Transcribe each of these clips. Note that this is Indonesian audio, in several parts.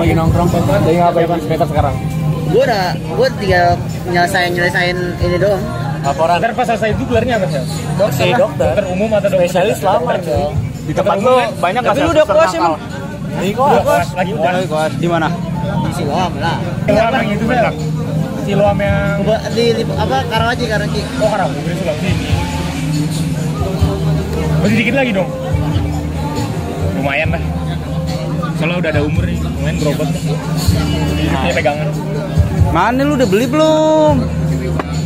Lagi nongkrong. Jadi ngapain meter sekarang? Gue tinggal nyelesain ini doang. Laporan. Ntar pas selesai itu gelarnya apa sih? Dokter umum atau dokter spesialis lama dong. Di tempat lu banyak. Tapi lu udah koas emang? Lagi koas. Lagi Koas di mana? Di Siloam lah. Siloam yang itu benar. Siloam yang Di apa Karawaci. oh Karawaci Siloam sini. Masih dikit lagi dong. Lumayan lah. Soalnya udah ada umur nih, lumayan berobat. Hidupnya pegangan. Mana lu udah beli belum?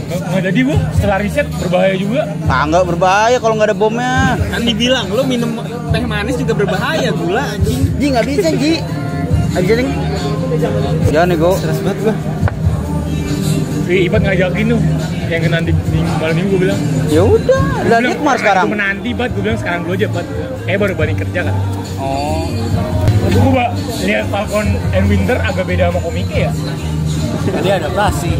Nggak jadi bu, setelah riset berbahaya juga. Nggak berbahaya kalau nggak ada bomnya. Kan dibilang lu minum teh manis juga berbahaya, gula anjing. Ji nggak bisa Ji. Aja nih. Ya nih gua. Stres banget gua. Ibat ngajakin tuh, yang nanti malam minggu gue bilang. Ya udah, udah Bilang, nikmat sekarang. Gue menanti Bat, gue bilang sekarang dulu aja Bat. Baru balik kerja kan. Oh. Gue Pak, lihat Falcon and Winter agak beda sama komiknya ya. Tadi adaptasi.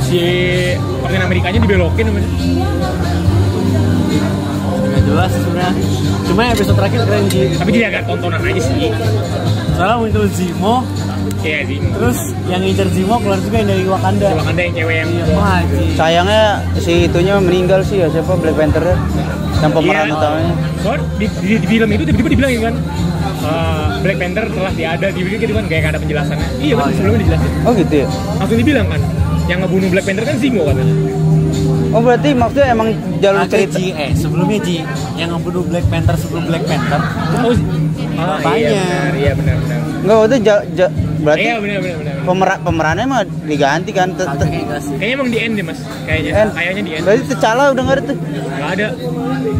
Si Kapten Amerikanya dibelokin namanya. Nggak jelas sebenarnya. Cuma episode terakhir keren sih. Tapi dia agak tontonan aja sih. Soalnya muncul Zemo, Iya sih. terus yang ngincer Zemo keluar juga yang dari Wakanda. Wakanda yang cewek yang Wah, anjing. Sayangnya si itunya meninggal sih ya, siapa Black Panther yang pemeran Iya. utamanya. Soalnya di film itu tiba-tiba dibilangin kan Black Panther telah diada, dibilang gitu kan kayak gak ada penjelasannya. Iya kan sebelumnya dijelasin. Oh gitu ya. Langsung dibilang kan yang ngebunuh Black Panther kan Zemo kan. Oh berarti maksudnya emang jalur Ada cerita. Ji, sebelumnya Ji yang ngebunuh Black Panther sebelum Black Panther. Oh, Banyak. iya benar. Enggak, itu berarti Iya benar. pemerannya mah diganti kan. Kayaknya emang di end deh mas, kayaknya di end. Berarti T'Challa udah nggak ada tuh. Nggak ada.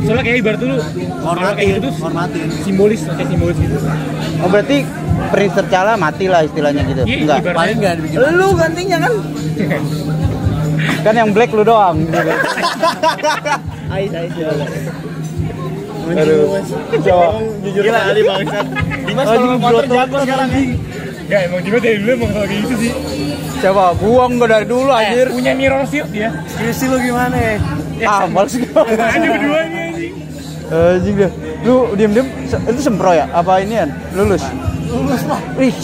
Soalnya kayak ibarat dulu kalau kayak gitu tuh Hormatin. simbolis, kayak simbolis gitu. Oh berarti Prince T'Challa mati lah istilahnya gitu. Iya, Enggak. ibaratnya. Paling nggak dibikin. Lu gantinya kan? Kan yang black lu doang gitu. Ais. Aduh. Coba. Jujur kali bangsat. Dimas kalau motor jago sekarang anjing. Ya emang juga dari dulu emang kayak gitu sih. Coba buang gua dari dulu anjir. Punya mirror shield dia. Skripsi lu gimana ya? Ah, males gua. Ada keduanya anjing. Anjing deh. Lu diem-diem itu sempro ya? Apa inian? Lulus? Lulus lah. Ih.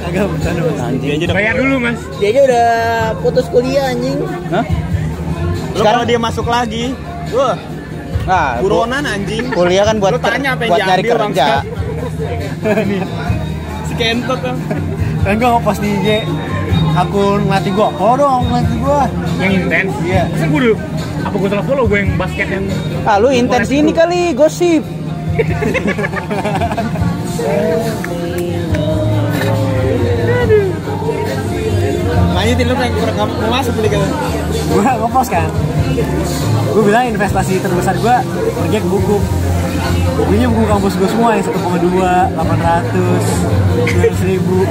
Agak bercanda. Anjing. Bayar dulu mas. Dia aja udah putus kuliah anjing. Hah? Sekarang dia masuk lagi. Wah, Nah, buronan anjing. kuliah kan buat Lu tanya apa yang buat nyari diambil, kerja. Si kentot tuh. Kan gua ngepost di IG akun ngelatih gua. Follow dong ngelatih gua. Yang intens. Iya. Masa gue dulu apa gue salah follow gue yang basket yang Ah, lu intens ini kali gosip. Lanjutin lu pengen kurang masuk beli kan. Gua ngepost kan. Gua bilang investasi terbesar gua pergi ke buku. Bukunya buku kampus gua semua yang 1,2, 800, 200.000.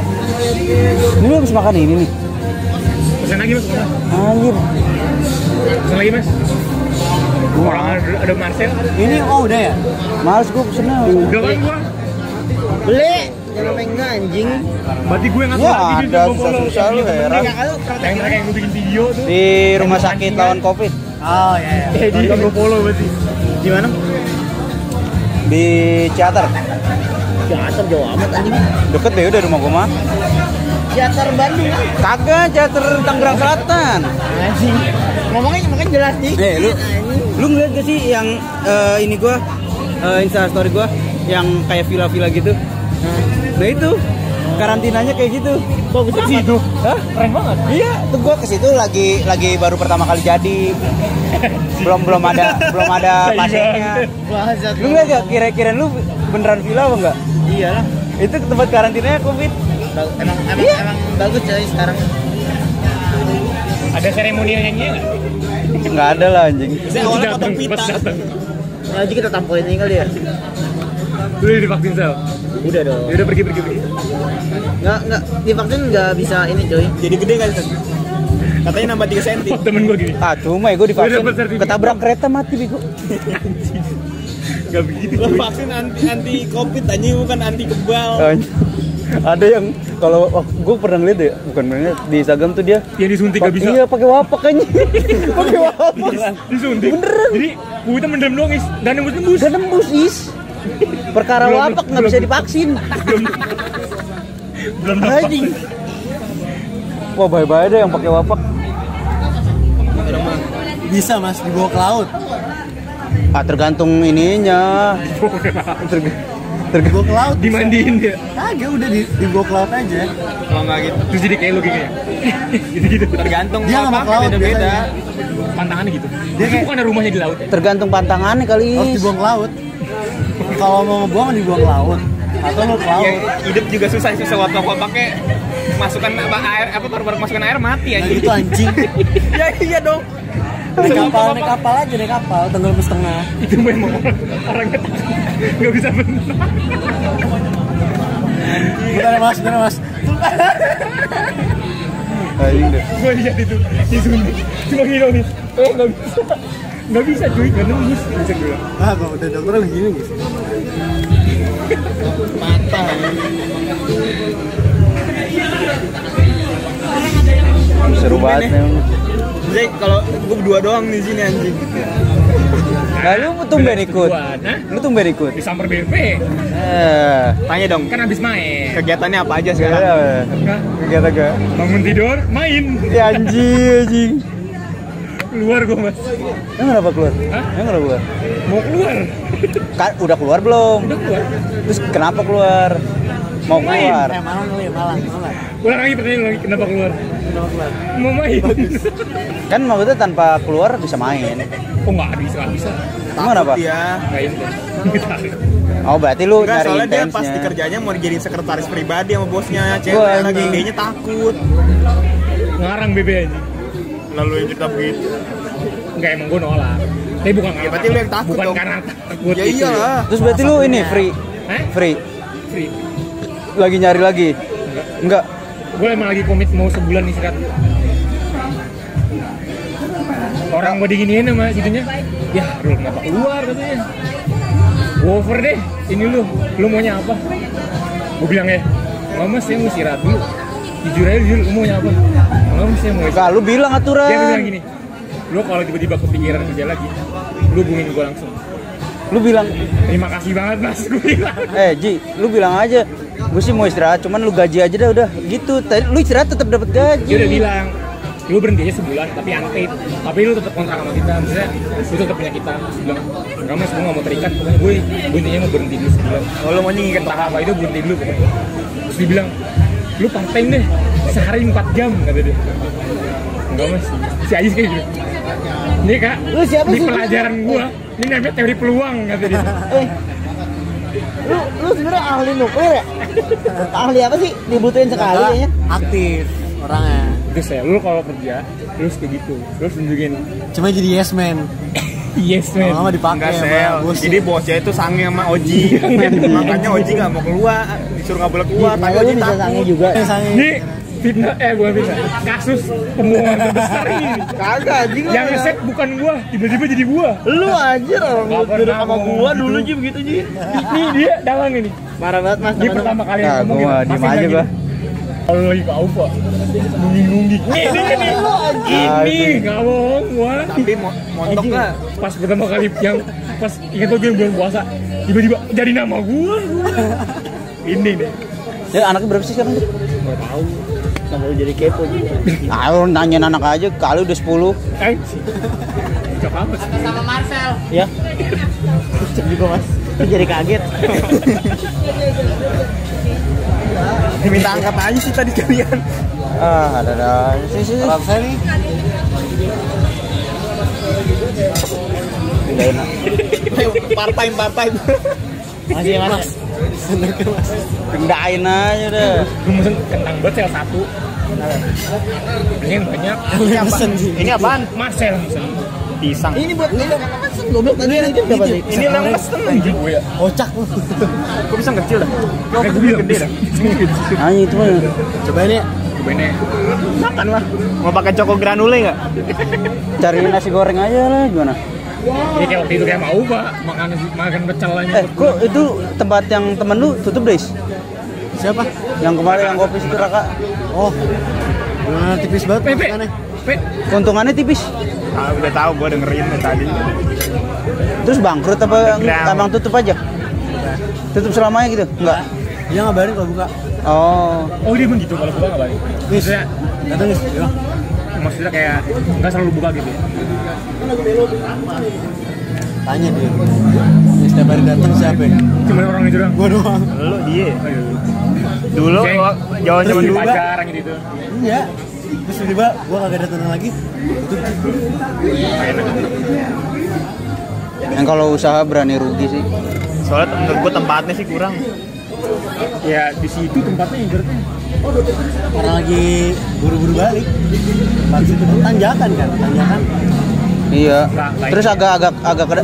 Ini lu habis makan ini nih. pesen lagi mas. Anjir. Pesen lagi mas. Orang ada Marcel. Ini udah ya? Males gua pesennya. Udah kan gua. Beli. Jangan enggak anjing. Berarti gue ngatur Wah, lagi ada susah-susah lu heran. Yang gue bikin video tuh. Di rumah sakit lawan Covid. Oh iya. Di gue follow berarti. Di mana? Di Ciater. Ciater jauh amat anjing. Deket deh udah rumah gua mah. Ciater Bandung. Kagak, Ciater Tangerang Selatan. Anjing. Ngomongnya jelas nih. Lu ngeliat gak sih yang ini gua Insta story gua yang kayak villa-villa gitu? Nah itu karantinanya kayak gitu. Bagus ke situ. Hah? Keren banget. Iya, tuh gua ke situ lagi baru pertama kali jadi. belum ada pasiennya. Lu ngeliat gak kira-kira lu beneran villa apa enggak? Iyalah. Itu tempat karantinanya Covid. Emang bagus coy sekarang. Ada seremonial nyanyi nggak? Nggak ada lah anjing. Saya awalnya potong pita. Aja kita tampilin ini kali ya. Udah divaksin sel. Udah dong. Ya udah pergi. Nggak divaksin nggak bisa ini coy. Jadi gede kan? Katanya nambah 3 cm. Oh, temen gue gini. Ah cuma ya gue divaksin Udah dapat sertifikat. ketabrak kereta mati bego. Gak begitu. Lu vaksin anti covid anjing bukan anti kebal. Ada yang kalau gue pernah lihat ya, bukan pernah di Instagram tuh dia Yang disuntik gak bisa. Iya pakai wapak kayaknya. Pakai wapak. Disuntik. Beneran. Jadi kuitnya mendem doang is. Gak nembus. Udah nembus is. Perkara Belum- wapak nggak bisa divaksin. Belum nampak. Wah, bye-bye deh yang pakai wapak. Bisa mas dibawa ke laut. Ah, tergantung ininya. Dibawa ke laut. Dimandiin dia. Kagak udah dibawa ke laut aja. Kalau nggak gitu. Terus jadi kayak lu kayaknya. Gitu-gitu. Tergantung Dia nggak mau ke laut beda-beda. biasanya. Pantangannya gitu. Dia kayak- Bukan ada rumahnya di laut ya. Tergantung pantangannya kali. Harus dibuang ke laut. Kalau mau ngebuang dibuang ke laut. Atau lu ke laut. Ya, hidup juga susah pakai masukkan air baru masukkan air mati Nah, aja. gitu anjing. Ya iya dong. Naik kapal aja, naik kapal, tenggelam setengah. Itu memang orangnya nggak bisa berenang. Bentar ya mas. Gue lihat itu di Sunda cuma gini nih. Nggak bisa cuy, nggak nembus. Bisa gue. Ah, kalau udah dokter begini gitu. Patah. Seru banget memang. Jadi kalau gue berdua doang di sini anjing. Nah, lu tumben ikut. Nah, Lu tumben ikut. disamper BP Tanya dong, kan habis main. kegiatannya apa aja sekarang? Nggak, Kegiatan gak? bangun tidur, main. Ya anjing. Keluar gue mas. Emang kenapa keluar? Hah? Emang kenapa keluar? Mau keluar. Udah keluar belum? Udah keluar. Terus kenapa keluar? Mau Main. keluar? Malang kali ya, Malang. Ulang lagi pertanyaan lagi, kenapa keluar? Mau main. Kan maksudnya tanpa keluar bisa main. Oh nggak bisa. Emang kenapa? Dia. Nggak intens. Oh berarti lu Enggak, nyari soalnya dia pas intensnya. di kerjanya mau dijadiin sekretaris pribadi sama bosnya, cewek Wah, lagi anjing. dianya takut. Ngarang BB aja. Lalu yang cerita begitu. Enggak, emang gue nolak. Tapi bukan karena berarti lu yang takut bukan dong. karena takut Ya gitu. iyalah. Terus berarti lu ini free? Hah? Free? Free. Lagi nyari lagi? Enggak? Gue emang lagi komit mau sebulan istirahat. Orang mau diginiin sama gitunya. Ya, lu kenapa keluar katanya. Gua over deh, ini lu maunya apa? Gue bilang ya, Mama saya mau istirahat dulu. Jujur aja, lu maunya apa? Mama saya mau istirahat. Enggak, lu bilang aturan. Dia bilang gini, lu kalau tiba-tiba kepikiran kerja lagi, lu hubungin gue langsung. Lu bilang, Terima kasih banget mas, gue bilang. Ji, lu bilang aja. Gue sih mau istirahat, cuman lu gaji aja dah udah. Gitu, tadi lu istirahat tetap dapat gaji. Dia udah bilang, lu berhenti aja sebulan tapi unpaid, tapi lu tetap kontrak sama kita, misalnya lu tetap punya kita. Terus bilang, enggak mas, gue gak mau terikat, pokoknya gue intinya mau berhenti dulu sebulan. Oh, lu mau nyikat Entah apa itu berhenti dulu pokoknya. Terus dia bilang, lu part time deh, sehari 4 jam kata dia. Enggak mas, si Ais kayak gitu. Ini kak, Lu siapa ini sih? pelajaran gua, ini namanya teori peluang kata dia. Lu sebenarnya ahli nuklir ya? Ahli apa sih? Dibutuhin sekali kayaknya. Aktif orangnya. Terus ya, lu kalau kerja, terus kayak gitu, terus tunjukin Cuma jadi yes man. yes man. Lama dipakai Enggak sama sel. bos. Jadi bosnya itu sange sama Oji. Makanya Oji nggak mau keluar, disuruh nggak boleh keluar. Tapi Lu Oji bisa takut. sange juga. Ini fitnah, bukan fitnah, kasus pembohongan terbesar ini. Kagak anjing. Yang ngeset bukan gua, tiba-tiba jadi gua. Lu anjir orang Nggak lu duduk pernah sama ngomong gua gitu. dulu Ji begitu Ji. Nih dia dalang ini. Marah banget Mas. Ini pertama kali yang Nah, ngomong gua gitu. diem Masih aja bilang gua. gini, kalau lagi ke Aufa, nungging-nungging. Ini nggak bohong gua. Tapi montok nggak? Pas pertama kali yang pas ingat tuh gue bulan puasa, tiba-tiba jadi nama gua. Ini nih. Ya anaknya berapa sih sekarang tuh? Gak tahu. Sampai lu jadi kepo Ji. Ah, lu nanyain anak aja, kali udah 10. Cok amat sih. Ya. Cek juga Mas. Lu jadi kaget. Diminta angkat aja sih tadi kalian. Ah, ada. Sini. Orang saya nih. Enggak enak. Part-time. Masih ya Mas. Pindahin aja deh. Gue mesen kentang banget sel 1. Ini yang banyak. Ini apaan? Marcel mesen. Pisang. Ini buat lu kan pesen goblok tadi yang itu dapat nih. Ini yang pesen Anjing gue ya. Kocak lu. Kok pisang kecil dah? Kayak gue bilang Gede dah. Anjing itu mah. Cobain ya. Cobain ya. Makan lah. Mau pakai coko granule nggak? Cari nasi goreng aja lah, gimana? Ini kayak waktu itu kayak mau pak makan pecel aja. Kok itu tempat yang temen lu tutup deh? Siapa? Yang kemarin yang kopi situ Raka. Oh. Bener tipis banget Pepe. makannya. Pe. Keuntungannya tipis. Ah, udah tahu gua dengerin dari tadi. Terus bangkrut apa Underground. abang tutup aja? Tutup selamanya gitu? Enggak. Dia ngabarin kalau buka. Oh, Oh dia emang gitu kalau buka nggak balik. Maksudnya, Datang nih. Ya. maksudnya kayak nggak selalu buka gitu. Ya? Tanya dia. Yang setiap hari datang siapa? Cuma orang itu doang. Gua doang. Lu dia. Dulu jaman-jaman dulu Bang. pacaran gitu. Iya. Terus tiba-tiba gua kagak datang lagi. yang kalau usaha berani rugi sih. Soalnya menurut gua tempatnya sih kurang. Ya di situ tempatnya ibaratnya. Karena lagi buru-buru balik. Balik situ tanjakan kan, tanjakan. Iya. Nah, Terus agak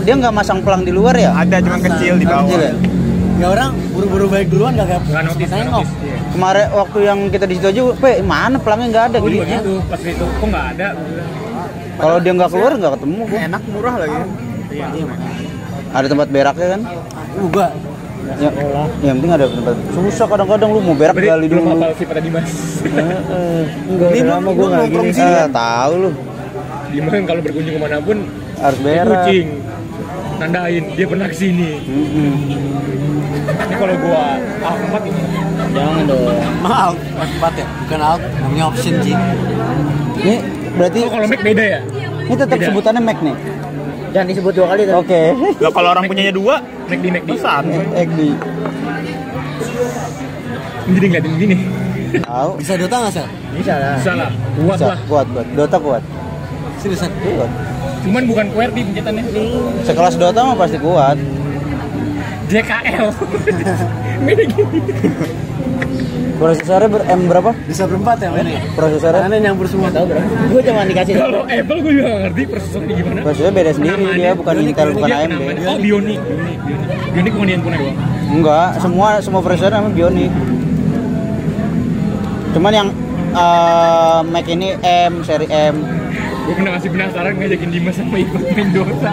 dia nggak masang pelang di luar ya? Ada cuma kecil di bawah. Kecil ya? Ya orang buru-buru balik duluan Nggak kagak notice, nggak nengok. notice. Iya. Kemarin waktu yang kita di situ aja, mana pelangnya nggak ada Gue gitu. juga gitu, pas itu kok nggak ada. Kalau dia nggak keluar nggak ketemu gua. Enak murah lagi. Iya. Ada tempat beraknya kan? Gua Ya, yang penting ada tempat. Susah kadang-kadang lu mau berak Berarti gali belum dulu. hafal sih pada Dimas. enggak udah lama gua enggak gini. Tahu lu Dimas kan kalau berkunjung kemanapun harus dia berak. kucing nandain dia pernah kesini. Ini kalau gua A4 ini Jangan dong. Maaf, tempat ya, bukan out, namanya option sih. Ini berarti oh, kalau Mac beda ya? ini tetap Beda. sebutannya Mac nih. Jangan disebut 2 kali tuh. Oke. Lah kalau orang punyanya 2, Mac di besar. Egdi. jadi ngeliatin gini. Tahu. Bisa Dota nggak sel? Bisa lah. Bisa lah, kuat Bisa, lah. kuat. Dota kuat. Seriusan? Kuat. Cuman bukan QWERTY pencetannya. Sekelas Dota mah pasti kuat. JKL. Beda gini. Prosesornya M berapa? Bisa berempat ya mainnya? Prosesornya? Karena nyampur semua. Tahu berapa? Gue cuma dikasih. Kalau Apple gue juga nggak ngerti prosesornya gimana. Prosesornya beda sendiri, Penamaannya. dia bukan Intel, bukan Dia AMD. penamaannya- Oh Bionic. Bionic bukan di handphone doang. Enggak, semua prosesor namanya Bionic. Cuman yang Mac ini M, seri M. Gue pernah masih penasaran ngajakin Dimas sama Ipat main Dota.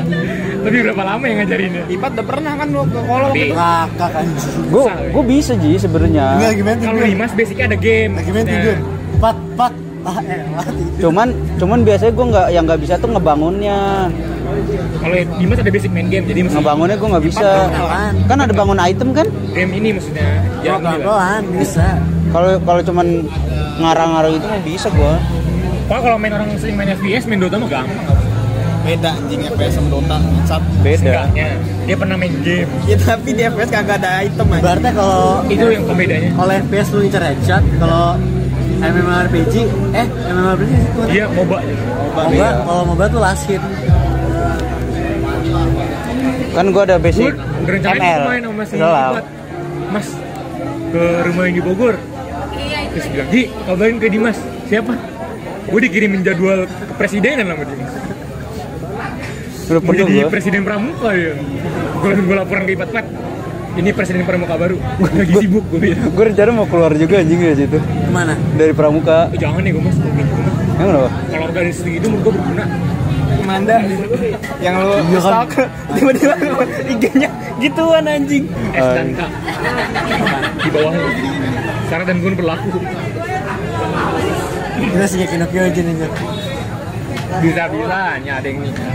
Tapi berapa lama yang ngajarinnya? Ipat udah pernah kan lu ke kolom. Tapi Ngakak anjing. Gue bisa Ji Enggak sebenarnya. lagi main kalau tidur. Dimas basicnya ada game. Lagi main Nah, tidur. Pat. Mati. Cuman biasanya gue nggak bisa tuh ngebangunnya. Kalau Dimas ada basic main game, jadi mesti Ngebangunnya gue nggak bisa. Kan ada bangun item kan? game ini maksudnya. Ya, Pelan-pelan bisa. Kalau cuman ngarang-ngarang itu mah bisa gue. kalau main orang sering main FPS, main Dota mah gampang. Beda anjing FPS sama Dota. Enggaknya. Dia pernah main game. Ya tapi di FPS kagak ada item anjing. Ibaratnya kalau Itu yang pembedanya. kalau FPS lu ngincer headshot, kalau MMORPG, MMORPG itu Dia MOBA. MOBA, kalau MOBA tuh last hit. Kan gue ada Gue basic berencana ML. main sama si Udah lah. Ipat. Mas, ke rumah yang di Bogor. Terus bilang, Ji, kabarin ke Dimas. Siapa? Gue dikirimin jadwal kepresidenan sama Dimas. Udah Mau penuh jadi gue. presiden pramuka ya. Gue laporan ke Ipat. Ini presiden pramuka baru. Lagi sibuk gue bilang. Gue rencana mau keluar juga anjing dari situ. Kemana? Dari Pramuka. Jangan nih gue mas. Emang kenapa? Kalau organisasi itu menurut gue berguna. Manda yang lu stalk tiba-tiba IG-nya gituan anjing. S dan K di bawahnya. Syarat dan gun berlaku. Kita sih kayak Nokia aja nih. Bisa-bisanya ada yang nikah.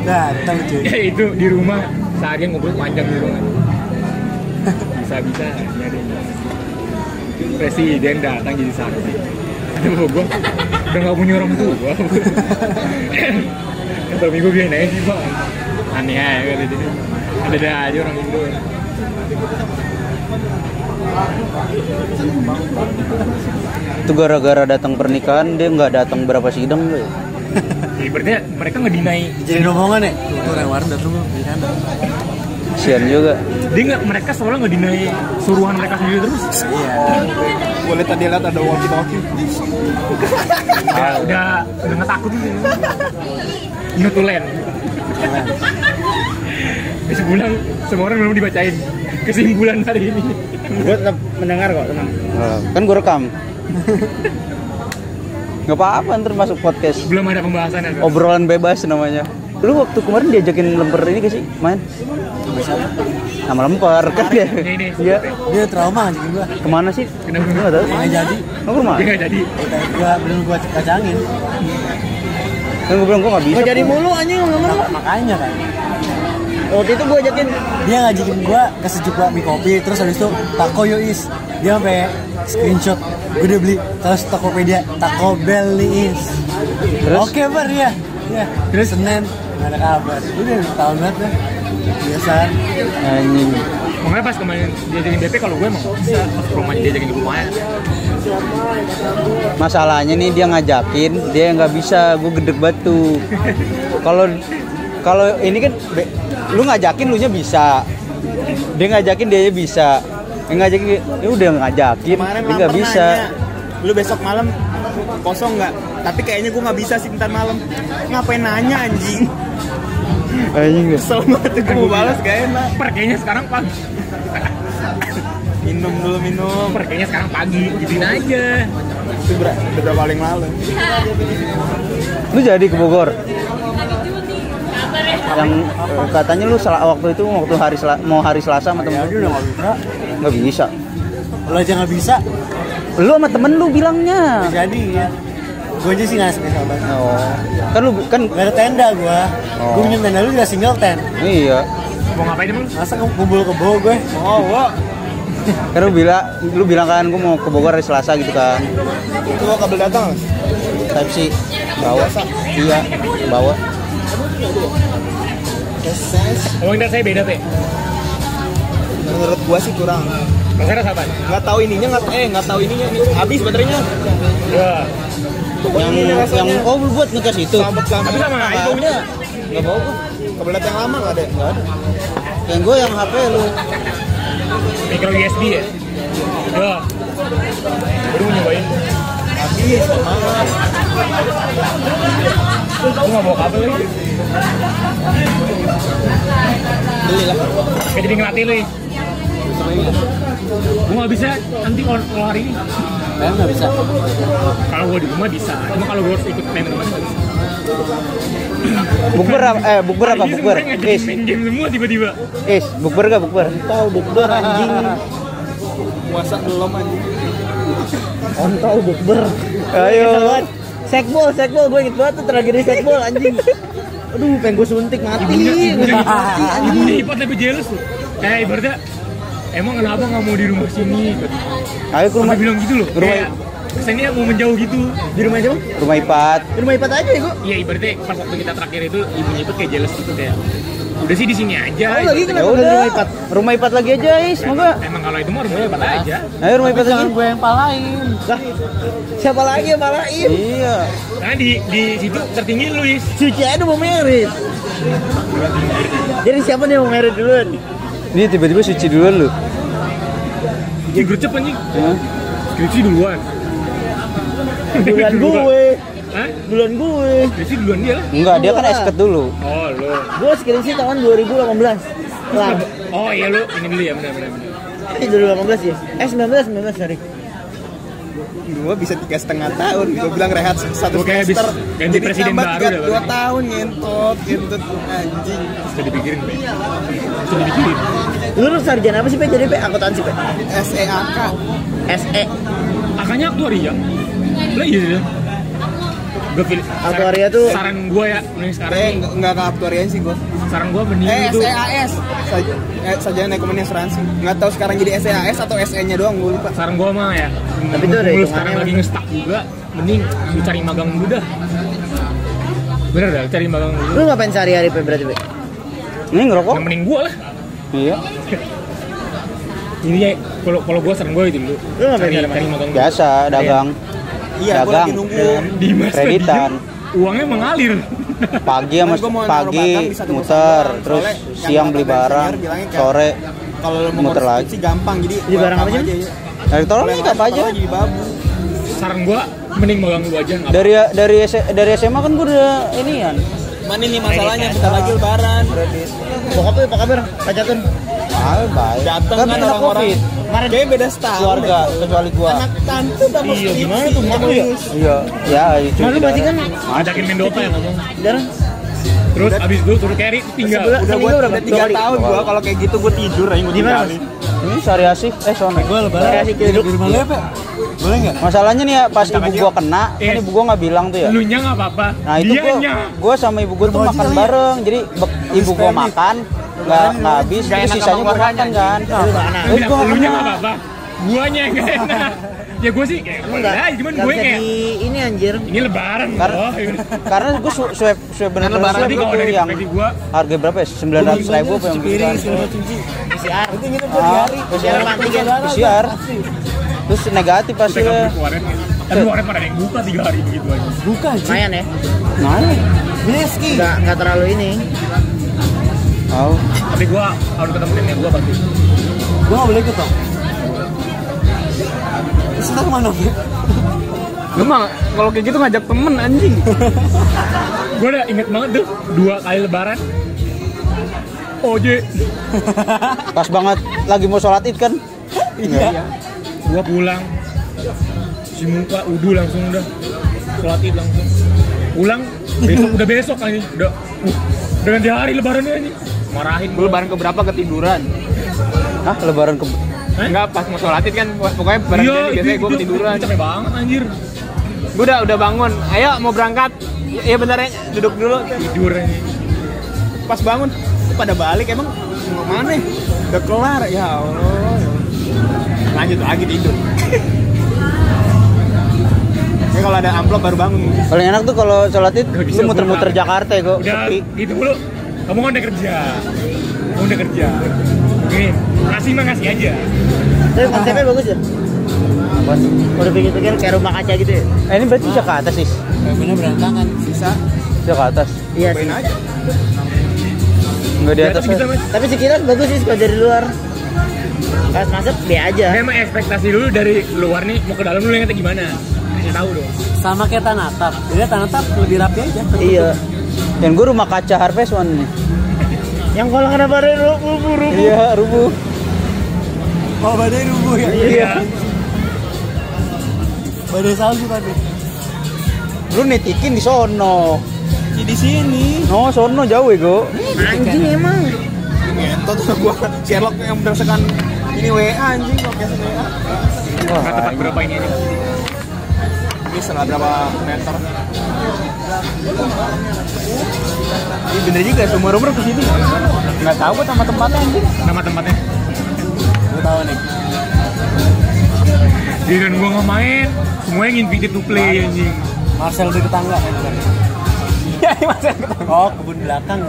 Datang cuy. Ya itu di rumah seharian ngobrol panjang di rumah. Bisa-bisa ada yang nikah. Presiden datang jadi saksi. Ada bawa gua udah gak punya orang tua. Kata minggu biarin aja sih bang. Aneh aja kata dia. Ada aja orang Indo. Itu gara-gara datang pernikahan dia nggak datang berapa sidang loh. Ibaratnya mereka ngedinai. Jadi rombongan ya? Tuh yang warna datang lu di kanan. Kasian juga. Dia nggak, mereka soalnya ngedinai suruhan mereka sendiri terus. Iya. Boleh tadi lihat ada walkie talkie. Udah nggak takut gitu. Nutulen. Sebulan semua orang belum dibacain kesimpulan hari ini. Gue tetap mendengar kok, tenang. Kan gue rekam. Nggak apa-apa ntar masuk podcast. Belum ada pembahasan ya. Obrolan bebas namanya. Lu waktu kemarin diajakin lemper ini gak sih main? Sama lemper kan dia. Ini. Iya. Dia trauma anjing gua. Kemana sih? Kenapa? Lu nggak tahu? Nggak jadi. Lu ke rumah? Dia nggak jadi. Gua belum gua kacangin. Kan gue bilang gue nggak bisa. Gue jadi mulu anjing ngomong. Makanya kan. Waktu itu gue ajakin. Dia ngajakin gue ke Sejuka mie kopi, terus habis itu Taco Yois. Dia sampai screenshot, gue udah beli terus Tokopedia, Taco Bell nih is. Oke bar ya. Ya, terus Senin nggak ada kabar. Udah tahun banget dah. Biasa. Anjing. Makanya pas kemarin diajakin BP, kalau gue emang bisa pas ke rumahnya diajakin ke rumahnya. Masalahnya nih dia ngajakin, dia nggak bisa, gue gedeg batu. Kalau ini kan lu ngajakin lu nya bisa. Dia ngajakin dia bisa. Yang ngajakin ya udah ngajakin, Kemarin dia nggak bisa. nanya, lu besok malam kosong nggak? Tapi kayaknya gue nggak bisa sih ntar malam. Ngapain nanya anjing? Anjing. Kesel banget gue mau balas gak enak. Kayaknya sekarang pagi. Minum dulu minum. Kayaknya sekarang pagi, gituin aja. Itu udah paling malam. Lu jadi ke Bogor? Yang katanya lu waktu itu mau hari Selasa sama temen Dia udah nggak bisa. Lo aja nggak bisa. Lu sama temen lu bilangnya. Jadi ya. Gue aja sih nggak spesial banget. Oh. Kan lu kan Gak ada tenda gue. Oh. Gue punya tenda lu udah single tent. iya. Mau ngapain emang? Masa kumpul ke bawah gue? Kan lu bilang kan gua mau ke Bogor hari Selasa gitu kan. Itu kabel datang. Type C bawa. Iya, bawa. Oh, enggak, saya beda, Pe. Menurut gua sih kurang. Masalah sahabat. Nggak tahu ininya nggak tahu ininya nih. Habis baterainya. Ya. Yang lu buat ngecas itu. Sambet Tapi sama itu Ada. Enggak bawa gua. Kabel yang lama nggak ada. Yang gua yang HP lu. Micro USB ya? Ya. Baru mau nyobain. Habis lama. Lu nggak bawa kabel lagi? Beli lah. Kayak jadi ngelatih lu ya? Gue nggak bisa nanti kalau hari ini. Saya nggak bisa. Kalau gue di rumah bisa, cuma kalau gue harus ikut main teman nggak bisa. Bukber apa? Bukber apa? Ini Bukber. semuanya ngajakin Is. main game semua tiba-tiba. Bukber gak bukber? Tahu bukber anjing. Puasa belum anjing. Kontol bukber. Ayo. Sekbol, gue inget banget tuh tragedi sekbol anjing. Aduh, pengen gue suntik mati. Ibunya Anjing. Ipat lebih jealous loh. Kayak ibaratnya, emang kenapa nggak mau di rumah sini? Ayo ke rumah. Sampai bilang gitu loh. Ke rumah. Kayak kesannya mau menjauh gitu. Di rumah siapa? Rumah Ipat. Di rumah Ipat aja ya gue. Iya, ibaratnya pas waktu kita terakhir itu ibunya Ipat kayak jealous gitu kayak. Udah sih di sini aja. Oh, lagi Ya kenapa di udah. rumah Ipat? Rumah Ipat lagi aja, Is. Semoga. Emang kalau itu mah rumahnya Ipat aja. Ayo rumah Ipat lagi. Jangan gue yang palain. Lah, siapa lagi yang malahin? Iya. Nah di situ tertinggi Luis. Cuci aja mau merit. Jadi siapa nih yang mau merit duluan? Ini tiba-tiba suci duluan lu. Dia gercep anjing. Hah? Skripsi duluan. Duluan gue. Hah? Duluan gue. Skripsi duluan dia lah. Enggak, dia kan esket dulu. Oh lo. Gue skripsi tahun 2018. Lah, Oh iya lo ini dulu ya benar. ini 2018 ya? 19 sorry. Gua bisa 3,5 tahun. Gua bilang rehat 1 Gua kayak semester. habis ganti Jadi presiden tambah baru dah, 2 baru. tahun ngentot anjing. Bisa dipikirin Pe. Bisa dipikirin. Lu sarjana apa sih, Pe? Jadi, Pe, akuntansi, Pe? SEAK. SE. Akanya aktuaria. Lah iya. Gue pilih. Aktuaria tuh- saran gue ya mending sekarang nih. Enggak ke aktuarian sih gua. Saran gue mending itu. SEAS. Sarjana Ekonomi Asuransi. Enggak tahu sekarang jadi SEAS atau SE-nya doang gua lupa. Saran gue mah ya. Tapi itu ada lu hitungannya, sekarang Mas. lagi nge-stuck juga. Mending lu cari magang dulu dah. Bener dah, cari magang dulu. Lu ngapain sehari-hari, Pe, berarti, Pe? Ini ngerokok? Yang mending gue lah. Iya. Ini ya, kalau gue saran gue itu dulu. Lu ngapain cari cari magang dulu. Biasa dagang. Iya, gua Dagang. lagi nunggu. Di masa Kreditan. diem, uangnya mengalir. Pagi sama Kan gua mau naruh pagi batang di satu muter, perusahaan. terus Soalnya yang siang beli kata barang, engineer bilangnya kayak, sore kalau lu mau muter ngurus lagi. skripsi gampang jadi Beli barang apa welcome sih? aja, ya. Elektronik Kalau yang apa lain aja? kalau jadi babu. Saran gue mending magang dulu aja. nggak Dari SMA kan gue udah inian. Mana nih masalahnya bentar lagi lebaran. Bokap tuh apa kabar? Pak Jatun? Baik. Datang Kan kan kena orang-orang. Covid. Kayaknya beda setahun. Keluarga kecuali gua. Anak tante udah mau Iya, skripsi. gimana tuh, mak lu ya? Iya, ya itu. Nah, lu berarti kan Ajakin main Dota ya ngomong. jarang. Terus abis itu suruh carry tinggal. Sebulan- Udah seminggu gua berapa? udah 3 Dua kali? tahun gua kalau kayak gitu gua tidur aja mau Di mana, tinggalin. Ini Syariasih, sono. Gue lebaran. Variasi Hidup di rumah lu ya, Pe? Boleh nggak? Masalahnya nih ya pas ibu gua kena, kan ibu gua nggak bilang tuh ya. Lu nya nggak apa-apa. Nah itu Dianya. gua sama ibu gua tuh makan bareng. Jadi ibu gua makan, nggak habis, terus sisanya gue makan kan. Gue Elunya nggak apa-apa, guanya yang nggak enak. Ya gue sih kayak Enggak. cuman Nggak gue bisa kayak di ini anjir. ini lebaran Karena- loh. Karena gue swab bener-bener Lebaran swab tapi kalau itu dari yang perspektif gue harga berapa ya? 900.000 apa yang Piring besar? segala cuci. PCR. Itu nginep dua hari. PCR antigen. PCR. Terus negatif udah hasilnya. kabur warnet. Tapi warnet pada yang buka 3 hari begitu aja. Buka sih. Lumayan ya. Nah, Beski. Enggak terlalu ini. tahu. Tapi gue harus ketemu nenek gue pasti. Gua nggak boleh ikut dong. Senang mana? Lu mah kalau kayak gitu ngajak temen anjing. Gue udah inget banget tuh 2 kali lebaran. Oje. Pas banget lagi mau sholat id kan? Iya. Gue pulang. Si muka udu langsung udah sholat id langsung. Pulang udah besok aja. Udah ganti hari lebarannya aja. Marahin Gue lebaran keberapa ketiduran? Hah, lebaran ke Enggak, pas mau sholat id kan pokoknya barang Iya, jadi biasanya gue ketiduran. Capek banget anjir. Gue udah bangun. Ayo mau berangkat. Ya bentar ya, duduk dulu. Tidur aja. Pas bangun pada balik emang mau mana? Udah kelar ya Allah. Lanjut lagi tidur. Ya kalau ada amplop baru bangun. paling enak tuh kalau sholat id Gak bisa, lu muter-muter gua Jakarta ya kok Udah sepi. gitu mulu. Kamu kan udah kerja. Kamu udah kerja. Nih, ngasih mah ngasih aja. Tapi konsepnya bagus ya. Udah pikir-pikir kayak rumah kaca gitu ya. Ini berarti bisa ke atas sih. Bener berantakan. Sisa Bisa ke atas. Iya cobain sih. aja. Enggak di Ya, atas. tapi bisa mas. Tapi sekilas bagus sih kalau dari luar. Pas masuk B aja. Emang ekspektasi dulu dari luar nih mau ke dalam dulu yang gimana? Kasih tahu dong. Sama kayak tanah tap. Jadi tanah tap lebih rapi aja. Iya. Dan gue rumah kaca Harvest One nih. Yang kalau kenapa ada rubuh. Iya, rubuh. Oh badai rubuh ya. Iya. Badai salju tadi. Lu netikin di sono. Di sini. No, sono jauh ya, Go. Anjing emang. Ngentot tuh gua Sherlock yang berdasarkan ini WA anjing kok biasa WA. Nggak tepat berapa ini aja. Ini setelah berapa meter? Ini bener juga seumur-umur ke sini. Enggak tahu gua sama tempatnya anjing. Nama tempatnya. Gue tahu nih. Giliran gua nggak main, semuanya invited to play anjing. Marcel di tetangga. Iya, ini masih ketemu. Oh kebun belakang.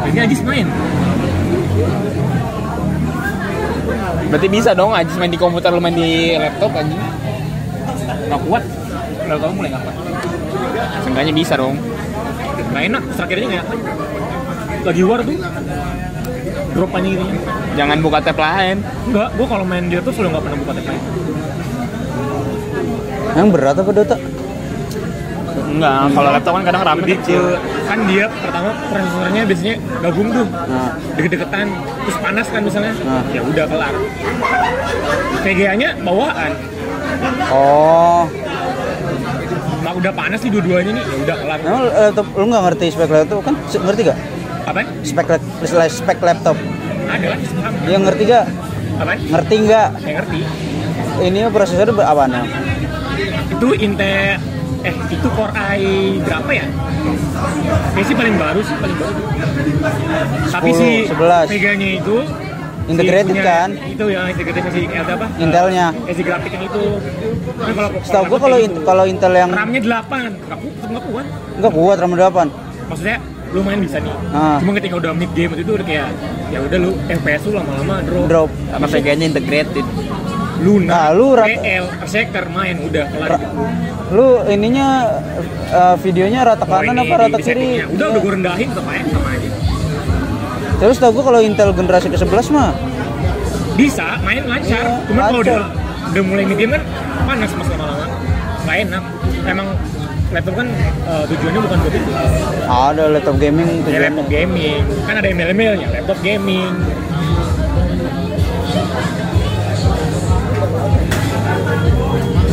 Ini Ajis main. Berarti bisa dong Ajis main di komputer lu main di laptop anjing. Nggak kuat. Udah kamu mulai nggak kuat. Seenggaknya bisa dong. Nggak enak. Terakhirnya nggak enak. Lagi war tuh. Drop aja gitu. Jangan buka tab lain. Enggak, gua kalau main dia tuh selalu nggak pernah buka tab lain. Yang berat apa Dota? Enggak, kalau laptop kan kadang rame Lebih kecil. ke kan dia pertama prosesornya biasanya gabung tuh. Nah, Deket-deketan terus panas kan misalnya. Nah. Ya udah kelar. VGA-nya bawaan. oh. Nah, udah panas nih dua-duanya nih, ya udah kelar. Emang laptop lu nggak ngerti spek laptop kan? Ngerti gak? Apaan? Spek laptop. Ada lah, paham. Dia ngerti gak? Apaan? Ngerti nggak? Saya ngerti. Ini prosesor apaan? Itu Intel itu Core i berapa ya? Kayaknya sih paling baru sih, paling baru. Tapi 10, si 11. VGA-nya itu Integrated punya- kan? Itu yang integrated si apa? Intelnya. Si grafik yang itu. Tapi Setahu gua kalau Intel yang RAM-nya 8, nggak kuat. nggak kuat RAM 8. Maksudnya lumayan bisa nih. Ah. Cuma ketika udah mid game itu udah kayak ya udah lu FPS lu lama-lama drop. Drop. Sama VGA-nya integrated. Luna, Nah, lu PL, Berserker main udah kelar. Lu ininya videonya rata kanan ini apa rata di kiri? settingnya. Udah gue rendahin sama aja. Terus tau gua kalau Intel generasi ke-11 mah Bisa main lancar. Iya, Cuma kalau lancar. udah mulai mid game kan panas mas lama-lama. Nggak enak. Emang laptop kan tujuannya bukan buat itu. ada laptop gaming Ya tujuannya. laptop gaming. Kan ada ML-nya, laptop gaming.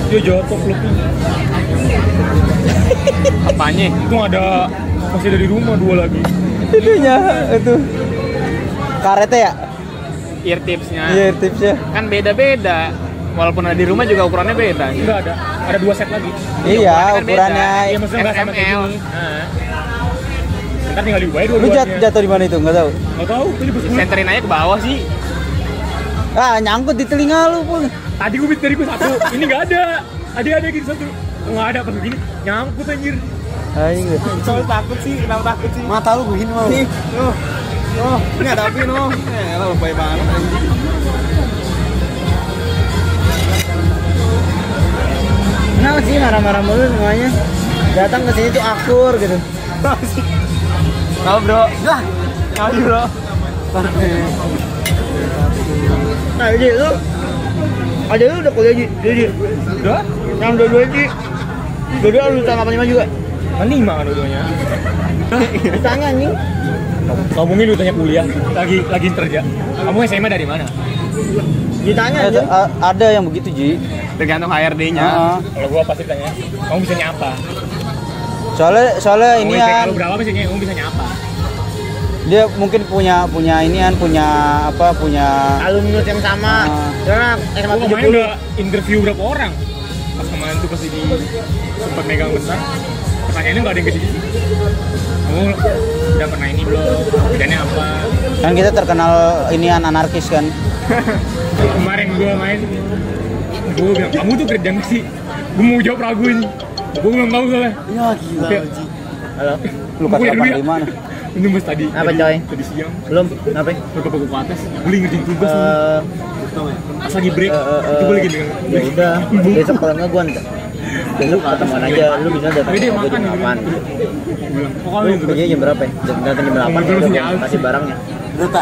Dia jatuh klubnya. Apanya? Itu ada masih dari rumah 2 lagi. Itunya itu karetnya ya? Ear tipsnya. Iya tipsnya. Kan beda-beda. Walaupun ada di rumah juga ukurannya beda. Enggak ada 2 set lagi. Iya ukurannya kan ukurannya. Iya maksudnya nggak sama kayak XML. gini. Nah. Ntar tinggal diubah Lu dua-duanya. jatuh di mana itu? Enggak tahu. Nggak tahu, tadi pas gue Senterin aja ke bawah sih. Ah, nyangkut di telinga lu, Pul. tadi gue dari gue satu, ini nggak ada. Ada gitu satu. Nggak ada pas begini, nyangkut anjir. Anjing. Soalnya takut sih, kenapa takut sih? Mata lu begini mau. Nih, ini ada api noh. Lah lebay banget anjing. Kenapa sih marah-marah mulu semuanya? Datang ke sini tuh akur gitu. Tahu bro? Lah, tahu bro. Nah, jadi lu ada lu udah kuliah jadi Udah? yang dua-dua Ji. Dua-dua lulusan 85 juga. Kan 5 kan dua-duanya. Ditanya anjing. Ngomongin lu tanya kuliah, lagi kerja. Kamu SMA dari mana? Ditanya aja. Ada yang begitu, Ji. Tergantung HRD-nya. Heeh. Kalau gua pasti tanya, kamu bisa nyapa? Soalnya Kamu ini IPK kan lu berapa sih? Kamu bisa nyapa? dia mungkin punya inian, punya Alumnus yang sama. Karena SMA Gua kemarin 70. udah interview berapa orang? Pas kemarin tuh pas di sempat megang besar, pertanyaannya nggak ada yang ke situ. Kamu udah pernah ini belum? Bedanya apa? kan kita terkenal inian anarkis kan. Kemarin gua main, gua bilang kamu tuh kerja nggak sih? Gua mau jawab ragu ini. Gua belum tahu soalnya. Ya gila. Kayak, Halo. Lu gua kasih dulu ya. 85 nah. Ini mas tadi. Apa, coy? Tadi siang. Belum. Kenapa? Lu ke atas, boleh ngerjain tugas nih. Pas lagi break, itu boleh gitu kan? Ya udah, besok kalau enggak gua ntar. Besok ketemuan aja, lu bisa datang Tapi dia ke gua makan jam gitu. 8. Bilang, kok kamu Lu yang tugas? kerjanya jam berapa ya? Datang jam 8 Ngomong ya terus udah sinyal. gua kasih barangnya. Berapa?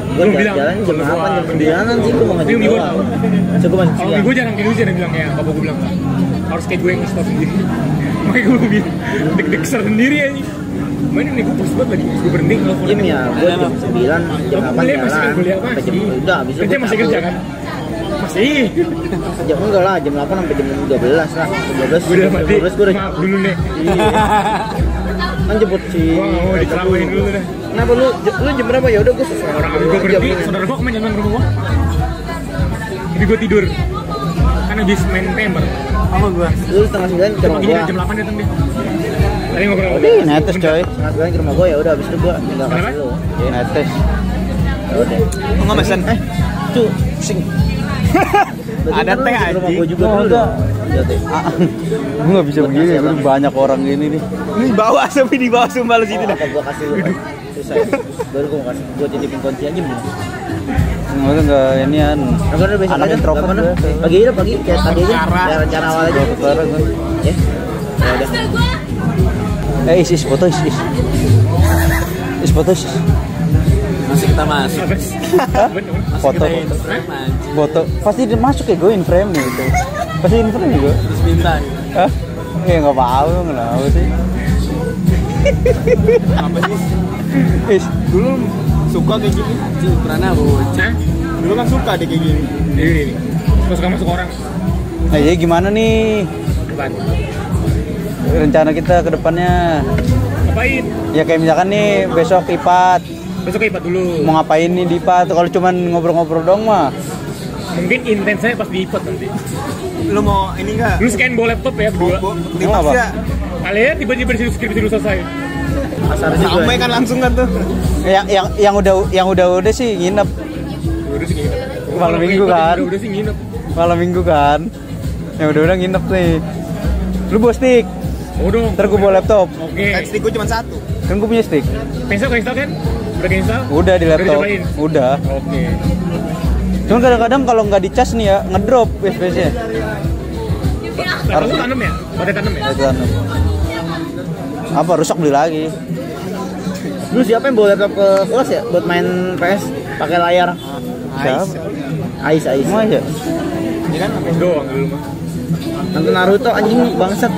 Gua Lu bilang, jalan jam kalau 8, jam gua 9 sih gua mau Tapi ngajin gua doang. tahu. Masuk gua masih Kalau siang. gue jarang gitu sih, ada bilang kayak bapak gue bilang harus kayak gue yang nge-stop sendiri. Makanya gue bilang deg-deg sendiri aja. Mana nih gue pas banget lagi, gue berhenti nelfon. Jam ya, gua jam 9, jam 8 Kuliah masih kan jalan. kuliah Sampai masih. jam udah habis itu Kerja gua masih cabut. kerja kan? Masih. Jam enggak lah, jam 8 sampai jam 12 lah. Jam 12. Gue udah mati. Jam 12 gua udah Maaf dulu nih. kan jemput si Gue gak mau diceramain dulu dah. Kenapa lu jam berapa ya udah gua sesuai Orang abis gue berhenti, saudara gue kemarin jalan rumah gue. Jadi gue tidur. Kan abis main temper. Sama gua. lu setengah 9 ke rumah Pagi gua. jam 8 datang dia. Tadi ngobrol. Udah, Netes coy. setengah 9 ke rumah gua ya udah habis itu gua tinggal kasih lu. Netes. Ya udah. Enggak mesen. Cu, sing. Ada teh Ke rumah anjing. gua juga Oh, dulu. ada. Iya teh. Gue nggak bisa begini, gue banyak orang gini nih. Ini bawa sampai di bawah sumpah lu situ dah. Apa gua kasih lu? Susah. Baru gua kasih. Gua titipin kunci aja belum. Maksudnya nggak inian. Apa udah besok Anak aja? introvert Kapan? gue. Pagi aja pagi kayak tadi aja. Ya rencana awal aja. Sekarang gue. Ya. Ya udah. Is foto is. Is foto is. Masih kita masuk. Hah? Masih Foto. kita Instagram anjing. Foto. Pasti dia masuk ya gue in frame nih itu. Pasti in frame juga. Terus bintang. Hah? Ya nggak apa-apa, kenapa sih? Apa sih? Is. Dulu suka kayak gini. Anjing ukurannya bocah. Hah? Dulu kan suka deh kayak gini. Ini. Gue suka masuk orang. Nah, jadi gimana nih Depan. rencana kita ke depannya? Ngapain? Ya kayak misalkan nih besok IPAT. Besok ke IPAT dulu. Mau ngapain nih di IPAT? Kalau cuman ngobrol-ngobrol dong mah. Mungkin intensnya pas di IPAT nanti. Lu mau ini enggak? Lu scan bawa laptop ya berdua. Tiba apa? enggak? Kalian tiba-tiba di skripsi lu selesai. Asar juga. Sampai kan langsung kan tuh. Yang udah sih nginep. Udah sih nginep. Malam Kalau minggu IPAT kan? Udah sih nginep. Malam minggu kan. Yang udah nginep nih. Lu bawa stick. Oh dong. Ntar gue bawa laptop. Oke. Kan stick gua cuma satu. Kan gue punya stick. Pensel install kan? Udah install? Udah di laptop. dicobain? Udah. Oke. Cuman kadang-kadang kalau nggak dicas nih ya ngedrop FPS-nya. Harus tanam ya? Pada tanam ya? Itu anu. Apa rusak beli lagi? Lu siapa yang bawa laptop ke kelas ya buat main PS pakai layar? Siapa? Ais. Semua aja. Ini kan Doang dulu mah. Nonton Naruto anjing bangsat.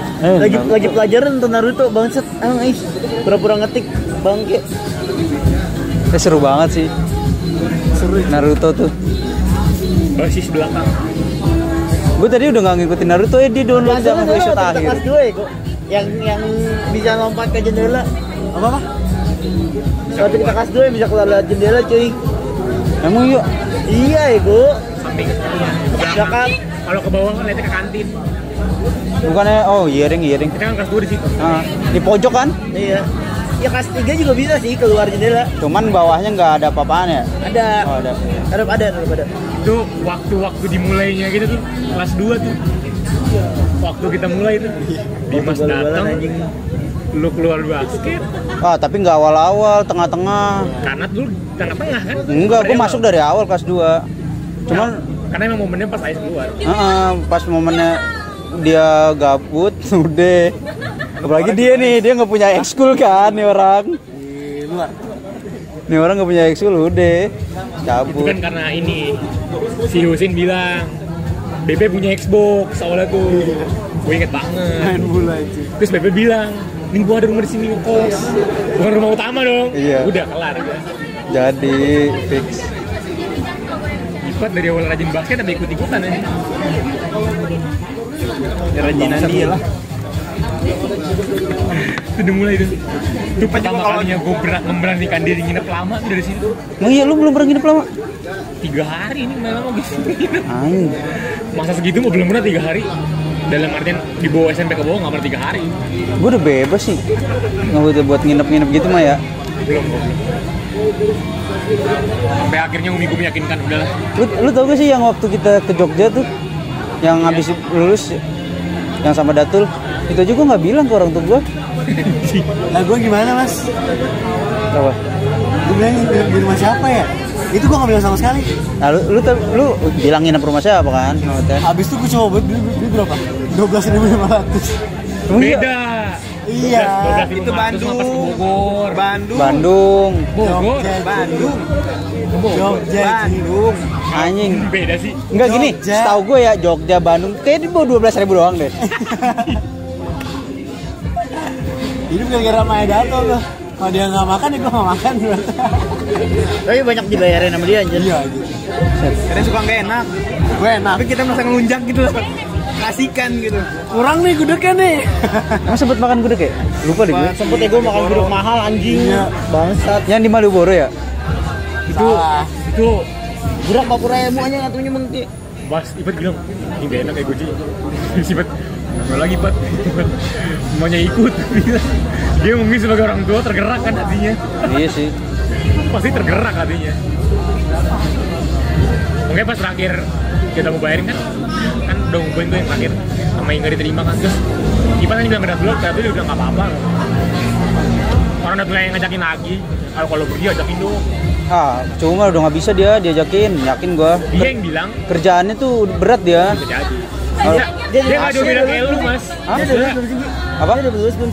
Lagi pelajaran nonton Naruto bangsat. Emang Ais pura-pura ngetik bangke. Seru banget sih. Naruto tuh. Basis belakang. Gue tadi udah nggak ngikutin Naruto ya di download sama episode Kita akhir. kelas 2 ya kok. Yang bisa lompat ke jendela. Apa? Waktu kita kelas 2 yang bisa keluar lewat jendela cuy. Emang yuk. Iya ya, Bu. Samping. Belakang. Kalau ke bawah kan lihatnya ke kantin. Bukannya Yering. Kita kan kelas 2 di situ. Nah, di pojok kan? Iya. Ya kelas 3 juga bisa sih keluar jendela. Cuman bawahnya nggak ada apa-apaan ya? Ada. Oh, ada. Tetap ada. Itu waktu dimulainya gitu tuh kelas 2 tuh. Waktu kita mulai tuh. Dimas datang. Lu keluar basket. Tapi nggak awal-awal, tengah-tengah. Karena dulu tengah-tengah kan? Enggak, gue masuk dari awal kelas 2. Cuman karena emang momennya pas Ais keluar. Pas momennya dia gabut, udah. Apalagi dia nggak punya ekskul kan, nih orang. Nih orang nggak punya ekskul, udah cabut. Itu kan karena ini si Husin bilang Bebe punya Xbox awalnya tuh, gue inget banget. Main bola itu. Terus Bebe bilang, nih gua ada rumah di sini ngekos, bukan rumah utama dong. Iya. Udah kelar ya. Jadi fix. Ipat dari awal rajin basket tapi ikut-ikutan ya. Rajinan dia lah. Itu udah mulai tuh. Itu pertama kalinya gue memberanikan diri nginep lama tuh dari situ. Iya, lu belum pernah nginep lama? 3 hari ini malah mau gitu. Anjing. Masa segitu mau belum pernah 3 hari. Dalam artian di bawah SMP ke bawah nggak pernah 3 hari. Gue udah bebas sih. Nggak butuh buat nginep-nginep gitu mah ya. Belum. Sampai akhirnya umi gue meyakinkan udahlah. Lu tau gak sih yang waktu kita ke Jogja tuh, yang habis lulus, yang sama Datul, itu juga nggak bilang ke orang tua gue. Nah gue gimana mas? Apa? Gue bilang di rumah siapa ya? Itu gue nggak bilang sama sekali. Nah lu bilang nginep rumah siapa kan? Habis itu gue coba beli berapa? 12.500. Beda. Iya. 12.500 Itu Bandung. Pas ke Bogor. Bandung. Bogor. Bandung. Jogja. Bandung. Anjing. Beda sih. Enggak gini, Jogja. setahu gue ya Jogja, Bandung, kayaknya di bawah 12.000 doang deh. Ini gara-gara Maya Dato tuh. Kalau dia nggak makan, ya gue nggak makan. Tapi banyak dibayarin sama dia anjir. Iya gitu. Kadang suka nggak enak. Gue enak. Tapi kita merasa ngelunjak gitu loh. Kasihkan gitu. Kurang nih gudegnya nih. Emang sempet makan gudeg ya? Lupa deh gue. Sempet ya gue makan gudeg mahal anjing. Iya. Bangsat. Yang di Malioboro ya? Salah. Itu Gudeg 40.000 aja ngatunya mengki. Mas Ipat bilang, ini gak enak kayak gue sih. Si Ipat, nggak lagi Ipat. Maunya ikut. Dia mungkin sebagai orang tua tergerak kan hatinya. Iya sih. Pasti tergerak hatinya. Mungkin pas terakhir kita mau bayarin kan udah ngumpulin tuh yang terakhir sama yang gak diterima kan. Terus Ipat kan bilang ke Datul dia udah gak apa-apa. Orang Datul yang ngajakin lagi, kalau pergi ajakin dong. Cuma udah nggak bisa diajakin, yakin gua. Dia yang bilang Kerjaannya tuh berat dia. bisa jadi. Oh. Dia nggak jauh beda kayak lu mas. Apa?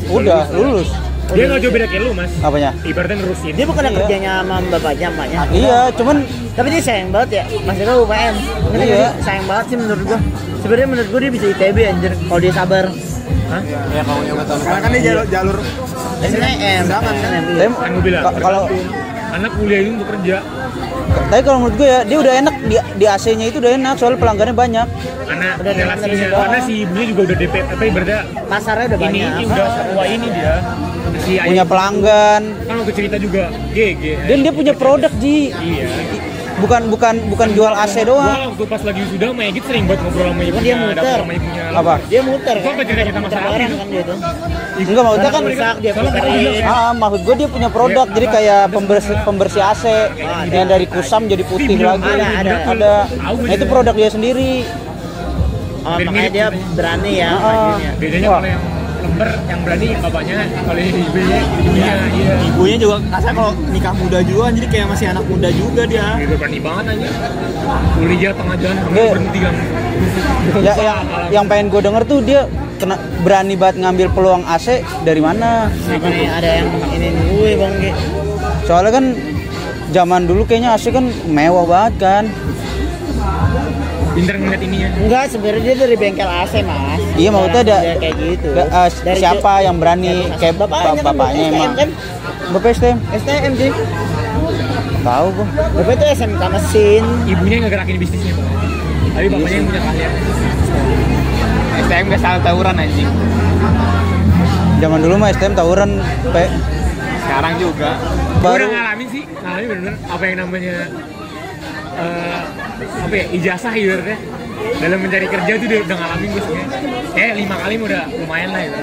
Udah lulus. Dia nggak jauh beda kayak lu mas. Apanya? Ibaratnya nerusin. Dia bukan Iya. kerjanya sama bapaknya, emaknya. Iya, cuman Tapi dia sayang banget ya. Maksudnya UPN. Ngerti nggak Iya. sih? Sayang banget sih menurut gua. Sebenarnya menurut gua dia bisa ITB anjir kalau dia sabar. Hah? Ya kalau yang betul. Karena kan dia jalur SNM. Tapi Kan gue bilang. kalau anak kuliah itu untuk kerja. tapi kalau menurut gue ya dia udah enak di AC-nya itu udah enak soalnya pelanggannya banyak. Karena Udah relasinya, dari karena si ibunya juga udah DP, apa ibaratnya Pasarnya udah ini banyak. udah setua ini dia. Si Punya ayah pelanggan kan waktu cerita juga GG. dan dia punya produk Ji. Iya. Bukan jual AC doang. Gua waktu pas lagi wisuda sama Egit sering buat ngobrol sama ibunya. Dia muter. dapet sama ibunya. Apa? Dia muter Gua apa cerita kita Muter masalah barang itu? kan dia tuh. Enggak maksudnya kan Rusak dia Soalnya mereka puterin. bilang, maksud gue dia punya produk jadi kayak pembersih AC yang dari kusam jadi putih Belum lagi. ada. Nah, itu produk dia sendiri. Oh, Mirip-mirip makanya dia gitu. berani ya Ah. majunya. Bedanya Wah. kalau yang lember yang berani bapaknya, kalau yang ibunya iya. ibunya juga kasar kalau nikah muda juga jadi kayak masih anak muda juga dia. Gitu berani banget aja. Kuliah tengah jalan Dia- berhenti kan. Ya, yang pengen gue denger tuh dia berani banget ngambil peluang AC dari mana? Apa nih ada yang ini gue bang Ge. Soalnya kan zaman dulu kayaknya AC kan mewah banget kan. Pinter ngeliat ininya. Enggak, sebenarnya dia dari bengkel AC mas. Iya maksudnya ada Dia kayak gitu. Dari siapa yang berani kayak bapaknya bapaknya kan, emang. kan? Bapak STM? STM sih. Tahu gua. Bapak itu SMK mesin. Ibunya yang ngegerakin bisnisnya. Tapi bapaknya yang punya keahlian. STM gak salah tawuran anjing. Zaman dulu mah STM tawuran, Pe. Sekarang juga. Gue Baru udah ngalamin sih, ngalamin bener-bener apa yang namanya apa ya, ijazah ibaratnya dalam mencari kerja tuh udah ngalamin gue sebenarnya. 5 kali udah lumayan lah itu.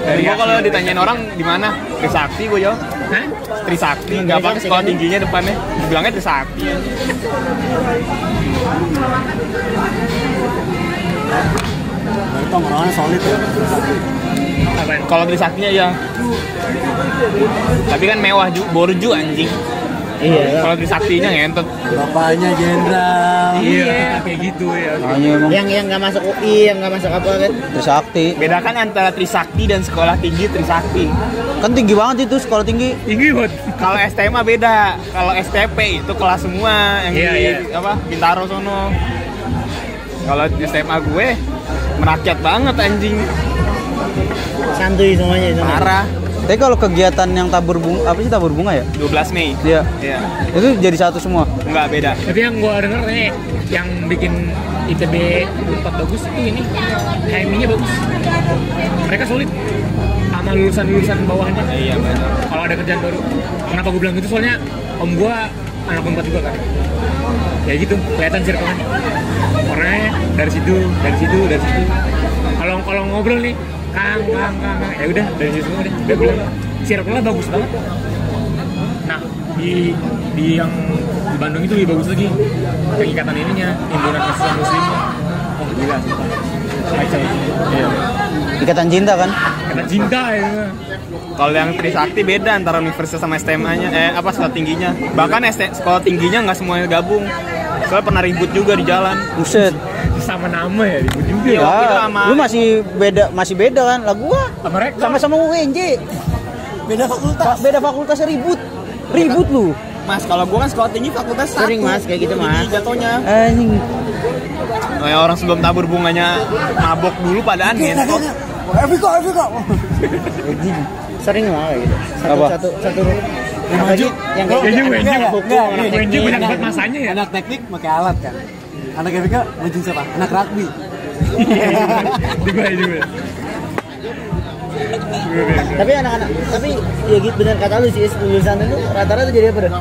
Dari gua kalau ditanyain orang di mana? Trisakti gua jawab. Hah? Trisakti, enggak pakai sekolah tingginya depannya. Bilangnya Trisakti. Berarti tongkrongan solid ya. Apaan? Kalau Trisaktinya ya. Tapi kan mewah borju anjing. Iya. Kalau Trisaktinya ngentot. Bapaknya jenderal. Iya, kayak gitu ya. Hanya emang Yang nggak masuk UI, yang nggak masuk apa kan? Trisakti. Bedakan antara Trisakti dan sekolah tinggi Trisakti. Kan tinggi banget itu sekolah tinggi. Tinggi banget. Kalau STMA beda. Kalau STP itu kelas semua yang Iya, di iya. apa? Bintaro sono. Kalau di SMA gue merakyat banget anjing. Santuy semuanya itu. Parah. Tapi kalau kegiatan yang tabur bunga, apa sih tabur bunga ya? 12 Mei. Iya. Iya. Itu jadi satu semua. Enggak beda. Tapi yang gua denger nih, yang bikin ITB 4 bagus itu ini HMI-nya bagus. Mereka solid sama lulusan-lulusan bawahnya. Iya benar. Kalau ada kerjaan baru. Kenapa gue bilang gitu? Soalnya om gua anak 4 juga kan. Ya gitu, kelihatan circle-nya. Orangnya dari situ. Kalau ngobrol nih, Kang, ya udah dari situ semua deh. Dia bilang circle-nya bagus banget. Nah, di yang di Bandung itu lebih bagus lagi. Keikatan ininya, himpunan mahasiswa muslimnya. Oh, gila sih. Kacau. Iya. Ikatan cinta kan? Ikatan cinta ya. Kalau yang Trisakti beda antara universitas sama STMA-nya, sekolah tingginya. Bahkan sekolah tingginya nggak semuanya gabung. Soalnya pernah ribut juga di jalan. Buset. Sama nama ya, ribut juga. Iya. Ya. Kita sama- Lu masih beda kan? Lah gua Sama rektor. sama-sama UNJ. Beda fakultas. Beda fakultasnya ribut lu. Mas, kalau gua kan sekolah tinggi fakultas satu. Sering, Mas, kayak gitu, Mas. Jadi jatuhnya. Anjing. Kayak orang sebelum tabur bunganya mabok dulu padaan ngentot. Eviko. Sering lah kayak gitu. Apa? Satu. Maju. Yang kayak Kayaknya gitu. UNJ, Enggak, anak ini. UNJ banyak banget masanya ya. Anak teknik pakai alat kan. Anak Eviko maju siapa? Anak rugby. Juga. Tapi anak-anak, tapi ya gitu benar kata lu sih, lulusan itu rata-rata jadi apa dah?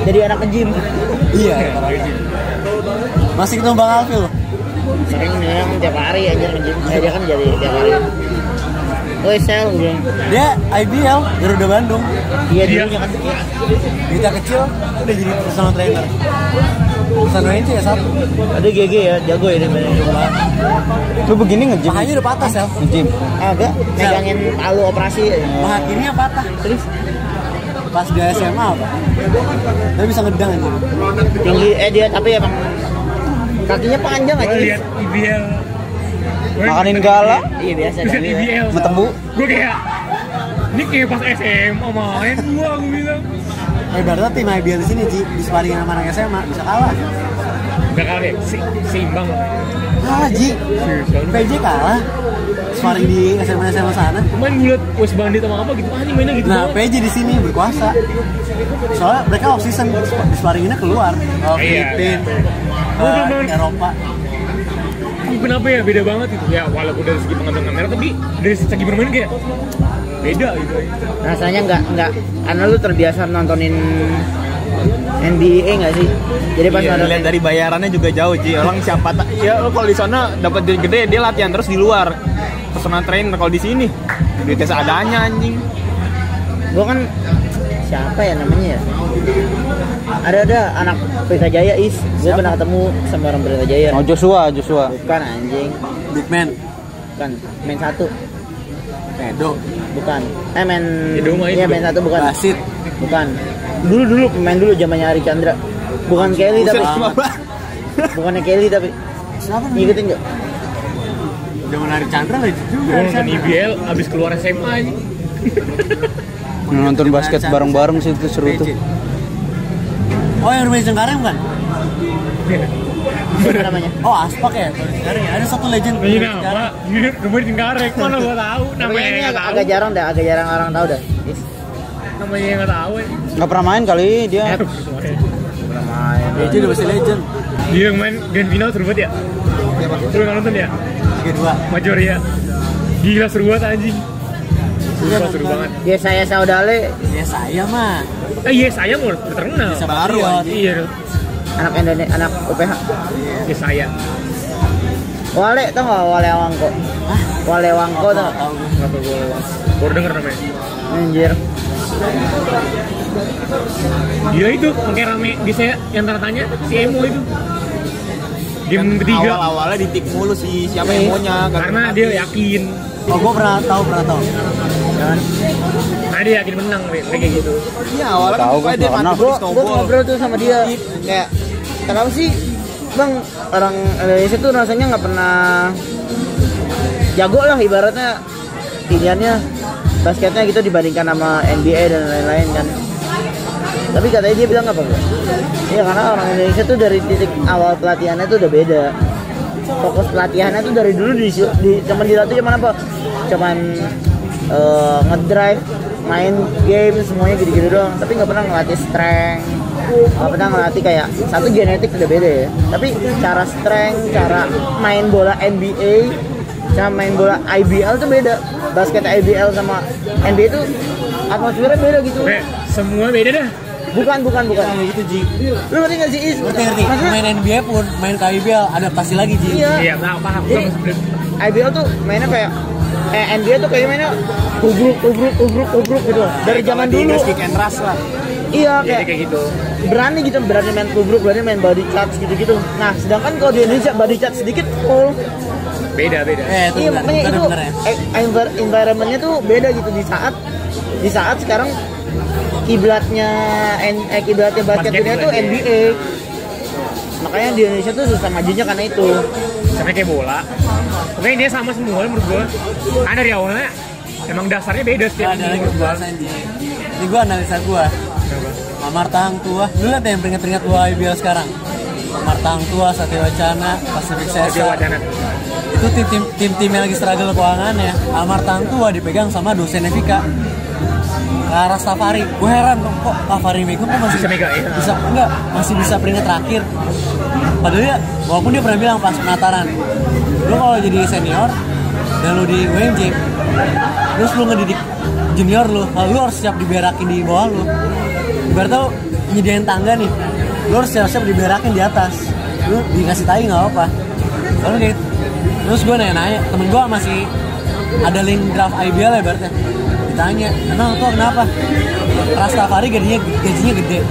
Jadi anak nge-gym. Iya. Masih ketemu Bang Alfil. Sering yang tiap hari aja nge-gym. Dia kan jadi tiap hari. Woi sel bilang. Dia IBL Garuda Bandung. Iya Dia. dulunya kan. Kita kecil udah jadi personal trainer. Personal trainer ya satu. Ada GG ya, jago ya dia main. Lu begini nge-gym. Pahanya udah patah sel. Nge-gym. Agak megangin palu operasi. Paha kirinya patah. Terus pas dia SMA apa? Dia bisa ngedang aja. Tinggi dia tapi emang kakinya panjang aja. Gue lihat IBL. Makanin gala. Iya biasa Bisa dah. IBL. Metembu. Gue kayak ini kayak pas SMA main gua bilang. Berarti tim IBL di sini Ci, di sparring sama anak SMA bisa kalah. Gak kalah ya, seimbang. Kalah Ji. PJ kalah. Sparring di SMA sana. Main bulat West Bandit sama apa gitu, anjing mainnya gitu Nah, banget. PJ di sini berkuasa. Soalnya mereka off season di sparringinnya keluar. Iya. Filipina, Eropa. Kenapa ya beda banget gitu ya, walaupun dari segi pengambilan kamera tapi dari segi bermain kayak beda gitu. Rasanya enggak karena lu terbiasa nontonin NBA nggak sih? Jadi pas Iya, nonton lihat dari bayarannya juga jauh Ji. Orang siapa ya lo kalau di sana dapat duit gede dia latihan terus di luar. Personal trainer kalau di sini duitnya seadanya anjing. gua kan siapa ya namanya ya? Ada anak Pelita Jaya gua pernah ketemu sama orang Pelita Jaya. Oh Joshua. Bukan anjing, Big man. bukan main satu, Edo. bukan. Main Edo mah itu. iya main satu bukan. Basit. Bukan. Dulu pemain dulu zamannya Ari Chandra. Bukan Kelly tapi bukannya Kelly tapi Siapa nih? ngikutin enggak? Zaman Hari Chandra lah itu juga. Gue nonton IBL abis keluar SMA aja. Nonton basket bareng-bareng sih itu seru tuh. Oh yang rumah Cengkareng bukan? Siapa namanya? Oh Aspak ya. Kalau di Cengkareng ada satu legend. Nanya nama, rumah di Cengkareng, mana gua tahu namanya Ini nggak tahu. agak jarang orang tahu dah. Namanya nggak tahu. Nggak pernah main kali dia. Dia udah masih legend. Dia yang main grand final seru banget ya. Lu nggak nonton ya? 3-2. Major ya. Gila seru banget anjing. Sumpah seru banget. Ya saya saudale Ya saya mah. Iya saya mau terkenal. Bisa Baru, Patriot. Iya. anak Indonesia, anak UPH. Ya saya. Wale tau nggak Wale Wangko? Wale Wangko tau nggak? Nggak tahu gue. Baru denger namanya. Anjir. Gila itu, kayak rame di saya yang tanda tanya si Emo itu. Game ketiga. Awal-awalnya ditik mulu si siapa Emonya Karena dia yakin. Oh, gue pernah tahu. Kan? Nah dia yakin menang kayak gitu. Iya, awalnya Tahu, kan dia gua mati Gue di snowball. ngobrol tuh sama dia kayak kenapa sih bang orang Indonesia tuh rasanya nggak pernah jago lah ibaratnya pilihannya basketnya gitu dibandingkan sama NBA dan lain-lain kan. Tapi katanya dia bilang apa enggak? Iya karena orang Indonesia tuh dari titik awal pelatihannya tuh udah beda. Fokus pelatihannya tuh dari dulu cuman dilatih cuman apa? Cuman ngedrive, main game semuanya gitu-gitu doang. Tapi nggak pernah ngelatih strength, nggak pernah ngelatih kayak satu genetik udah beda ya. Tapi cara strength, cara main bola NBA, cara main bola IBL tuh beda. Basket IBL sama NBA tuh atmosfernya beda gitu. Oke, semua beda dah. Bukan. Gitu Ji. Lu ngerti nggak sih Is? Ngerti. Maksudnya, Main NBA pun main KIBL adaptasi lagi Ji. Iya. Iya, paham. Jadi IBL tuh mainnya kayak NBA tuh kayak mainnya ubruk gitu. Dari zaman Di dulu. Inggris kick and rush lah. Iya kayak kayak gitu. berani main tubruk, berani main body charge gitu. Nah, sedangkan kalau di Indonesia body charge sedikit full. Beda. Itu Iya, benar, makanya itu benar ya. environment-nya tuh beda gitu di saat sekarang kiblatnya basket dunia tuh NBA. Makanya di Indonesia tuh susah majunya karena itu. Sampai kayak bola. Pokoknya dia sama semua menurut gua. Kan dari awalnya emang dasarnya beda setiap Ada lagi pembahasan Ji. Ini gue analisa gue. Amar Tahang Tua. Lu lihat yang peringat-peringat gue IBL sekarang. Amar Tahang Tua, Satya Wacana, Pacific Dia Sesa. wacana. Itu tim-tim yang lagi struggle keuangan ya. Amar Tahang Tua dipegang sama dosen Vika. Lara Safari. Gue heran kok Safari Mego kok masih Bisa megang, ya? masih bisa peringkat terakhir. Padahal ya, walaupun dia pernah bilang pas penataran, lu kalau jadi senior dan lu di UMJ, terus lu ngedidik junior lu harus siap diberakin di bawah lu. Ibaratnya lu nyediain tangga nih, lu harus siap diberakin di atas. Lu dikasih tai nggak apa-apa. Soalnya kayak terus gue nanya, temen gue masih ada link draft IBL ya ibaratnya. Ditanya, emang tuh kenapa? Rastafari gajinya gede.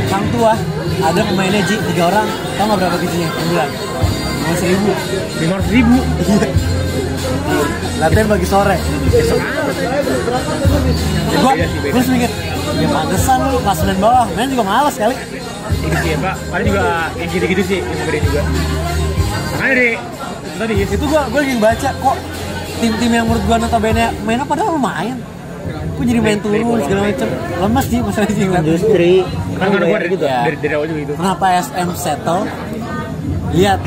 Sang Tua ada pemainnya Ji 3 orang, tau nggak berapa gajinya sebulan? 500.000. Latihan pagi sore. Gue terus mikir, ya pantesan lu kelas 9 bawah, main juga malas kali. Ini sih ya Pak, paling juga yang gitu-gitu sih yang gede juga. Makanya deh, tadi Itu gue lagi baca kok tim-tim yang menurut gue notabene mainnya padahal lumayan. Gue jadi main turun segala macam. Lemes sih masalah sih ngeliat. Industri kan gua Ya. dari awal juga gitu. Kenapa SM settle? Lihat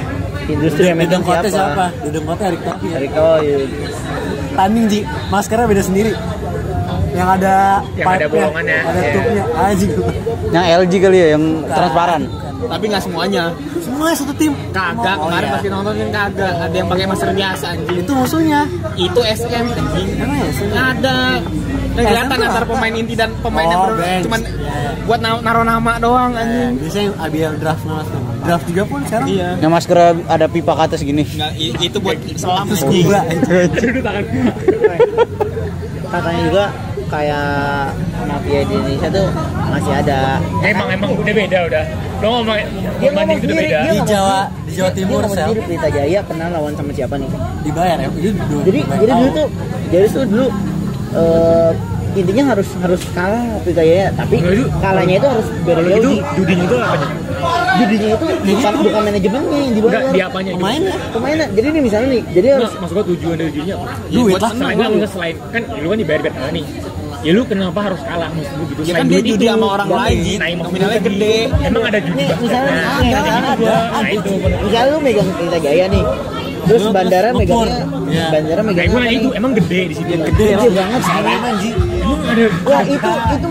industri yang megang Dudung siapa? siapa? Dudung Kote Erik Thohir. Dari kau ya. Tanding Ji, maskernya beda sendiri. Yang ada Yang ada bolongannya. ada Iya. tubnya. Anjing. Yang LG kali ya, yang transparan. Tapi nggak semuanya. Semuanya satu tim. Kagak, kemarin iya. pasti nontonin kagak. Ada yang pakai masker biasa anjing. Itu musuhnya. Itu SM anjing. Emang ya sih? Ada. Kelihatan SM antara apa? pemain inti dan pemain yang bench. cuman Iya. buat naruh nama doang anjing. Biasanya ABL draft draft juga pun sekarang. Iya. Yang masker ada pipa ke atas gini. Nggak, itu buat selam Terus anjing. gula. Aduh tangan. Katanya juga kayak mafia di Indonesia tuh masih ada. Emang udah beda udah. Lo ngomong Dia banding itu udah sendiri, beda. dia Di ngomong Jawa sendiri. Timur, Dia ngomong Sel. sendiri Pelita Jaya pernah lawan sama siapa nih? Dibayar ya. Jadi dulu intinya harus kalah Pelita Jaya, tapi Nah, itu- kalahnya itu harus Kalau gitu berjauh. judinya itu apanya? Judinya itu bukan manajemennya yang dibayar. Enggak, di apanya? Pemainnya. Pemainnya. Jadi nih misalnya nih, jadi harus Maksud gua tujuan dari judinya apa? Duit Buat lah. selain enggak selain kan lu kan dibayar kalah nih. Ya lu kenapa harus kalah maksud gua gitu? Ya Selain kan dia duit judi itu. sama orang Iya, lain, iya. Ji. Nah, maksud Nominalnya gua tadi, gede. Emang ada judi nih basket? misalnya Nah, ada. itu. Misalnya lu megang Pelita Jaya nih. Terus Terus bandara ngukur. megangnya Iya. bandara Nah, megangnya gua apa nanya nih? itu emang gede di sini. Gede Gede banget sih. Emang Ji. Emang ada Wah itu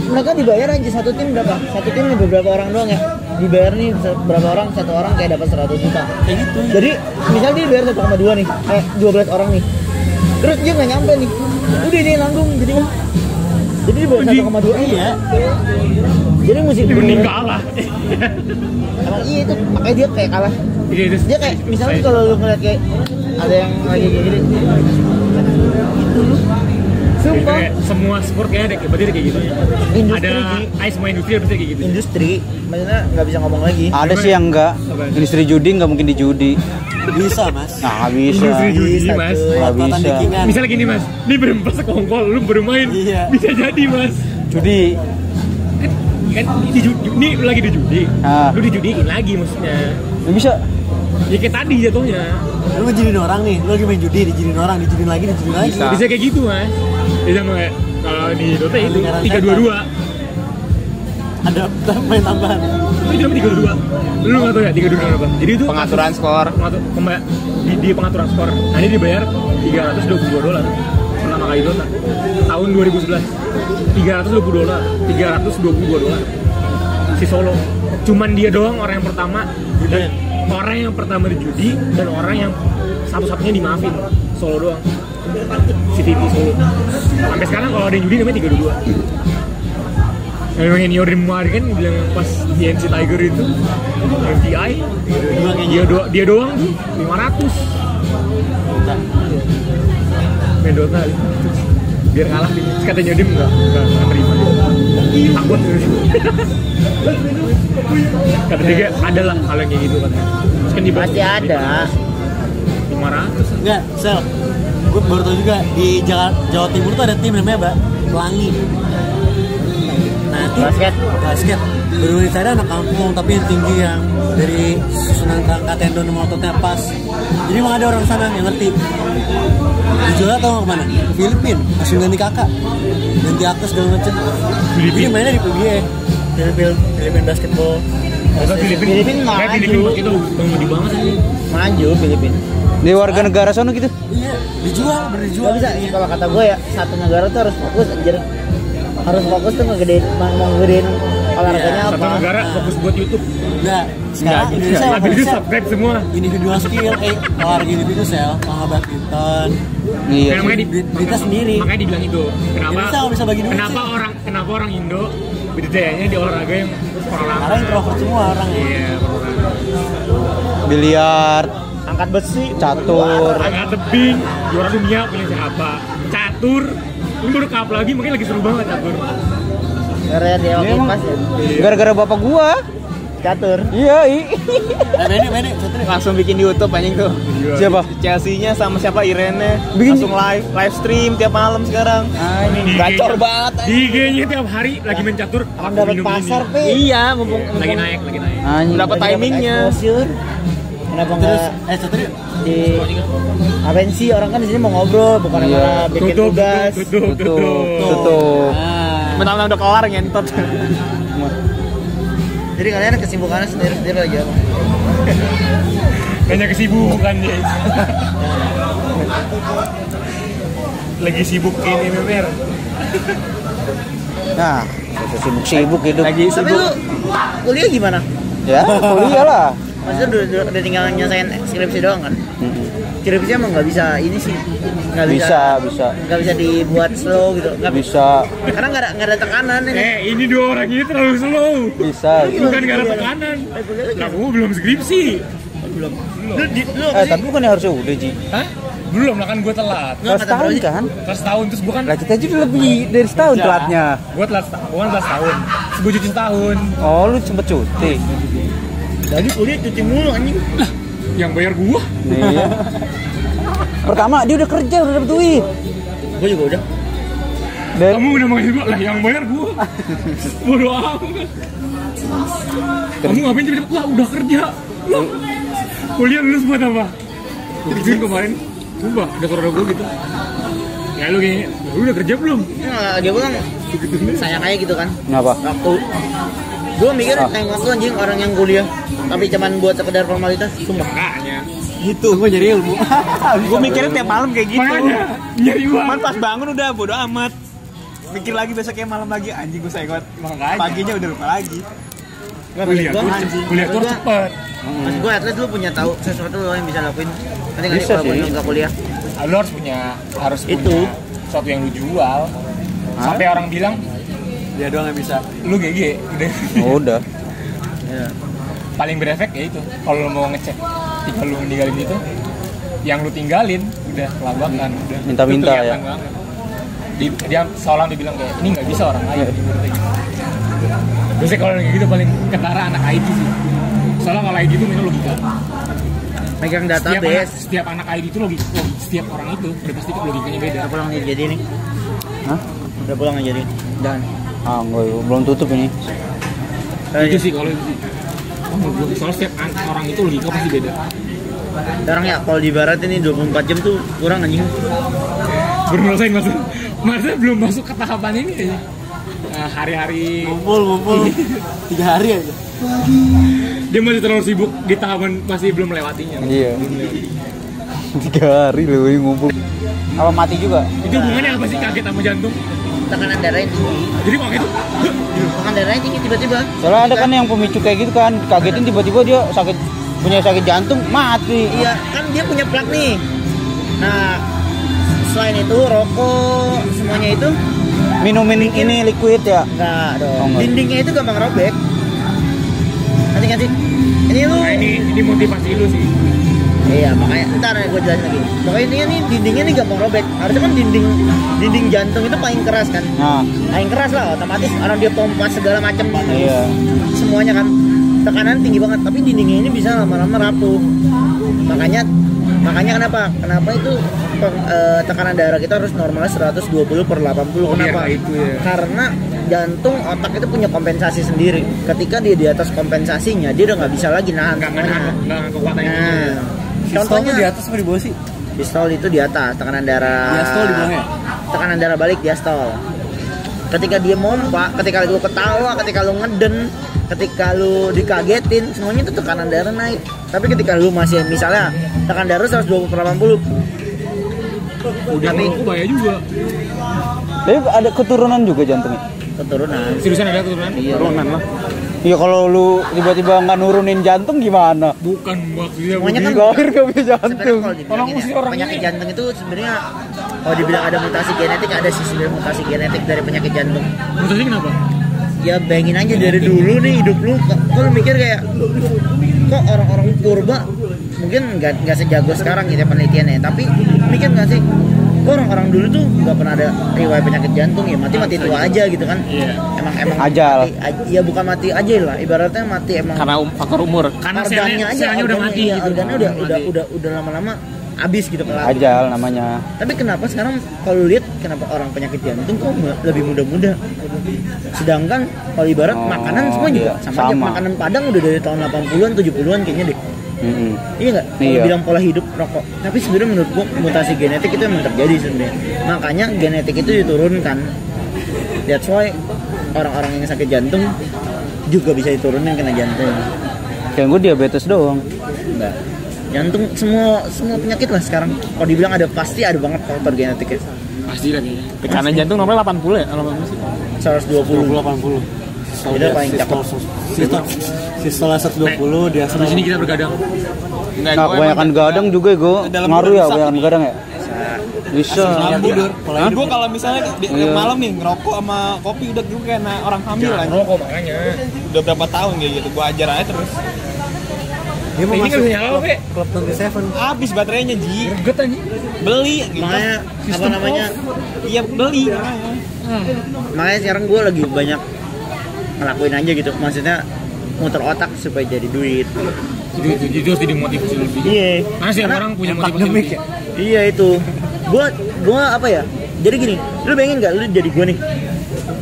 mereka dibayar aja satu tim berapa? Satu tim nih beberapa orang doang ya. Dibayar nih berapa orang? Satu orang kayak dapat 100 juta. Kayak gitu. Jadi misalnya dia dibayar 1,2 nih, 12 orang nih. Terus dia nggak nyampe nih. Udah dia nanggung jadi mah. Jadi dibayar 1,2 Iya. Jadi musik mending kalah. Emang iya itu, makanya dia kayak kalah. Iya, itu. Dia kayak misalnya kalau lu ngeliat kayak ada yang lagi kayak gini, itu lu. Sumpah. Kayak semua sport kayaknya ada berarti ada kayak gitu. Industri, Semua industri berarti kayak gitu. Industri, maksudnya nggak bisa ngomong lagi. Ada sih yang enggak. Industri judi nggak mungkin di judi. Bisa mas. Nah, nggak bisa. Industri judi, Bisa, Mas. cuy. Nggak Lewat-lewatan bisa. dekingan. Misalnya gini, Mas. Ini berempat sekongkol, lu bermain. Iya. Bisa jadi, Mas. Judi. Kan di judi, ini lu lagi di judi. Ah. Lu dijudiin lagi maksudnya. Nggak bisa. Ya kayak tadi jatuhnya. Lu ngejudin orang nih, lu lagi main judi, dijudin orang, dijudin lagi. Bisa kayak gitu, Mas. Bisa kayak kalau di Dota itu Lingkaran 3-2-2. Ada main tambahan. Itu cuma 3-2. Lu nggak tahu ya 3-2 apa? Jadi itu Pengaturan skor. Di pengaturan skor. Nah, ini dibayar $322 pertama kali Dota tahun 2011. $322. $322 si Solo. Cuman dia doang orang yang pertama dan orang yang pertama di judi dan orang yang satu-satunya dimaafin. Solo doang. Si TV Solo. Sampai sekarang kalau ada yang judi namanya 322. Memang yang Yorin Muari kan bilang pas di NC Tiger itu MTI dia doang tuh 500 main Dota biar kalah nih. Terus katanya dia nggak terima takut kata dia ada lah hal yang kayak gitu katanya. Terus kan dibahas Pasti ada. 500 Enggak, Sel. Gue baru tau juga di Jawa Timur tuh ada tim namanya Pelangi. Nah, Basket. Bener-bener saya anak kampung tapi yang tinggi yang dari susunan kerangka tendon sama ototnya pas. Jadi emang ada orang sana yang ngerti. Dijual tau kemana? Filipina, langsung ganti kakak, ganti akte segala macem. Ini mainnya di PBA, Filipina basketball. Filipina maju. Kayak Filipina itu maju banget aja. Maju Filipina. Di warga negara sono gitu. Iya, dijual. Gak bisa, kalau kata gue ya, satu negara tuh harus fokus anjir. Harus fokus tuh ngegedein olahraganya Satu apa. negara fokus buat YouTube. Enggak, sekarang Indonesia Habis itu fokusnya subscribe semua. individual skill, olahraga individu Sel, olahraga badminton. Iya. Makanya sih. Berita sendiri. Makanya dibilang itu. Kenapa? Indonesia nggak bisa bagi duit Kenapa orang Indo budidayanya di olahraga yang olahraga? Karena introvert semua orang ya. Iya, olahraga. Biliar, Angkat besi. catur. Angkat tebing, juara dunia punya siapa? Catur. Ini baru cup lagi, makanya lagi seru banget catur. Karena dia Ini emang pas ya. gara-gara bapak gua. Catur. Iya, Bene, Langsung bikin di YouTube anjing tuh. Siapa? Chelsea-nya sama siapa Irene. Bikin- Langsung live stream tiap malam sekarang. Gacor banget. Di IG-nya tiap hari lagi main catur. Orang dapat pasar, Pe. Iya, mumpung Lagi naik. Anjing. dapat timingnya. Exposure. Kenapa Terus, enggak Catur yuk. di apain sih orang kan di sini mau ngobrol bukan Iya. malah bikin tugas. Tutup. Mentang-mentang udah kelar ngentot. Jadi kalian kesibukannya sendiri-sendiri aja. Hanya kesibukan dia. Lagi sibuk ini MMR. Nah, sibuk hidup. Lagi Tapi sibuk. lu kuliah gimana? Ya, kuliah lah. Maksudnya udah tinggal nyelesain skripsi doang kan? Skripsi emang nggak bisa ini sih, nggak Bisa. nggak bisa dibuat slow gitu, nggak bisa. Bisa, Karena nggak ada tekanan ini. Ini dua orang ini terlalu slow. bisa. Bukan gak ada tekanan. Lah, gua belum skripsi. Lu Tapi bukan harusnya udah, Ji. Hah? Belum lah kan gue telat. Kelas tahun kan? Kelas tahun terus bukan Lah kita aja udah lebih dari setahun telatnya. gue telat bukan kelas tahun. Terus gue cuti setahun. Oh, lu sempet cuti. Jadi kuliah cuti mulu anjing. Yang bayar gua. Iya. Pertama dia udah kerja, udah dapet duit. Gue juga udah. Dan Kamu udah bayar gua lah, yang bayar gua. Bodoh amat. Kamu ngapain cepet-cepet? Lah udah kerja. Lah, kuliah lulus buat apa? Gituin kemarin. Coba ada saudara gua gitu. Ya lu kayaknya, lu udah kerja belum? Dia bilang sayang aja gitu kan. kenapa? Waktu gue mikir tengok tuh anjing orang yang kuliah tapi cuman buat sekedar formalitas, sumpah. Makanya. Gitu, gue nyari ilmu. Gue mikirnya tiap malam kayak gitu. Makanya nyari uang. Cuman pas bangun udah bodo amat. Mikir lagi besoknya malam lagi anjing gue sayang banget. Makanya. Paginya udah lupa lagi. Kuliah tuh cepet. Maksud gue at least lu punya tahu sesuatu lo yang bisa lakuin. Nanti kan Bisa kalau sih. lu nggak kuliah. Lu harus punya Itu. sesuatu yang lu jual. Sampai orang bilang Dia doang yang bisa. Lu GG udah. Oh, udah. Ya. Paling berefek ya itu. Kalau lu mau ngecek ketika lu ninggalin itu, yang lu tinggalin udah kelabakan, udah. Minta-minta Itu kelihatan ya. banget. Dia seolah dibilang kayak ini nggak bisa orang lain. Biasanya kalau kayak gitu paling ketara anak ID sih. Soalnya kalau ID itu memang logika. Megang database. Setiap anak ID itu logika. Setiap orang itu udah pasti logikanya beda. Udah pulang nih jadi nih. Hah? Udah pulang nih jadi. Dan Ah, enggak, belum tutup ini. Itu sih kalau itu sih. Soalnya setiap orang itu logika pasti beda. sekarang ya kalau di barat ini 24 jam tuh kurang anjing. Belum ngerasain masa belum masuk ke tahapan ini kayaknya. Hari-hari Ngumpul 3 hari aja. dia masih terlalu sibuk di tahapan, masih belum melewatinya. Iya. 3 hari loh ini ngumpul. Apa mati juga? Itu hubungannya apa sih kaget sama jantung? Tekanan darahnya tinggi. Jadi kok gitu? Tekanan darahnya tinggi tiba-tiba. Soalnya ada kan yang pemicu kayak gitu kan, kagetin tiba-tiba dia punya sakit jantung mati. Iya, kan dia punya plak nih. Nah, selain itu rokok semuanya itu Minumin ini liquid ya. enggak dong. Oh, enggak. Dindingnya itu gampang robek. Nanti ini lu. Nah ini motivasi lu sih. Iya, makanya ntar gue jelasin lagi. Pokoknya intinya nih dindingnya nih gampang robek. Harusnya kan dinding jantung itu paling keras kan. Nah, Paling keras lah, otomatis orang dia pompa segala macam. iya. Semuanya kan tekanan tinggi banget, tapi dindingnya ini bisa lama-lama rapuh. Makanya kenapa itu tekanan darah kita harus normalnya 120/80. Kenapa? Biar itu ya. Karena jantung otak itu punya kompensasi sendiri. Ketika dia di atas kompensasinya, dia udah nggak bisa lagi nahan Nggak semuanya. kekuatan itu. Nah, Contohnya di contohnya atas apa di bawah sih? pistol itu di atas, tekanan darah. Diastol di bawahnya? Tekanan darah balik diastol. Ketika dia mompa, ketika lu ketawa, ketika lu ngeden, ketika lu dikagetin, semuanya itu tekanan darah naik. Tapi ketika lu masih misalnya tekanan darah 120/80, Udah tapi aku bahaya juga. Tapi ada keturunan juga jantungnya. keturunan. Seriusan ada keturunan? Iya. Turunan lah. Iya kalau lu tiba-tiba nggak nurunin jantung gimana? Bukan maksudnya. Semuanya kan Lahir gak punya sebenarnya jantung. kalau dibilang Orang gini mesti ya, orang penyakit ini. jantung itu sebenarnya kalau dibilang ada mutasi genetik, ada sih sebenarnya mutasi genetik dari penyakit jantung. Mutasi kenapa? Ya bayangin aja dari dulu nih hidup lu, kok lu mikir kayak kok orang-orang purba mungkin nggak sejago sekarang gitu ya penelitiannya, tapi mikir nggak sih kok orang-orang dulu tuh nggak pernah ada riwayat penyakit jantung, ya mati tua aja gitu kan. Iya. Emang Ajal. ya bukan mati aja lah, ibaratnya mati emang Karena faktor umur. Karena organnya aja, selnya udah mati iya, gitu. organnya udah lama-lama habis gitu kan. Ajal namanya. Tapi kenapa sekarang kalau lihat kenapa orang penyakit jantung kok lebih muda-muda? Sedangkan kalau ibarat Oh, makanan semua juga iya, sama aja. sama. Makanan Padang udah dari tahun 80-an, 70-an kayaknya deh. Iya nggak? Kalau Iya. bilang pola hidup rokok. Tapi sebenarnya menurut gua mutasi genetik itu emang terjadi sebenarnya. Makanya genetik itu diturunkan. That's why orang-orang yang sakit jantung juga bisa diturunin kena jantung. Kayak gue diabetes doang. Enggak. Jantung semua penyakit lah sekarang. Kalau dibilang ada pasti ada banget faktor genetiknya. Pasti lagi. Tekanan jantung normalnya 80 ya? 80 sih. 120. 80. Itu paling cakep. Sistolnya 120 dia Di sini kita bergadang. Enggak, Nah, kebanyakan gadang juga gue dalam ngaruh ya, rusak. kebanyakan gadang ya. Bisa. tidur. Nah, gue kalau misalnya Iya. malam nih ngerokok sama kopi udah gue kayak orang hamil Jangan aja. rokok makanya. Udah berapa tahun kayak gitu, gue ajar aja terus. Dia mau Ini nggak masuk bisa nyala, Pe. klub 27. Habis baterainya Ji. Greget anjing. Beli gitu. Makanya apa namanya? Iya beli makanya. Makanya sekarang gue lagi banyak ngelakuin aja gitu. Maksudnya muter otak supaya jadi duit. Itu harus jadi motivasi lebih. Iya. Karena setiap orang punya motivasi Akademik lebih. ya. Iya itu. Gua apa ya? Jadi gini, lu bayangin gak lu jadi gue nih?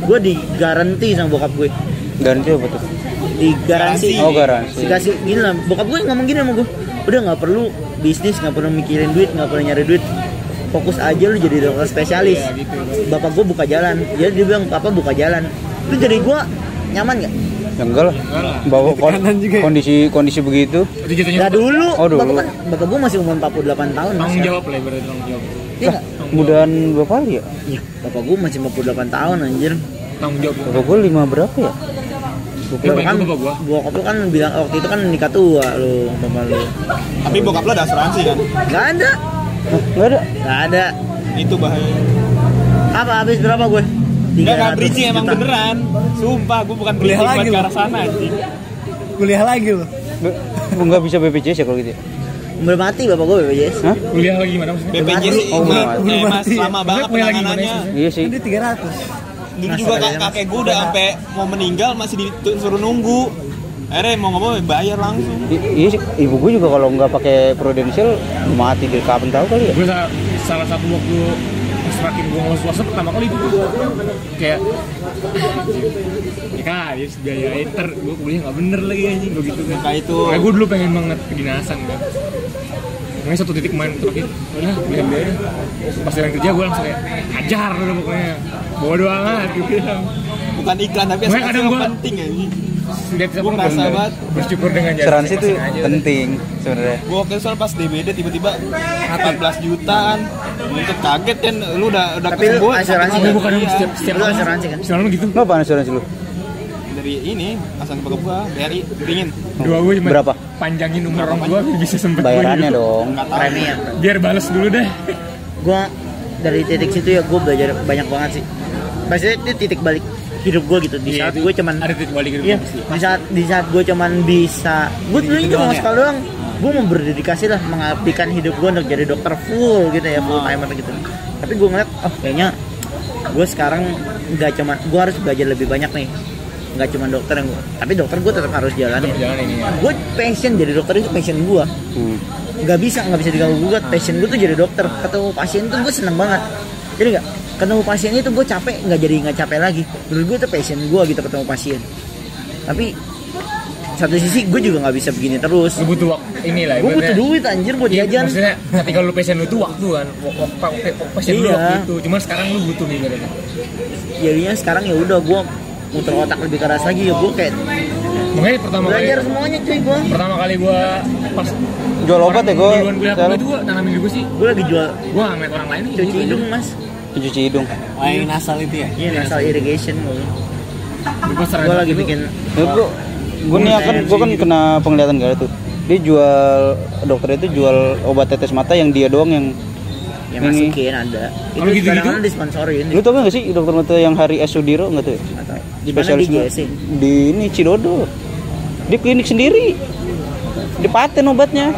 Gue digaranti sama bokap gue. Ganti apa tuh? Digaransi. Oh, garansi. Dikasih gini lah. Bokap gue ngomong gini sama gue. Udah nggak perlu bisnis, nggak perlu mikirin duit, nggak perlu nyari duit. Fokus aja lu jadi dokter spesialis. Bapak gue buka jalan. Jadi dia bilang papa buka jalan. Lu jadi gue nyaman nggak? Ya enggak lah. Bawa kanan juga ya? kondisi begitu. Itu jatuhnya Nah dulu, Oh, dulu. Bapak gue masih umur 48 tahun. Mas, tanggung ya. jawab lah ibaratnya tanggung jawab. Iya nggak? Mudahan berapa kali ya? Iya, bapak gue masih 48 tahun anjir. Tanggung jawab. Bapak gue 5 berapa ya? Ya, Kan bapak gua. bokap lu kan bilang waktu itu kan nikah tua lu, bapak lu. Tapi bokap lo ada asuransi kan? Gak ada, Oh, enggak ada. gak ada. Itu bahaya. Apa habis berapa gue? Enggak bridging emang beneran. Sumpah gue bukan Kuliah bridging lagi buat ke lu. arah sana anjing. Kuliah lagi lo. Lu nggak bisa BPJS ya kalau gitu ya? Belum mati bapak gue BPJS. Hah? Kuliah lagi gimana maksudnya? BPJS Oh, mas lama banget Kuliah lagi gimana penanganannya. sih? Iya sih. Kan dia 300. Dulu juga kakek gue udah sampai mau meninggal masih disuruh nunggu. Akhirnya mau ngomong bayar langsung. Iya sih, ibu gue juga kalau nggak pakai prudensial mati di kapan tahu kali ya. Gue salah satu waktu semakin gue ngomong swasta pertama kali itu gue kayak ya kan ya biayain ter gue kuliah nggak bener lagi anjing gue gitu kan. Kayak itu. Kayak gue dulu pengen banget kedinasan kan. Makanya satu titik main terakhir, udah biar pas jalan kerja gue langsung kayak ajar udah pokoknya bodo amat gue bilang. Bukan iklan tapi Makanya kadang yang gua- penting anjing. Lihat siapa Gua ngerasa bener. banget. Bersyukur dengan jalan Asuransi itu masing-masing aja. penting sebenarnya. Gue waktu itu soal pas DBD tiba-tiba 14 jutaan. Untuk kaget kan lu udah Tapi lu kesembuhan. asuransi Gue nggak? bukan Iya. setiap Lu asuransi kan? selalu gitu. Lo apa asuransi lu? Dari ini asal ke gua BRI pingin. Dua gue cuma Berapa? panjangin umur orang tua bisa sempet Bayarannya dong. Enggak tahu. Premi ya. Biar balas dulu deh. Gue dari titik situ ya gue belajar banyak banget sih. Maksudnya itu titik balik hidup gue gitu. Di saat gue cuman ada titik balik gitu. iya, di saat gue cuman bisa gue dulunya cuma sekali doang. Gue mau berdedikasi lah mengabdikan hidup gue untuk jadi dokter full gitu ya, full timer gitu. Tapi gue ngeliat oh kayaknya gue sekarang nggak cuman gue harus belajar lebih banyak nih, nggak cuma dokter yang gue, tapi dokter gue tetap harus jalanin. Jalan ini ya. Gue passion jadi dokter itu passion gue, nggak bisa diganggu gugat. Passion gue tuh jadi dokter, ketemu pasien tuh gue seneng banget. Jadi nggak ketemu pasien itu gue capek nggak capek lagi. Menurut gue tuh passion gue gitu ketemu pasien. Tapi satu sisi gue juga nggak bisa begini terus. Lu butuh waktu inilah. Gue butuh duit anjir buat Iya, jajan. maksudnya ketika lu passion lu tuh waktu kan, passion lu Iya. waktu itu. Cuman sekarang lu butuh nih berarti. Jadinya sekarang ya udah gue muter otak lebih keras lagi ya gue kayak Makanya belajar semuanya cuy gue. pertama kali gua pas Jual obat ya gue. duluan gue apa itu gua nanamin dulu sih. Gue lagi jual Gua ngeliat orang lain nih, cuci gitu. hidung mas. Cuci hidung. Oh, yang nasal itu ya? Iya nasal irrigation gue. Pas Gue lagi bikin Ya, gue nih kan kena penglihatan gak tuh. Dia jual dokter itu jual obat tetes mata yang dia doang yang ya ini. masukin ada. Kalau Itu gitu-gitu? kadang-kadang disponsorin. Lu tau gak sih dokter mata yang Hari S Sudiro nggak tuh? Di mana di GSC? Di ini Cidodo. Di klinik sendiri. Di paten obatnya.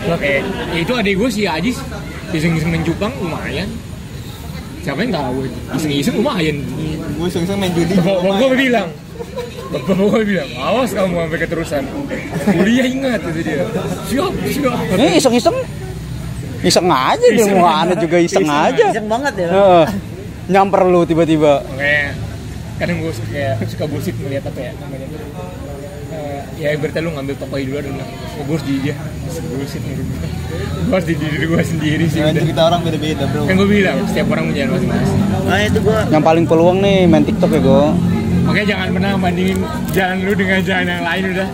Oke, itu adik gue si Ajis iseng-iseng main cupang lumayan. Siapa yang tahu? Iseng-iseng lumayan. Gue iseng-iseng main judi. Bapak gue bilang, awas kamu sampai keterusan. Kuliah ingat itu dia. Siap. Ini iseng-iseng. Iseng aja dia mau aneh juga iseng aja. Iseng banget ya. Heeh. Nyamper lu tiba-tiba. Kayak kadang gue suka bullshit melihat apa ya namanya. Ya berarti lu ngambil tokoh dulu dan gue harus di dia. Bullshit menurut gue. Gue harus di diri gue sendiri sih. Jangan cerita orang beda-beda bro. Kan gue bilang setiap orang punya jalan masing-masing. Nah itu gue Yang paling peluang nih main TikTok ya gue. Makanya jangan pernah bandingin jalan lu dengan jalan yang lain udah.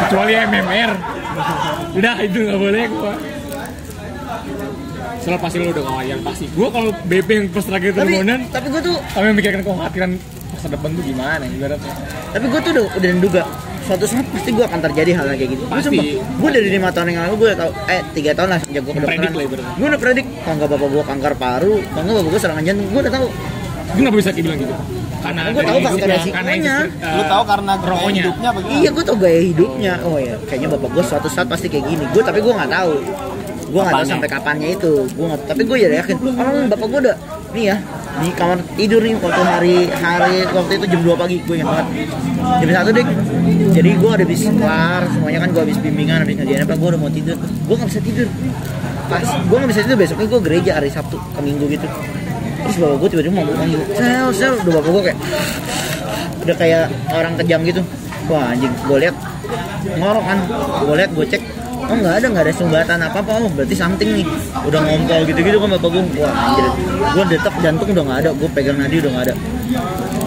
Kecuali MMR. Udah itu nggak boleh gua. Soalnya pasti lu udah kawayan pasti. Gua kalau BP yang pas terakhir teleponan, tapi gue tuh kami memikirkan kekhawatiran masa depan tuh gimana ibaratnya. tapi gue tuh udah menduga suatu saat pasti gue akan terjadi hal kayak gitu. Pasti. Gue dari 5 tahun yang lalu gue udah tahu 3 tahun lah sejak gue kedokteran. Predik lah ibaratnya. Gue udah predik kalau nggak bapak gue kanker paru, kalau nggak bapak gue serangan jantung, gue udah tahu. Kenapa bisa bilang gitu? Karena Gua tahu dari faktor hidupnya, resikonya. Lu tahu karena gaya rokoknya. hidupnya apa gimana? Iya gue tau gaya hidupnya. Oh ya kayaknya bapak gue suatu saat pasti kayak gini. Tapi gue nggak tahu. Gue nggak tahu sampai kapannya itu. Tapi gue ya yakin. Oh bapak gue udah nih ya di kamar tidur nih waktu hari waktu itu jam 2 pagi gue ingat banget. Jam 1 deh. Jadi gue udah habis kelar semuanya kan gue habis bimbingan habis ngerjain apa gue udah mau tidur. Gue nggak bisa tidur. Pas gue nggak bisa tidur besoknya gue gereja hari Sabtu ke Minggu gitu. Terus bapak gue tiba-tiba mau panggil sel udah bapak gue kayak udah kayak orang kejam gitu. Wah anjing gue lihat ngorok kan gue cek oh nggak ada sumbatan apa oh berarti something nih udah ngompol gitu kan bapak gue. Wah anjir gue detak jantung udah nggak ada, gue pegang nadi udah nggak ada,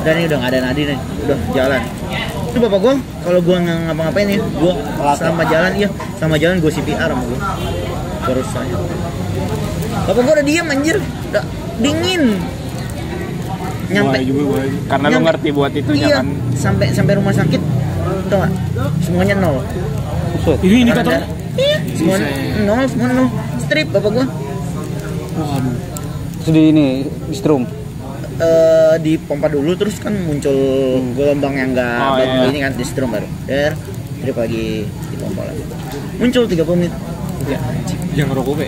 dan ini udah nggak ada nadi nih udah jalan. Itu bapak gue kalau gue nggak ngapa-ngapain ya gue sama jalan gue CPR sama gue terus saya. Bapak gue udah diam anjir, udah dingin. Nyampe Karena lu ngerti buat itu iya, jangan sampai rumah sakit tau gak? Semuanya 0. Ini indikator. Iya, semuanya 0, semua 0. Strip bapak gua. Terus di ini di strum. dipompa dulu terus kan muncul gelombang yang enggak ini kan distrum baru. Trip lagi dipompa lagi. Muncul 30 menit. Ya, jangan ngerokok, Be.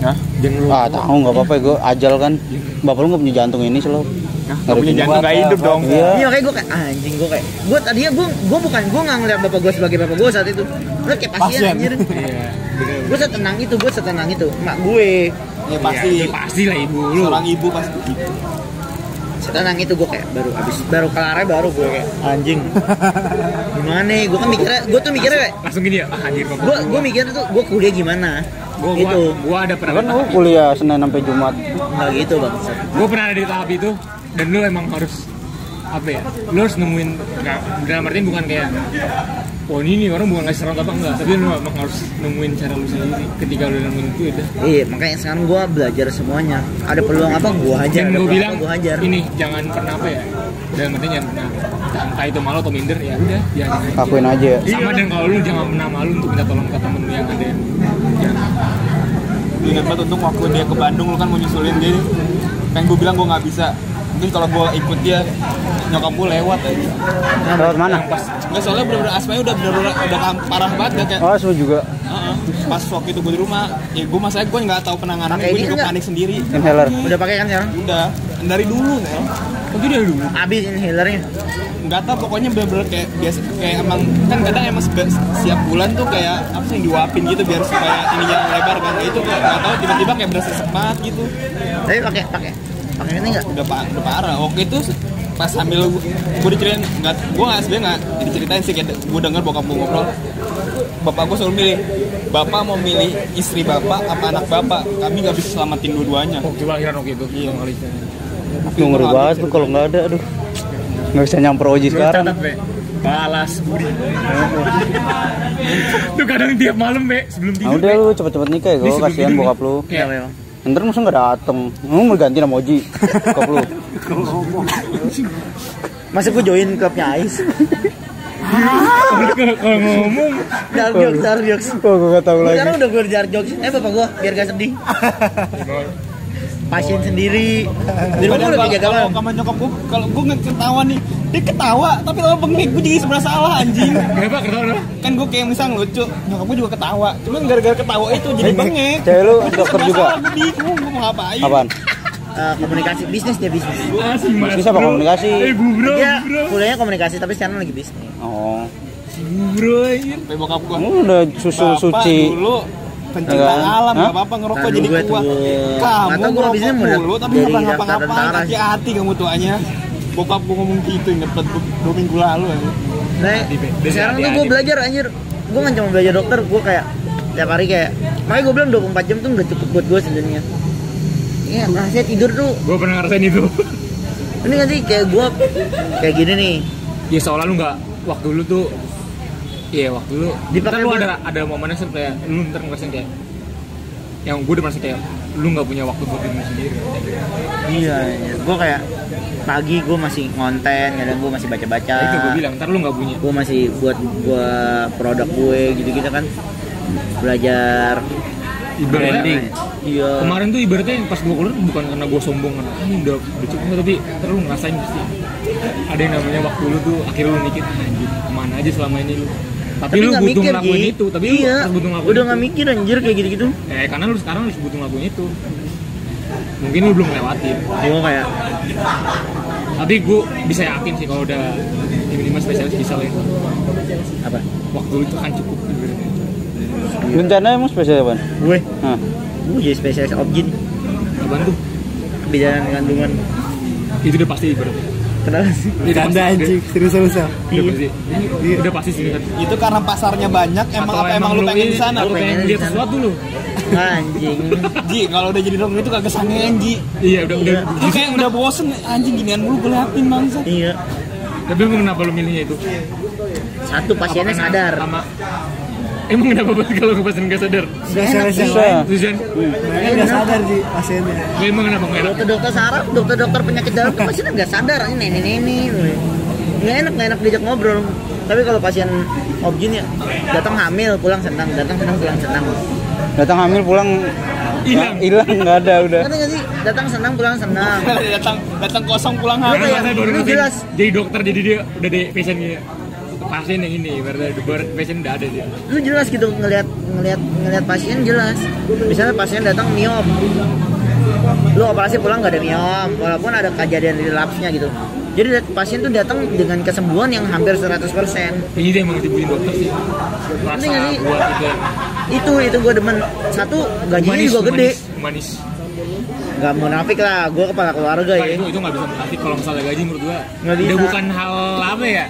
Hah? Jangan ngerokok. Tahu nggak apa-apa, gue ajal kan. Bapak lu nggak punya jantung ini selalu. Nggak punya jantung nggak hidup dong. Iya kayak gue kayak anjing gue tadinya gue nggak ngeliat bapak gue sebagai bapak gue saat itu. Gue kayak pasien anjir. Iya. Gue setenang itu mak gue. Ya pasti. Ya, pasti lah ibu lu. Seorang ibu pasti. Setenang itu gue kayak baru kelarnya baru gue kayak anjing. Gimana? Gue tuh mikirnya kayak Langsung gini ya, anjir kok. gue mikirnya tuh gue kuliah gimana. Gua ada pernah Kan lu kuliah Senin sampai Jumat. Nggak gitu bang. gue pernah ada di tahap itu dan lu emang harus apa ya, lu harus nemuin, nggak dalam artian bukan kayak oh ini orang bukan ngasih saran apa enggak, tapi lu emang harus nemuin cara lu sendiri. Ketika lu nemuin itu udah. Iya makanya sekarang gue belajar semuanya. Ada peluang apa gue hajar. Dan gue bilang gue hajar. ini jangan pernah apa ya, dalam artian jangan pernah entah itu malu atau minder, ya udah jangan Lakuin aja. sama. Dan kalau lu jangan pernah malu untuk minta tolong ke temen lu yang ada. Jangan. Ingat banget untuk waktu dia ke Bandung lu kan mau nyusulin dia. Pengen gue bilang gue nggak bisa. Mungkin kalau gue ikut dia nyokap gue lewat aja. Lewat mana? Nggak, soalnya bener-bener asmanya udah parah banget ya kayak. Oh, semua juga. Pas waktu itu gue di rumah, ya gue masalahnya gue nggak tahu penanganannya, Pakai gue ini juga enggak? panik sendiri. Inhaler. Udah pakai kan sekarang? Udah dari dulu ya. Itu dia dulu. Abis inhalernya. Nggak tahu pokoknya bener-bener kayak biasa, kayak emang kan kadang emang siap bulan tuh kayak apa sih yang diuapin gitu biar supaya ininya lebar kan. Itu nggak tahu tiba-tiba kayak berasa sepat gitu. Tapi pakai ini enggak? Udah parah. Oke itu pas sambil gue diceritain, gue sebenarnya nggak diceritain sih, kayak gue denger bokap gue ngobrol. Bapak gue selalu milih, bapak mau milih istri bapak apa anak bapak, kami nggak bisa selamatin dua-duanya. Waktu lahiran waktu itu. Iya. Tuh ngeri banget tuh kalau nggak ada, aduh. Nggak bisa nyamper Oji sekarang. Catat, Be. Balas budi. Tuh kadang tiap malam, Be, sebelum tidur. Udah lu cepet-cepet nikah ya, gue kasihan bokap lu. Iya, memang. Ntar masa nggak dateng, lu mau ganti nama Oji, bokap lu. Masa gue join klubnya Ais? Kalau ngomong Dark jokes. Oh, gue nggak tahu lagi. Sekarang udah gue dark jokes. Bapak gue biar gak sedih. Pasien sendiri. Di rumah udah 3 kalau kamar. sama nyokap gue, kalau gue nggak ketawa nih, dia ketawa tapi lama bengek, gue jadi sebelah salah anjing. kenapa ketawa? Kan gue kayak misal lucu, nyokap gue juga ketawa, cuman gara-gara ketawa itu jadi bengek. Cewek lu dokter juga? Gue bingung, gue mau ngapain. Apaan? Komunikasi bisnis dia bisnis. Bisa apa komunikasi? Bro. Dia kuliahnya komunikasi tapi sekarang lagi bisnis. Oh, Bro, ini. Sampai bokap gue, lu udah susul suci. dulu pencinta Enggak. alam, Hah? gak apa-apa ngerokok Nah, jadi gue tua. tuh. Kamu Atau gue abisnya ngerokok mau dulu tapi dari nggak daftar ngapa-ngapain, tentara. hati-hati kamu tuanya. Bokap gue ngomong gitu, inget banget 2 minggu lalu aja. Nah, sekarang tuh gue belajar anjir. Gue kan cuma belajar dokter, gue kayak tiap hari kayak. Makanya gue bilang 24 jam tuh udah cukup buat gue sebenarnya. Iya, rahasia tidur tuh. Gue pernah ngerasain itu. Ini kan sih kayak gue kayak gini nih. Ya soalnya lu nggak, waktu lu tuh, iya waktu lu Dipakai lu buat- ada momennya sih kayak lu ntar ngerasain kayak yang gue udah merasa kayak lu nggak punya waktu buat diri sendiri. Iya, gue kayak pagi gue masih ngonten, kadang gue masih baca-baca. Itu gue bilang, ntar lu nggak punya. Gue masih buat produk gue gitu-gitu kan. Belajar Ibaratnya, Iya. kemarin tuh ibaratnya pas gue keluar bukan karena gue sombong kan, ini udah cukup, tapi ntar lu ngerasain pasti ada yang namanya waktu lu tuh akhirnya lu mikir anjir kemana aja selama ini lu. Tapi lu nggak butuh mikir, ngelakuin Gi. itu, tapi iya, lu harus butuh ngelakuin udah itu. nggak mikir anjir kayak gitu-gitu. Karena lu sekarang harus butuh ngelakuin itu. Mungkin lu belum lewatin. Gue kayak Tapi gue bisa yakin sih kalau udah minimal spesialis bisa lah. apa? Waktu lu itu kan cukup ibaratnya. Rencana emang spesial apaan? Gue Hah. jadi spesialis objin, Apaan tuh? kebijakan kandungan. Itu udah pasti ibaratnya. Kenapa sih? Canda anjing, serius-seriusan. Udah pasti. Udah pasti sih kan. Itu karena pasarnya banyak, emang apa emang lu pengen di sana? Lu pengen lihat sesuatu lu. Anjing. Ji, kalau udah jadi dokter itu kagak sangean, Ji. Iya, udah. Lu kayak udah bosen, anjing ginian mulu gue liatin bangsa. Iya. Tapi lu kenapa lu milihnya itu? Satu pasiennya Apa karena sadar. Sama emang kenapa banget kalau ke pasien nggak sadar? Spesialis yang Bisa. lain, Tujuan? mereka nggak sadar sih pasiennya. Emang kenapa nggak enak? Dokter-dokter saraf, dokter-dokter penyakit dalam tuh pasiennya nggak sadar. Ini. Nggak enak diajak ngobrol. Tapi kalau pasien objin ya datang hamil pulang senang, datang senang pulang senang. Datang hamil pulang Hilang nggak ada udah. Ngerti nggak sih? Datang senang, pulang senang. datang kosong pulang Lu habis. kayak, baru lu nanti jelas. jadi dokter, jadi dia udah di passion gitu. Pasien yang ini, berarti pasien udah ada dia. Lu jelas gitu ngelihat pasien jelas. Misalnya pasien datang miom. Lu operasi pulang nggak ada miom, walaupun ada kejadian relapse-nya gitu. Jadi pasien tuh datang dengan kesembuhan yang hampir 100%. Ini dia emang dibutuhin dokter sih. Rasa Ngerti nggak sih? buat itu Itu gue demen. Satu gajinya juga gede. Humanis. Gak munafik lah, gue kepala keluarga Nah, ya. itu nggak bisa munafik kalau masalah gaji menurut gua. Nggak Udah bisa. bukan hal apa ya?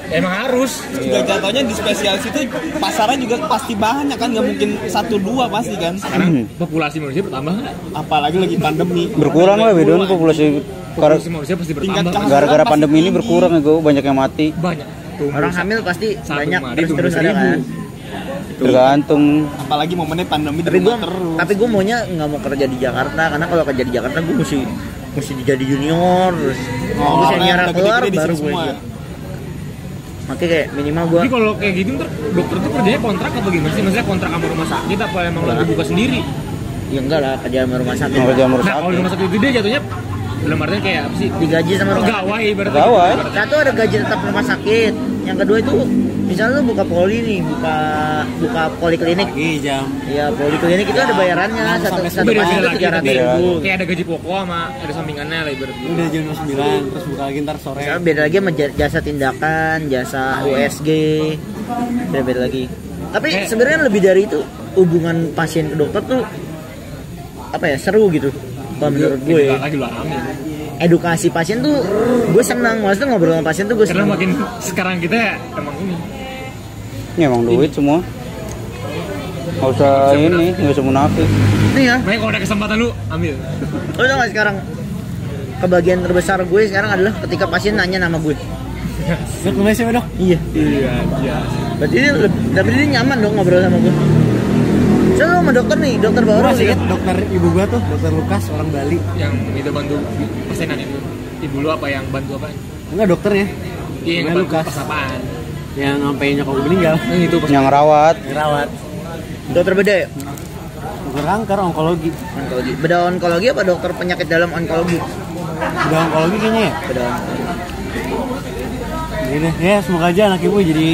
Emang harus. Juga jatuhnya di spesialis itu pasarnya juga pasti banyak kan, nggak mungkin 1-2 pasti kan. Sekarang populasi manusia bertambah nggak? Apalagi lagi pandemi. Berkurang lah bedon populasi. Populasi manusia pasti Tingkat bertambah. kehamilan Gara-gara pasti pandemi ini tinggi. berkurang ya gue, banyak yang mati. Banyak. Tumbuh Orang hamil pasti satu banyak kemarin terus tumbuh ada kan. Tergantung. Apalagi momennya pandemi di Tapi gue rumah terus. tapi gue maunya nggak mau kerja di Jakarta karena kalau kerja di Jakarta gue mesti jadi junior terus gue senior orang keluar gede-gede di baru sini gue semua. makanya kayak minimal gue Jadi kalau kayak gitu ntar dokter tuh kerjanya kontrak atau gimana sih? Maksudnya kontrak sama rumah sakit apa emang lagi buka sendiri? ya enggak lah kerja sama rumah sakit Mau kerja lah. sama Nah kalau di rumah sakit itu dia jatuhnya dalam artian kayak apa sih? digaji sama rumah sakit. Pegawai berarti. Pegawai. Satu ada gaji tetap rumah sakit, yang kedua itu misalnya lu buka poli nih, buka poliklinik. Iya jam. Ya poliklinik itu ada bayarannya satu Beda-beda pasien itu lagi, 300.000. Kayak ada gaji pokok sama ada sampingannya lah ibarat gitu. Udah jam 9 terus buka lagi ntar sore. Misalnya beda lagi sama jasa tindakan, jasa USG, beda lagi. Tapi sebenarnya lebih dari itu hubungan pasien ke dokter tuh apa ya seru gitu. Kalau menurut gue, Lagi lu alami. edukasi pasien tuh gue senang, maksudnya ngobrol sama pasien tuh gue Karena senang. makin sekarang kita emang ini. Ini emang duit semua. Nggak usah ini, nggak usah munafik. Nih ya, Makanya kalau ada kesempatan lu ambil. lo tau gak sekarang kebahagiaan terbesar gue sekarang adalah ketika pasien nanya nama gue. Dok, namanya siapa dok? Iya. Iya, iya. Berarti dia nyaman dong ngobrol sama gue. Saya sama dokter nih, dokter Gue baru masih sih. inget dokter ibu gua tuh, dokter Lukas orang Bali. Yang itu bantu persenan itu. Ibu lu apa yang bantu apa? Enggak dokternya, Iya, yang Namanya bantu Lukas. pas apaan? yang sampai nyokap gua meninggal. Itu pas Yang rawat. Dirawat. Dokter beda ya? Dokter kanker, onkologi. Onkologi. Beda onkologi apa dokter penyakit dalam onkologi? Udah onkologi kayaknya ya. Beda onkologi. Jadi deh, ya semoga aja anak ibu jadi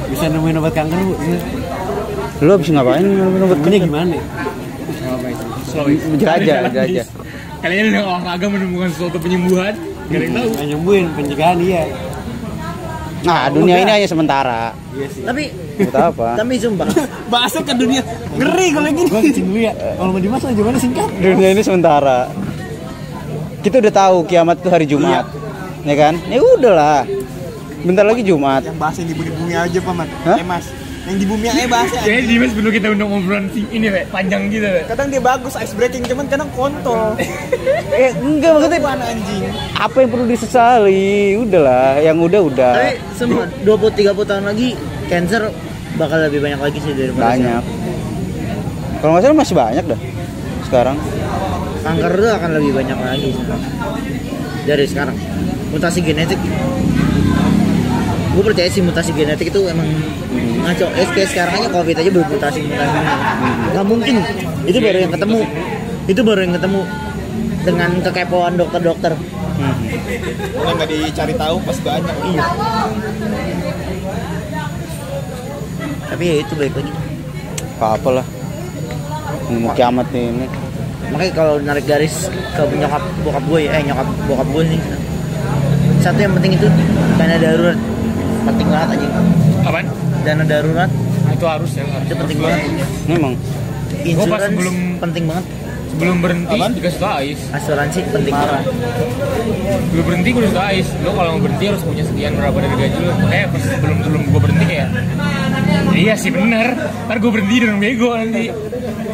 bisa nemuin obat kanker bu. Lu habis ngapain? Nemuinnya gimana? ya? slow. Jelajah. Kalian udah olahraga menemukan suatu penyembuhan, gak ada yang tahu. Nggak nyembuhin, pencegahan iya. Nah, dunia ini hanya sementara. Iya sih. Tapi Kita apa? tapi sumpah. Bahasa ke dunia ngeri kalau gini. Gua kencing dulu ya. Kalau mau dimas gimana singkat? Dunia ini sementara. Kita udah tahu kiamat itu hari Jumat. Ya kan? Ya udahlah. Bentar lagi Jumat. Yang bahasa yang di bumi aja paman. Hah? Mas. Yang di bumi aja bahasa. Jadi Dimas perlu kita undang obrolan ini, Pak, panjang gitu, Pak. Kadang dia bagus ice breaking, cuman kadang kontol. Enggak maksudnya Apaan anjing? apa yang perlu disesali? Udahlah, yang udah. Tapi semua 20-30 tahun lagi cancer bakal lebih banyak lagi sih daripada Banyak. Kalau nggak salah masih banyak dah. Sekarang. sekarang. Kanker itu akan lebih banyak lagi sekarang. Dari sekarang. Mutasi genetik. Gue percaya sih mutasi genetik itu emang ngaco. Kayak sekarang aja COVID aja bermutasi. Nggak mungkin. Itu baru yang ketemu. Itu baru yang ketemu dengan kekepoan dokter-dokter. Kalau nggak dicari tahu pas banyak. Iya. Tapi ya itu baik lagi. Apa lah. Ini mau kiamat nih ini. Makanya kalau narik garis ke nyokap bokap gue nyokap bokap gue nih. Satu yang penting itu dana darurat. Penting banget aja. Apaan? Dana darurat Nah, itu harus ya, harus. itu penting banget. Ini emang. Insurance sebelum- penting banget. Sebelum berhenti dikasih tau Ais. Asuransi penting banget. Sebelum berhenti gue udah tau Ais. Lo kalau mau berhenti harus punya sekian berapa dari gaji lo. Makanya pas sebelum gue berhenti kayak iya sih bener. Ntar gue berhenti dan bego nanti.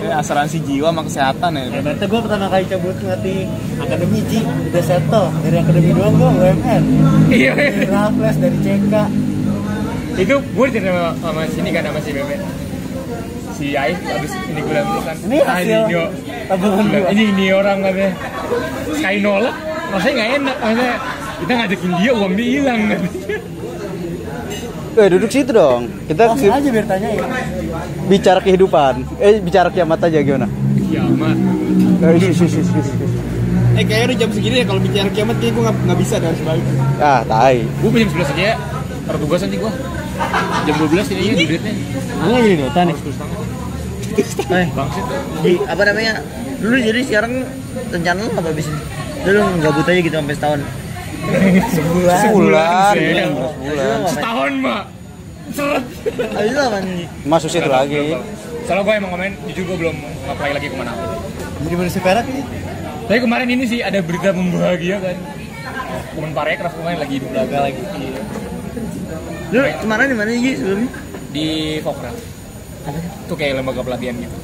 Asuransi jiwa sama kesehatan ya. Berarti gue pertama kali cabut ngelatih akademi Ci, udah settle dari akademi doang gue UMR. Iya. Dari Raffles, dari CK. Itu gue cerita sama sini kan sama si Bebe. Si Ais habis ini gue bilang kan. Ini hasil tabungan gua. Ini orang katanya. Sekali nolak, rasanya nggak enak. Maksudnya kita ngajakin dia uang dia hilang. Duduk situ dong. Kita Langsung aja biar tanyain. bicara kehidupan. Bicara kiamat aja gimana? kiamat. Kayaknya udah jam segini ya kalau bicara kiamat kayak gue nggak bisa dan sebalik. Ah, tai. Gue jam 11 aja ya. Taruh tugas nanti gue. Jam 12 ini duitnya. Nggak jadi Dota nih. Bangsit. Di apa namanya? Dulu jadi sekarang rencana lu apa habis ini? Lu gabut aja gitu sampai setahun. Sebulan. Sel. Sebulan. Setahun, Mbak. Seret. Habis itu apa nih? Masuk situ lagi. Soalnya gue emang kemarin jujur gue belum apply lagi kemana. Jadi manusia perak nih. Tapi kemarin ini sih ada berita membahagiakan. Parekraf kemarin lagi hidup laga lagi. Lu kemarin di mana sih sebelumnya? Di Fokra. Itu kayak lembaga pelatihan gitu.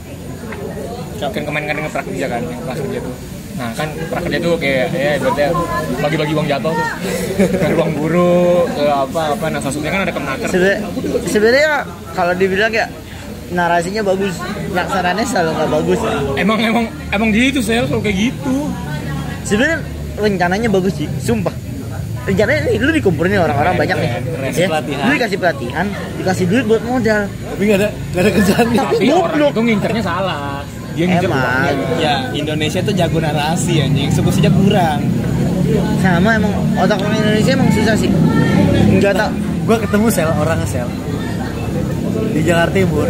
Kan kemarin kan dengan prakerja kan, yang kelas kerja tuh. Nah kan prakerja tuh kayak ya ibaratnya bagi-bagi uang jatuh tuh. Dari uang guru ke apa. Nah salah satunya kan ada Kemenaker. Sebenarnya kalau dibilang ya narasinya bagus, laksanaannya selalu nggak bagus. Emang gitu selalu kayak gitu. Sebenarnya rencananya bagus sih, sumpah. Rencananya nih, lu dikumpulin nih orang-orang banyak nih. Ya, pelatihan. lu dikasih pelatihan, dikasih duit buat modal. Tapi nggak ada kerjaannya. Tapi orang goblok. itu ngincernya salah. Dia ngincer Emang. uangnya. Ya Indonesia tuh jago narasi anjing, eksekusinya kurang. Sama emang otak orang Indonesia emang susah sih. Enggak tau. Gue ketemu orang sel di Jakarta Timur,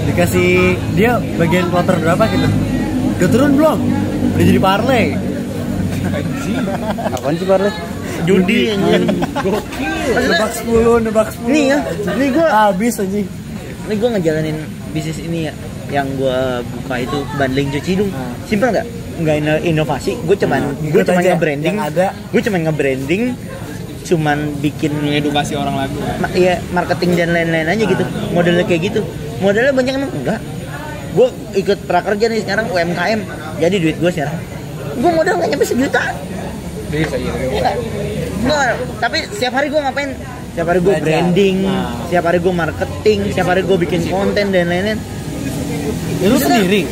dikasih dia bagian kloter berapa gitu, udah turun belum, udah jadi parlay. Apaan sih Parle? Judi anjing. Nebak 10 Nih ya, nih gua habis anjing. Ini gue ngejalanin bisnis ini ya, yang gue buka itu bundling cuci hidung. Simpel nggak? Nggak inovasi. Gue cuman nge-branding. Yang ada. Gue cuman nge-branding, cuman bikin Edukasi orang lagi. ya marketing dan lain-lain aja gitu. Modelnya kayak gitu. Modelnya banyak emang enggak. Gue ikut prakerja nih sekarang UMKM. Jadi duit gue sekarang. Gue modal nggak nyampe 1 juta. Bisa iya. Tapi setiap hari gue ngapain? Setiap hari gue Belajar. branding, setiap hari gue marketing, setiap hari gue bikin konten dan lain-lain. Ya, lu sendiri.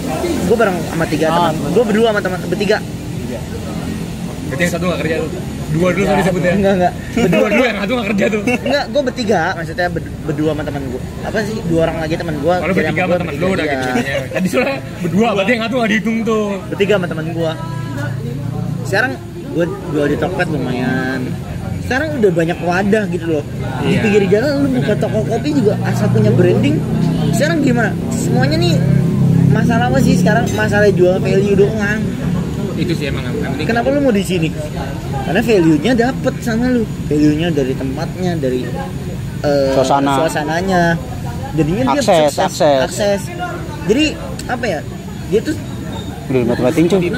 Gue bareng sama 3 teman. Gue berdua sama teman bertiga. Berarti yang satu nggak kerja tuh. Dua dulu tadi sebutnya. Enggak. Berdua dulu yang satu nggak kerja tuh. Enggak, gue bertiga. Maksudnya berdua sama teman gue. Apa sih? 2 orang lagi teman gue. Kalau bertiga sama teman lu udah gitu. Tadi soalnya berdua, berarti yang satu nggak dihitung tuh. Bertiga sama teman gue. Sekarang gue jual di Tokped lumayan. Sekarang udah banyak wadah gitu loh. Di pinggir jalan lu buka toko kopi juga asal punya branding. Sekarang gimana? Semuanya nih masalah apa sih sekarang? Masalah jual value doang. Itu sih emang yang penting. Kenapa lu mau di sini? Karena value-nya dapet sama lu. Value-nya dari tempatnya, dari suasananya. Jadinya dia akses. Jadi apa ya? Dia tuh Belum mati-matiin cuy.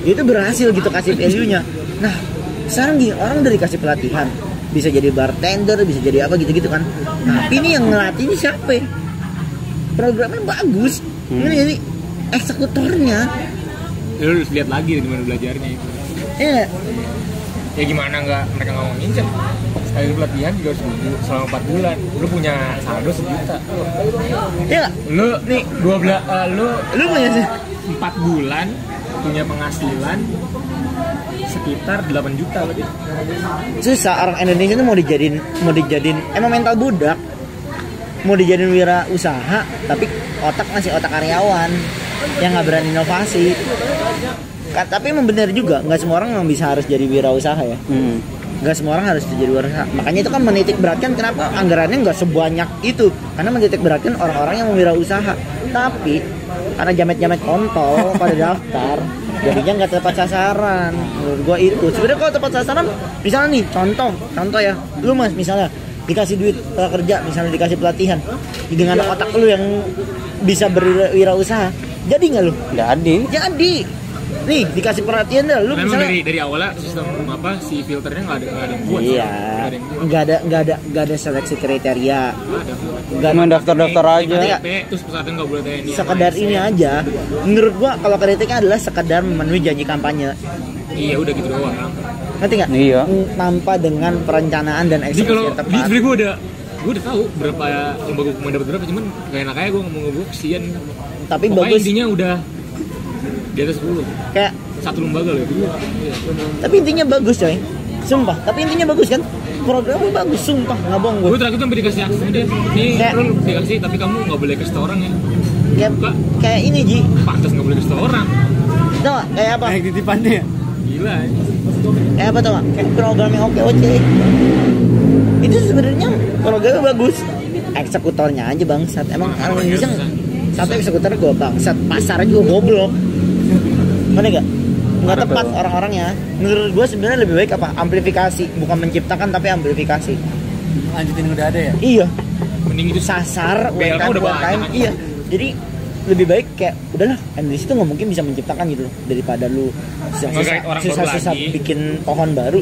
dia tuh berhasil gitu kasih value-nya. Nah, sekarang gini, orang udah dikasih pelatihan, bisa jadi bartender, bisa jadi apa gitu-gitu kan. Tapi ini yang ngelatih ini siapa? Programnya bagus. Ini eksekutornya. Ya, lu harus lihat lagi di mana belajarnya itu. Ya, Ya gimana mereka nggak mau ngincer. Sekali pelatihan juga harus selama 4 bulan. Lu punya saldo 1 juta. ya Lu nih 12 lu punya sih. 4 bulan punya penghasilan sekitar 8 juta berarti. Susah orang Indonesia tuh mau dijadiin emang mental budak. Mau dijadiin wira usaha, tapi otak masih otak karyawan yang nggak berani inovasi. Tapi emang benar juga, nggak semua orang memang bisa harus jadi wirausaha ya. Nggak semua orang harus jadi wirausaha. Makanya itu kan menitik beratkan kenapa anggarannya nggak sebanyak itu, karena menitik beratkan orang-orang yang mau wirausaha. Tapi karena jamet-jamet kontol pada daftar, jadinya nggak tepat sasaran. Menurut gua itu. Sebenarnya kalau tepat sasaran, misalnya nih contoh ya, lu mas misalnya dikasih duit kerja, misalnya dikasih pelatihan, dengan otak lu yang bisa berwirausaha, jadi nggak lu? Jadi. Nih dikasih perhatian dah lu. Memang misalnya dari awalnya sistem apa si filternya nggak ada yang buat. iya, nggak ada seleksi kriteria. Cuma daftar-daftar aja. Terus pesantren nggak boleh TNI. Sekedar ini aja. Menurut gua kalau kritiknya adalah sekedar memenuhi janji kampanye. Iya udah gitu doang. Ngerti nggak? Iya. Tanpa dengan perencanaan dan Jadi eksekusi kalau yang di tepat. sebenernya gue udah tahu berapa lembaga hukum dapat berapa, cuman gak enak aja gue ngomong gue kesian. Tapi Pokoknya bagus. intinya udah di atas 10. Kayak Satu lembaga loh itu. Iya. tapi intinya bagus coy. Sumpah, tapi intinya bagus kan? Programnya bagus, sumpah, nggak bohong gue. Gue terakhir tuh sampai dikasih akses dia. Nih Kayak- lu dikasih tapi kamu nggak boleh kasih orang ya. kayak ini Ji. Pantas nggak boleh kasih orang. Tau gak? Kayak apa? Kayak titipannya ya? Gila. Kayak apa tau gak? Kayak programnya OKOC. Itu sebenarnya programnya bagus. Eksekutornya aja bangsat. Emang orang Indonesia satu eksekutor gue bangsat. Pasarnya juga goblok. Mana gak? Nggak tepat orang-orangnya. Menurut gue sebenarnya lebih baik apa? Amplifikasi, bukan menciptakan tapi amplifikasi. Lanjutin udah ada ya? Iya. Mending itu Sasar BLK UMKM, udah UMKM. banyak. Iya. Jadi lebih baik kayak udahlah Indonesia tuh nggak mungkin bisa menciptakan gitu loh, daripada lu Ngegait orang baru susah-susah lagi. bikin pohon baru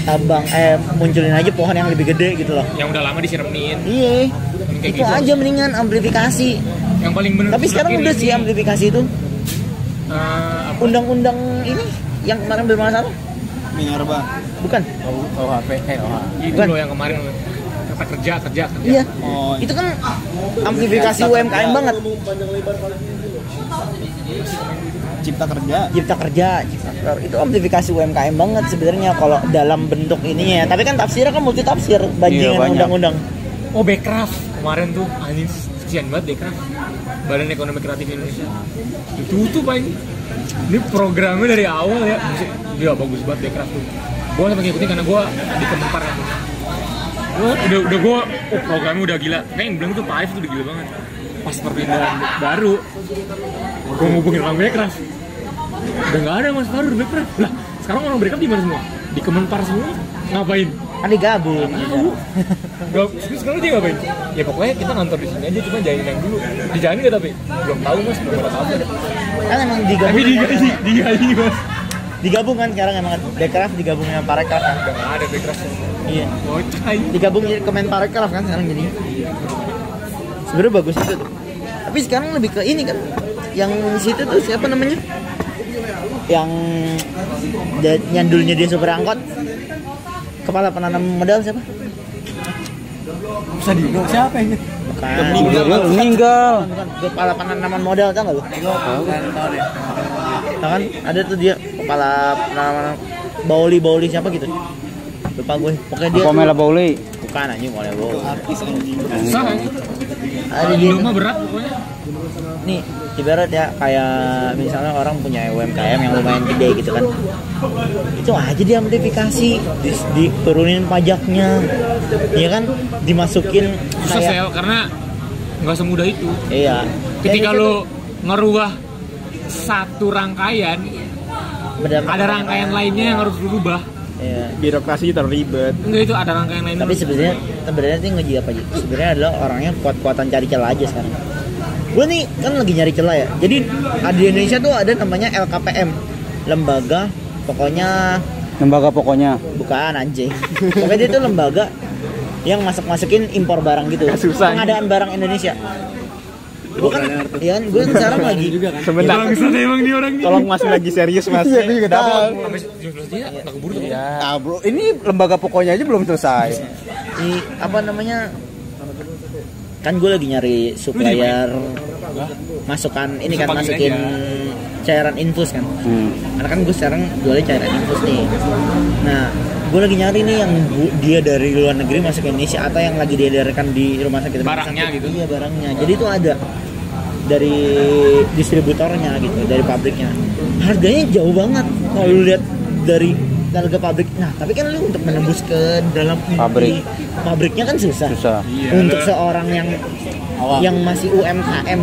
tabang munculin aja pohon yang lebih gede gitu loh. yang udah lama disiramin. Iya. Kayak Itu gitu. aja mendingan amplifikasi. Yang paling bener. Tapi sekarang udah sih amplifikasi itu. Undang-undang ini yang kemarin bermasalah Minerba. bukan? OHP, OH. Itu Bukan. loh yang kemarin kata kerja. Iya. Oh, Itu kan amplifikasi UMKM banget. Cipta kerja. Cipta kerja, itu amplifikasi UMKM banget sebenarnya kalau dalam bentuk ininya. Tapi kan tafsirnya kan multi tafsir bajingan banyak. undang-undang. Oh, Bekraf kemarin tuh anjing kesian banget Bekraf. Badan Ekonomi Kreatif Indonesia. Ditutup anjing. Ini programnya dari awal ya. Dia bagus banget Bekraf tuh. Gua sampai ngikutin karena gua di Kemenpar kan. Gua programnya udah gila. Kayak yang bilang tuh Pak Arif tuh udah gila banget. Pas perpindahan baru gua ngubungin orang Bekraf. Udah nggak ada Mas Faru di Bekraf. Lah, sekarang orang Bekraf di mana semua? Di Kemenpar semua. Ngapain? Kan digabung. Gak, sekarang dia ngapain? Ya pokoknya kita ngantor di sini aja, cuma jalanin yang dulu. Dijalani nggak tapi? Belum tahu Mas, belum ada kabar. Kan emang digabung. Tapi digaji Mas. Digabung kan sekarang emang Bekraf digabung dengan Parekraf kan. Udah nggak ada Bekraf. Iya. Bocah. Digabung jadi Kemenparekraf kan sekarang jadi. Sebenarnya bagus itu tuh. Tapi sekarang lebih ke ini kan. Yang situ tuh siapa namanya? Yang nyandulnya dia supir angkot. Kepala penanam modal siapa? Bisa dibilang siapa ini? Bukan. Meninggal. Bukan. Kepala penanaman modal tau gak lu? Tahu deh. Tau kan? Ada tuh dia kepala penanaman Bauli siapa gitu. Lupa gue. Pokoknya dia Pamela Bouli. bukan anjing oleh Bauli. Artis anjing. Susah kan? Ada dia. Rumah berat pokoknya. Nih, ibarat ya kayak misalnya orang punya UMKM yang lumayan gede gitu kan. Itu aja dia amplifikasi, diturunin pajaknya. Iya kan? Dimasukin Susah kayak sel karena nggak semudah itu. iya. Ketika Dan itu lo ngerubah satu rangkaian, berdampak ada pada rangkaian yang lainnya yang harus dirubah. Iya. Birokrasi terlibat. Enggak, itu ada rangkaian lain. Tapi sebenarnya sih ngeji apa aja? Sebenarnya adalah orangnya kuat-kuatan cari celah aja sekarang. Gue nih kan lagi nyari celah ya. Jadi di Indonesia tuh ada namanya LKPM, lembaga pokoknya bukan anjing. Pokoknya dia tuh lembaga yang masukin impor barang gitu. Susah. Pengadaan barang Indonesia. Gue kan, ya kan, gue sekarang lagi. Sebentar. Emang dia orang Tolong Mas lagi serius Mas. Iya, gue juga tahu. sampai 17 dia nggak keburu tuh. Ah, bro, ini lembaga pokoknya aja belum selesai. Apa namanya? Kan gue lagi nyari supplier masukan ini kan, Pagi masukin aja. cairan infus kan. Karena kan gue sekarang jualnya cairan infus nih. Nah, gue lagi nyari nih yang dia dari luar negeri masuk ke Indonesia atau yang lagi diedarkan di rumah sakit. Barangnya gitu. Iya, barangnya. Jadi itu ada dari distributornya gitu, dari pabriknya. Harganya jauh banget kalau lu lihat dari harga pabrik. Nah, tapi kan lu untuk menembus ke dalam Pabrik. pabriknya kan susah. Iya, Untuk lah. seorang yang masih UMKM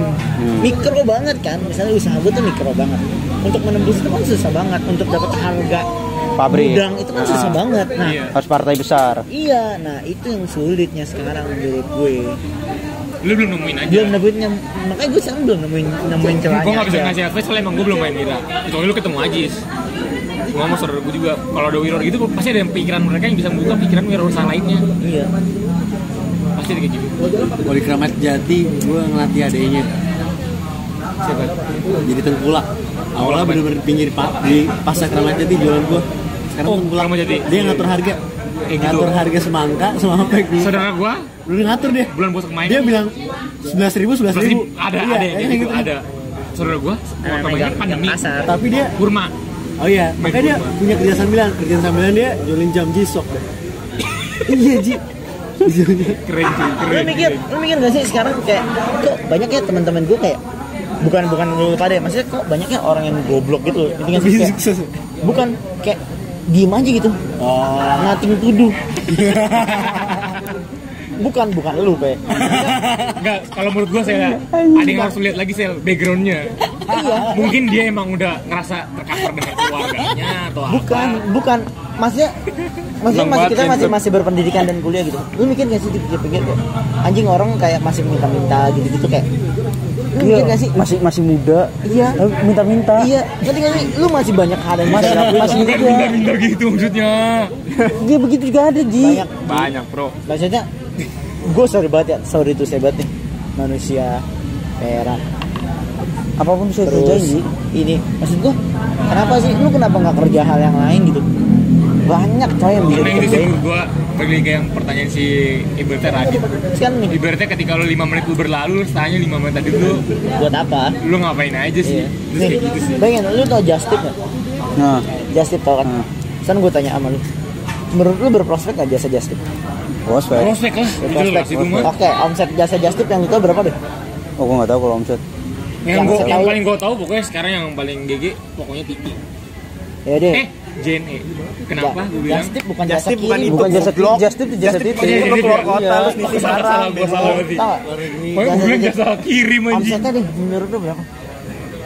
mikro banget kan, misalnya usaha gue tuh mikro banget. Untuk menembus itu kan susah banget. Untuk dapat harga Pabrik. gudang itu kan susah banget. Nah, Iya. Harus partai besar. iya, nah itu yang sulitnya sekarang menurut gue. Lu belum nemuin aja. Belum nemuin, makanya gue sekarang belum nemuin Gue celahnya nggak bisa aja. ngasih advice soalnya emang gue belum main Mira. Kecuali lu ketemu Ajis. Gue sama saudara gue juga. Kalau ada Wiror gitu pasti ada yang pikiran mereka yang bisa membuka pikiran Wiror lainnya. Iya. Pasti ada kayak gitu. Kalau di Kramat Jati, gue ngelatih adeknya Siapa? jadi tengkulak. Awalnya bener-bener pinggir di pasar Kramat Jati jualan gue. Sekarang Oh, tengkulak. Kramat Jati. Dia ngatur harga. Gitu. Ngatur harga semangka sama apa gitu. Saudara gue Lu ngatur deh. bulan puasa kemarin. Dia bilang 11.000. Ada Iya, kayak gitu ada. Saudara gue waktu kemarin pandemi Pasar. Tapi dia, kurma. oh iya, makanya dia punya kerja sambilan dia jualin jam G-Shock deh. Iya Ji. Keren cuy, keren. Lu mikir gak sih sekarang kayak kok banyak ya teman-teman gue kayak bukan lu pada ya, maksudnya kok banyak ya orang yang goblok gitu. Ngerti nggak sih? Kayak, bukan kayak diem aja gitu. Nothing to do. bukan lu Pe. Enggak, kalau menurut gua saya ada yang harus lihat lagi sel backgroundnya. Iya. Mungkin dia emang udah ngerasa tercover dengan keluarganya atau Bukan. Maksudnya kita masih berpendidikan dan kuliah gitu. Lu mikir gak sih pikir kayak anjing orang kayak masih minta-minta gitu-gitu kayak. Lu mikir gak sih Masih muda. Iya, Minta-minta. iya. Ngerti gak sih? Lu masih banyak hal yang Masih bukan muda. minta gitu maksudnya. Dia begitu juga ada, Ji. Banyak, Bro. Maksudnya gue sorry itu saya banget nih manusia perak Apapun bisa terus kerjain, Ji. ini maksud gue kenapa sih lu kenapa nggak kerja hal yang lain gitu banyak coy yang bisa Karena itu sih dikerjain menurut gua balik ke yang pertanyaan si ibaratnya Radit. kan nih Ibaratnya ketika lu 5 menit lu berlalu, setanya 5 menit tadi lu buat apa ngapain aja sih. Terus nih kayak gitu sih. bayangin lu tau Justip nggak Nah, Justip tau kan sekarang gue tanya sama lu menurut lu berprospek nggak jasa Justip prospek. Prospek lah, jelas itu mah. oke omset jasa Justip yang lu tau berapa deh Oh, gua enggak tahu kalau omset. Yang paling gua tahu pokoknya sekarang yang paling GG pokoknya Tiki. ya deh JNE. Kenapa gua bilang? Justip bukan jasa Justip bukan kirim itu. Bukan jasa Goblok. Just Tip, jasa Tip. Lu keluar kota Iya. terus nitip Salah barang. gua salah berarti. tau nggak? Pokoknya gua bilang jasa kirim aja. Omsetnya deh menurut lu berapa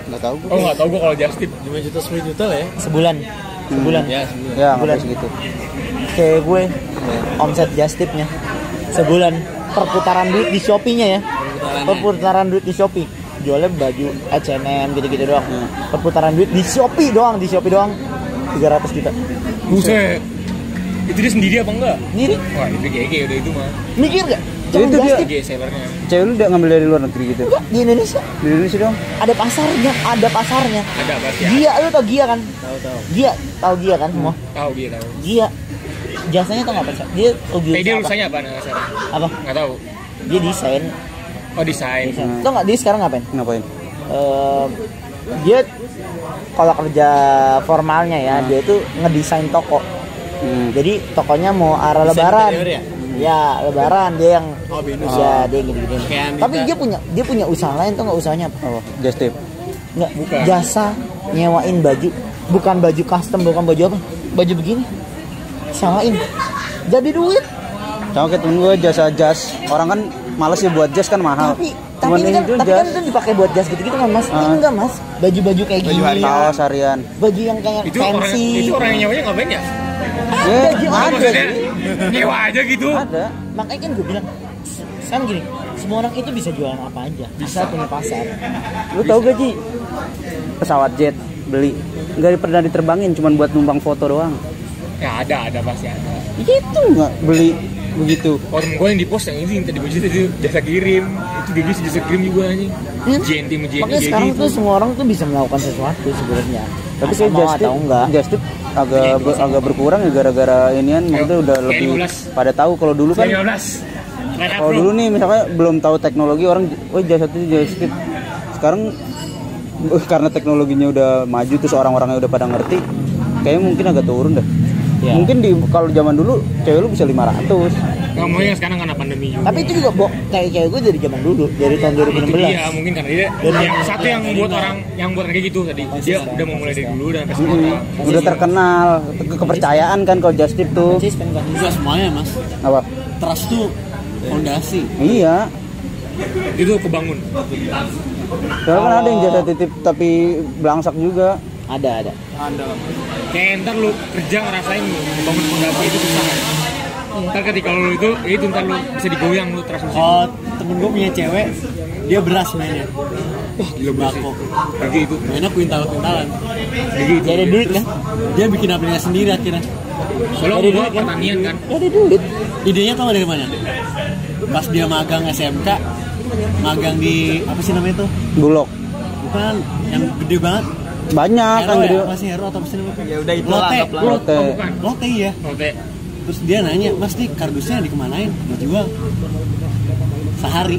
Enggak tahu gue. Oh enggak tahu gua kalau just tip. 5 juta 10 juta lah ya. sebulan Ya, Ya, Bulan. enggak segitu. kayak gue omset Justipnya sebulan perputaran duit di Shopee-nya ya perputaran duit di Shopee jualnya baju H&M gitu-gitu doang perputaran duit di Shopee doang 300 juta Buset. Itu dia sendiri apa enggak? sendiri Wah, itu GG udah itu mah. mikir gak? Jadi itu dia- GG sellernya. Cewek lu udah ngambil dari luar negeri gitu. Enggak, di Indonesia Di Indonesia dong. ada pasarnya Ada pasti. Gia lu tau Gia kan? Gia tahu Gia kan semua Tahu dia tahu. Gia jasanya tau gak apa dia Dia apa? lulusannya apa nggak salah? apa? Enggak tahu. Dia desain Oh, desain. tau gak dia sekarang ngapain? Ngapain? Dia kalau kerja formalnya ya dia itu ngedesain toko jadi tokonya mau arah Desain lebaran interior ya lebaran dia yang binus. ya dia gini-gini Kayak Anita. tapi dia punya usaha lain tuh nggak usahanya apa Oh, Just Tip. nggak Bukan. jasa nyewain baju bukan baju custom bukan baju apa baju begini samain jadi duit Sama kayak temen gue jasa jas. Orang kan males ya buat jas kan mahal. tapi Cuman ini kan itu tapi jas. kan itu dipakai buat jas gitu-gitu kan mas ini enggak mas baju-baju kayak Baju gini harian. Kaos harian. baju yang kayak Itu orang yang nyawanya ngapain ya? Ya, Dia ada. Maksudnya nyewa aja gitu. Ada. makanya kan gue bilang sekarang gini semua orang itu bisa jualan apa aja bisa punya pasar Lu tau gak Ji? Pesawat jet beli nggak pernah diterbangin, cuman buat numpang foto doang. Ya ada pasti ada. Itu nggak beli begitu. Oh, temen gue yang di post yang ini yang tadi gue cerita itu jasa kirim. Itu GG sih jasa kirim juga anjing. JNT sama JNT makanya GG sekarang itu. tuh semua orang tuh bisa melakukan sesuatu sebenarnya Tapi asal kayak mau atau enggak Just Tip agak berkurang ya gara-gara inian, maksudnya udah Kayak lebih 15. pada tahu. Kalau dulu kan, 15. kalau dulu nih misalnya belum tahu teknologi orang, oh Just Tip. Sekarang karena teknologinya udah maju terus orang-orangnya udah pada ngerti, kayaknya mungkin agak turun dah. Ya. Mungkin kalau zaman dulu cewek lu bisa 500. Ngomongnya sekarang karena pandemi juga. tapi itu juga kayak gue dari zaman dulu dari tahun itu 2016 dia mungkin karena dia yang satu yang buat orang yang buat kayak gitu tadi dia udah mau mulai dari dulu dan sampai sekarang. Udah terkenal, kepercayaan kan kalau Just Tip tuh. konsisten kan Enggak semuanya, Mas. Apa? Trust tuh fondasi. Iya. Itu kebangun. Karena kan ada yang jasa titip tapi belangsak juga. ada Kayak ntar lu kerja ngerasain bangun fondasi itu susah kan. Ntar ketika lu itu ntar lu bisa digoyang lu terus mesin. Oh, temen gue punya cewek, dia beras mainnya. Gila Bako. Lagi itu. Mainnya kuintal-kuintalan. Lagi itu. jadi duit kan Dia bikin aplikasi sendiri akhirnya. Soalnya Jadi gua duit kan? pertanian kan. jadi duit Idenya tau gak dari mana? Pas dia magang SMK, magang di apa sih namanya tuh? Bulog. Bukan yang gede banget. Banyak Hero kan ya? gede. Apa sih Hero atau apa sih namanya? Ya udah itu Lotte. anggaplah. Lotte. Oh, bukan. Lotte ya. Oke. Terus dia nanya, Mas nih kardusnya dikemanain? Dijual sehari.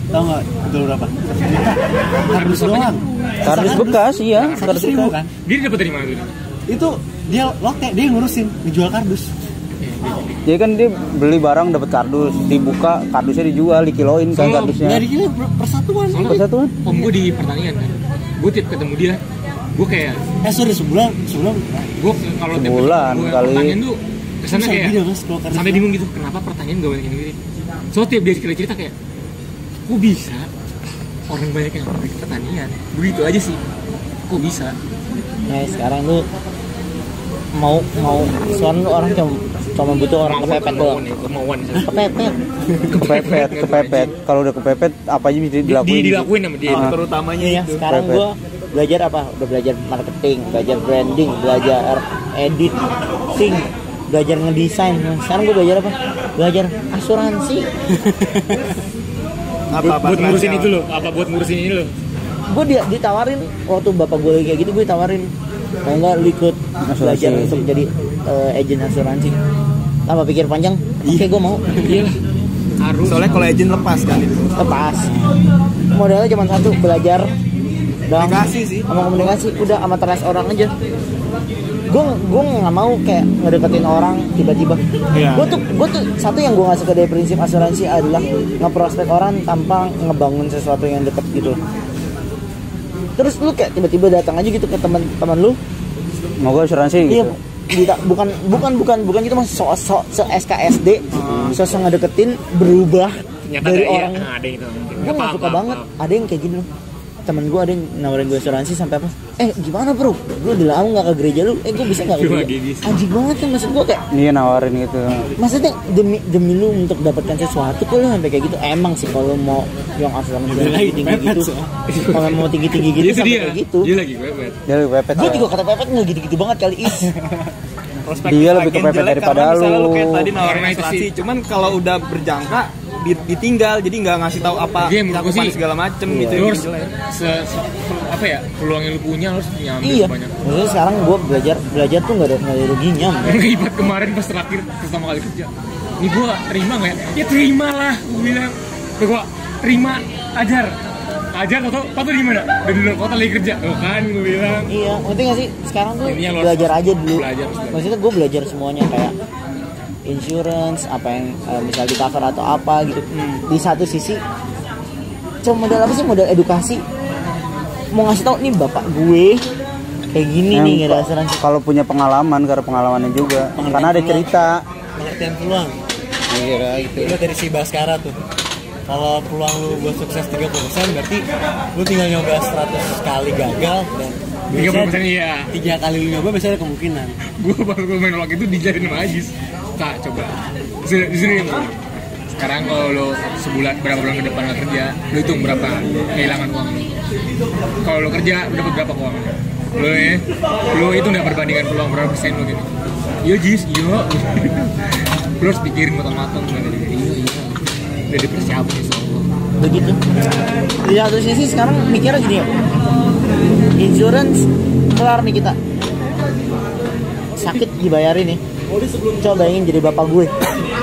Tahu nggak betul berapa? 100 juta. Kardus doang. Kardus bekas, iya. Kardus 100.000 bekas. kan? Dia dapat dari mana tuh? Itu dia Lotte, dia yang ngurusin, ngejual kardus. Jadi kan dia beli barang dapat kardus, dibuka kardusnya dijual, dikiloin kan kardusnya. Dari gini persatuan. Persatuan. Om gue di pertanian kan, gue tiap ketemu dia, gue kayak Sorry sebulan. gue kalau tiap Sebulan ketemu gue kali. pertanian tuh kesana Bisa kayak beda, Mas, kalau karena sampai bingung gitu, kenapa pertanian gak banyak yang gini. So tiap dia cerita kayak, kok bisa orang banyak yang pakai pertanian, begitu aja sih, kok bisa. Nah sekarang lu mau sekarang lu orang cuma butuh orang kepepet doang. Kemauan Kepepet. Kepepet. Kalau udah kepepet apa aja bisa dilakuin. dilakuin sama dia. Terutamanya Iya, itu. sekarang Kepepet. gua belajar apa? Udah belajar marketing, belajar branding, belajar editing, belajar ngedesain. Nah, sekarang gua belajar apa? Belajar asuransi. Buat ngurusin itu loh, buat ngurusin ini loh. Gue ditawarin waktu bapak gue kayak gitu, gue ditawarin mau nggak lu ikut belajar untuk jadi agen asuransi. Tanpa pikir panjang, oke gue mau. Iya lah, harus. Soalnya kalau agent lepas kan itu. Lepas modalnya cuma satu, belajar dan Komunikasi sih. sama komunikasi, udah sama teras orang aja. Gue nggak mau kayak ngedeketin orang tiba-tiba. Iya. Gue tuh satu yang gue nggak suka dari prinsip asuransi adalah ngeprospek orang tanpa ngebangun sesuatu yang deket gitu. Terus lu kayak tiba-tiba datang aja gitu ke teman-teman lu. Mau gue asuransi Iya, gitu. bukan gitu mas, sok SKSD, sosok ngedeketin berubah Ternyata dari ada, orang. iya, ada yang gitu. Gue nggak suka banget. Ada yang kayak gini loh. Temen gue ada yang nawarin gue asuransi sampai apa? Gimana bro? Gue udah lama nggak ke gereja lu. Gue bisa nggak ke Cuma gereja? gini sih. Anjing banget kan maksud gue kayak. Iya nawarin gitu. Maksudnya demi lu untuk dapatkan sesuatu kok lu sampai kayak gitu. Emang sih kalau mau yang asuransi tinggi gitu, kalau mau tinggi gitu Itu sampai dia, kayak gitu. dia lagi bebet. Dia lebih pepet. Gue juga kata pepet nggak gitu-gitu banget kali is. Dia lebih agen kepepet jelek daripada karena misalnya lu. kayak tadi nawarin Karena itu asuransi, sih. cuman kalau udah berjangka ditinggal, jadi nggak ngasih tahu apa Iya, menurut gua cakupan sih, segala macem iya. gitu. Lu yang harus jelek. apa ya, peluang yang lu punya harus diambil Iya. banyak. Maksudnya sekarang gue belajar tuh nggak ada ruginya. Ribet kemarin pas terakhir pertama kali kerja. Ini gua terima nggak ya? Ya terima lah, gua bilang. Terus gua terima, ajar atau gimana? Udah di luar kota lagi kerja, oh kan gua bilang. Iya, ngerti nggak sih? Sekarang tuh Ini yang lu belajar harus aja dulu. belajar. Maksudnya gue belajar semuanya kayak insurance, apa yang misal di cover atau apa gitu. Di satu sisi, cuma modal apa sih? Modal edukasi. Mau ngasih tau nih bapak gue kayak gini nih nggak ada asuransi. Kalau punya pengalaman, karena pengalamannya juga. Karena ada cerita. pengertian peluang. Iya gitu. Itu dari si Baskara tuh. Kalau peluang lu buat sukses 30%, berarti lu tinggal nyoba 100 kali gagal dan 30% iya. 3 kali lu nyoba biasanya ada kemungkinan. Gue main log itu dijarin sama Ajis. Kak, coba. Di sini yang ngomong. Sekarang kalau lo berapa bulan ke depan nggak kerja, lo hitung berapa kehilangan uang lo. Kalau lo kerja, lo dapat berapa keuangan lo itu udah perbandingan peluang berapa persen lo gitu. Iya Jis, iya. Lo harus pikirin matang-matang. Iya. Udah dipersiapin insya-Allah. Begitu. Di satu sisi sekarang mikirnya gini ya. Insurance kelar nih kita. Sakit dibayarin nih. Coba bayangin jadi bapak gue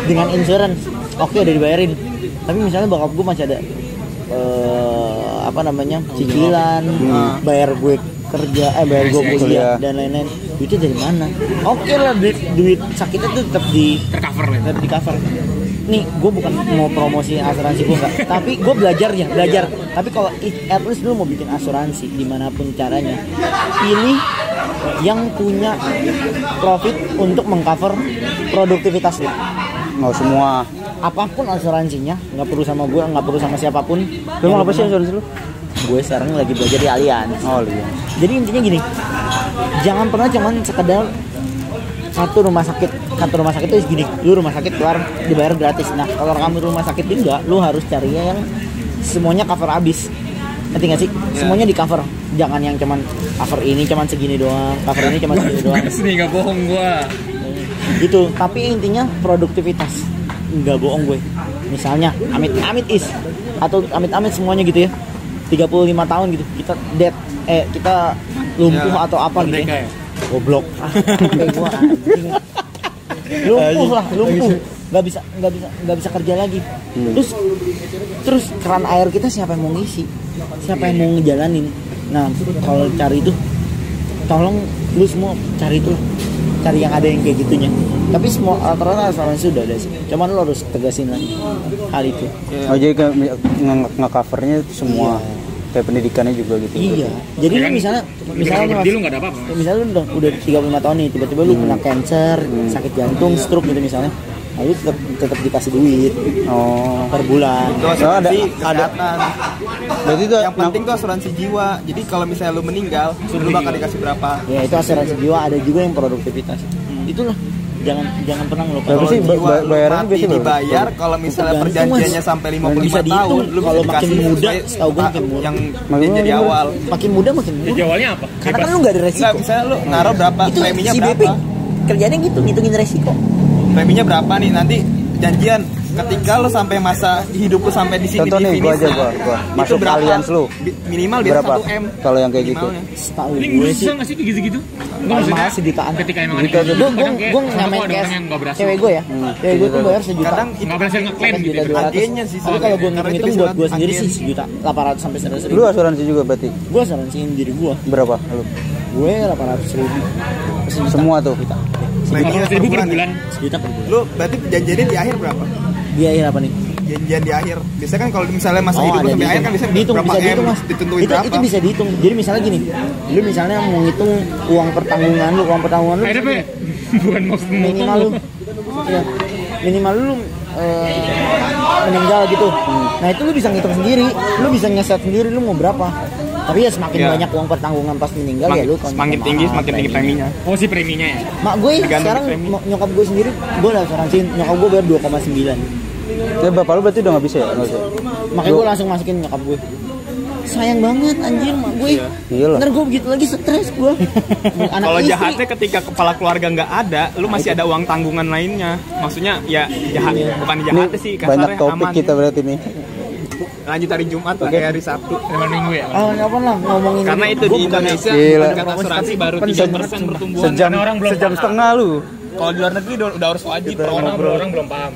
dengan insurance. Oke udah dibayarin. Tapi misalnya bapak gue masih ada cicilan, bayar gue kerja, bayar gue kuliah dan lain-lain. Itu dari mana? Oke lah duit sakitnya tuh tetap di cover. Nih gue bukan mau promosi asuransi gue enggak, tapi gue belajar. Tapi kalau at least lu mau bikin asuransi dimanapun caranya, pilih yang punya profit untuk mengcover produktivitas lu. Mau semua. Apapun asuransinya, nggak perlu sama gue, nggak perlu sama siapapun. Lu mau apa sih asuransi lu? Gue sekarang lagi belajar di Allianz. Oh iya. Jadi intinya gini, jangan pernah cuman sekedar satu rumah sakit itu gini, lu rumah sakit keluar dibayar gratis. Nah kalau kamu rumah sakit enggak, lu harus carinya yang semuanya cover abis. Ngerti nggak sih? Semuanya di cover. Jangan yang cuman cover ini cuman segini doang, cover ini cuman segini doang. Sini nggak bohong gua. Gitu. Tapi intinya produktivitas. Nggak bohong gue. Misalnya amit-amit atau amit-amit semuanya gitu ya. 35 tahun gitu kita dead, kita lumpuh atau apa gitu ya. Goblok. Kayak gua anjing. Lumpuh. Nggak bisa kerja lagi. Terus keran air kita siapa yang mau ngisi? Siapa yang mau ngejalanin? Nah, kalau cari itu tolong lu semua cari itu. cari yang ada yang kayak gitunya. Tapi semua rata-rata asuransi sudah ada sih. Cuman lo harus tegasin lagi hal itu. Oh jadi nge-covernya semua kayak pendidikannya juga gitu. Iya. Jadi lu misalnya lu nggak ada apa-apa. misalnya lu udah 35 tahun nih, tiba-tiba lu kena cancer, sakit jantung, stroke gitu misalnya. Nah, lu tetap dikasih duit per bulan. Itu asuransi ada. kesehatan. Berarti itu Yang penting tuh asuransi jiwa. Jadi kalau misalnya lu meninggal, lu bakal dikasih berapa? Ya itu asuransi jiwa, ada juga yang produktivitas. Itulah jangan pernah ngelupain. Berapa sih bayaran mati dibayar kalau misalnya Tergantung, perjanjiannya Mas. sampai 55 Bisa tahun, dihitung. lu Kalau bisa makin dikasih muda, sesuai setahu gue makin muda. yang jadi awal. Makin muda makin Jadi muda. awalnya apa? Karena kan lu nggak ada resiko. Enggak, misalnya lu naruh berapa, Itu preminya si BP berapa? kerjanya gitu, ngitungin resiko. Preminya berapa nih nanti janjian ketika lu sampai masa hidup lu sampai di sini Contoh di nih, gua finish, aja, gua itu masuk berapa? Allianz lu. Minimal biasa Berapa? 1 M. Kalau yang kayak gitu. Minimalnya. Setahu Ini gue sih susah nggak sih kayak gitu-gitu? Enggak maksudnya mahal sejutaan. ketika emang Juta ada tuh. Gue nyamain ada kayak orang yang nggak berhasil. cewek gue ya. Cewek gue tuh bayar sejuta. Kadang itu Nggak berhasil ngeklaim gitu. Juta 200. agennya sih Tapi kalau gue soalnya. Karena itu ngitung buat gue bisa sendiri agen. sih sejuta 800 sampai 100 Lu ribu. asuransi juga berarti? Gue asuransiin diri gue. Berapa lu? Gue 800 ribu. Semua tuh. Preminya 100.000 per sebulan. bulan. Sejuta per bulan. Lu berarti janjiannya di akhir berapa? Di akhir apa nih? Janjian di akhir. Biasanya kan kalau misalnya masa hidup lu sampai akhir kan bisa dihitung, berapa bisa M, dihitung mas. ditentuin Itu berapa. bisa dihitung. Jadi misalnya gini, lu misalnya mau ngitung uang pertanggungan lu Ayo deh, Pe. Bukan maksud minimal lu, ya, minimal lu meninggal gitu. Nah itu lu bisa ngitung sendiri, lu bisa ngeset sendiri lu mau berapa. Tapi ya semakin Ya. banyak uang pertanggungan pas meninggal ya lu semakin tinggi preminya. Oh si preminya ya? Mak gue Tergantung sekarang premi. nyokap gue sendiri, gue udah asuransiin nyokap gue bayar 2,9. Ya bapak lu berarti udah nggak bisa ya? Nggak bisa. Makanya gue langsung masukin nyokap gue. Sayang banget anjir mak gue. Iya lah. Ntar gue begitu lagi stres gue. Anak Kalau istri. jahatnya ketika kepala keluarga nggak ada, lu masih ada uang tanggungan lainnya. Maksudnya ya jahat, bukan Ini jahatnya sih, banyak kasarnya topik aman. kita berarti nih. Lanjut hari Jumat lah, kayak hari Sabtu. Lima minggu ya? Apa lah ngomongin Karena itu Gua di bukan- Indonesia Gila. tingkat asuransi baru 3% pertumbuhan. Sejam Karena orang belum sejam paham. setengah lu. Kalau di luar negeri udah harus wajib per orang. Orang belum paham.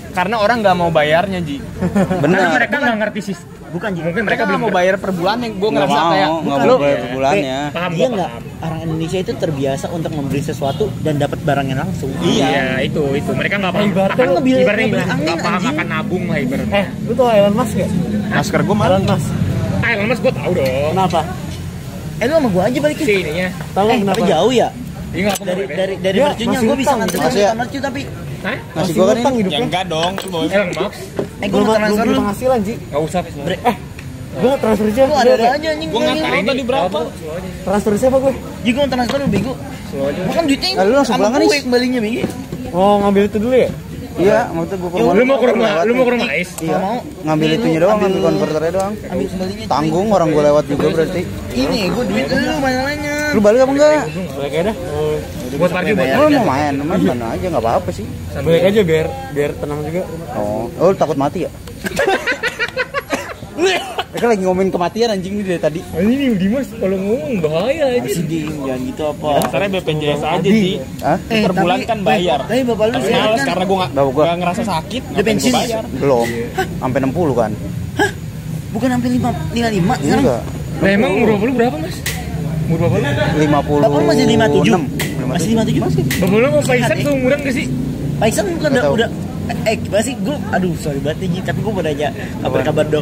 Karena orang nggak mau bayarnya Ji. Karena Benar. mereka nggak ngerti sih. bukan Ji. Mungkin Mereka mereka belum mau bayar per bulannya. Gue Nggak ngerasa mau, kayak nggak lu mau bayar per bulannya. Paham, Dia gua nggak, paham. orang Indonesia itu terbiasa untuk memberi sesuatu dan dapat barangnya langsung. Iya, itu mereka nggak paham. Ibaratnya Akan- ngebil- ibaratnya ngebil nggak angin, paham anjing. akan nabung lah ibaratnya. Lu tau Elon Musk gak? masker gue mana? Elon Musk. Elon Musk gue tahu dong. Kenapa? Lu sama gua aja balikin. Si ininya. Tahu kenapa? Tapi jauh ya. Iya nggak Dari apa-apa. dari Dia mercunya masih gua bisa utang, nganterin masih ya? mercu tapi Hah? Ngasih gua kan utang ini. Ya hidupnya. enggak dong, lu bawa Elon Musk? gua Belum mau transfer belum lu. penghasilan Ji. Nggak usah. Gue transfer Lu siapa? ada aja anjing. gue nggak tahu tadi berapa. Transfer siapa gue? Ji gua mau transfer lu bego. Bukan duitnya Lu langsung sama pulang kan, gue Is? kembalinya bego. Oh ngambil itu dulu ya? Iya, maksudnya gua ke rumah. Lu mau ke rumah Ais? Iya mau. Ngambil Nih, itunya lu doang, ngambil konverternya doang. Ambil kembalinya. cuy. Tanggung orang gua lewat juga berarti. Ini gua duit lu masalahnya. Lu balik apa enggak? Balik aja dah. Buat parkir buat. Lu mau main mana aja enggak apa-apa sih. Balik aja biar tenang juga. Oh, lu takut mati ya? Mereka lagi ngomongin kematian anjing nih dari tadi. Ini Dimas kalau ngomong bahaya Masih diem jangan gitu apa. Dasarnya BPJS aja sih. Hah? Per bulan kan bayar. Tapi bapak lu Tapi sehat males kan? karena gue Bapak gua. nggak ngerasa sakit. Dia ngapain pensiun gua ya? bayar. Belum. Sampai 60 kan? Bukan sampai 55 sekarang. Enggak. Nah emang umur bapak lu berapa mas? Umur bapak lu? 50. Bapak lu masih 57? Masih 57 masih. Bapak lu mau Paisan seumuran gak sih? Paisan bukan Nggak tahu. udah gimana sih gue aduh sorry banget nih Ji, tapi gue mau nanya kabar-kabar dong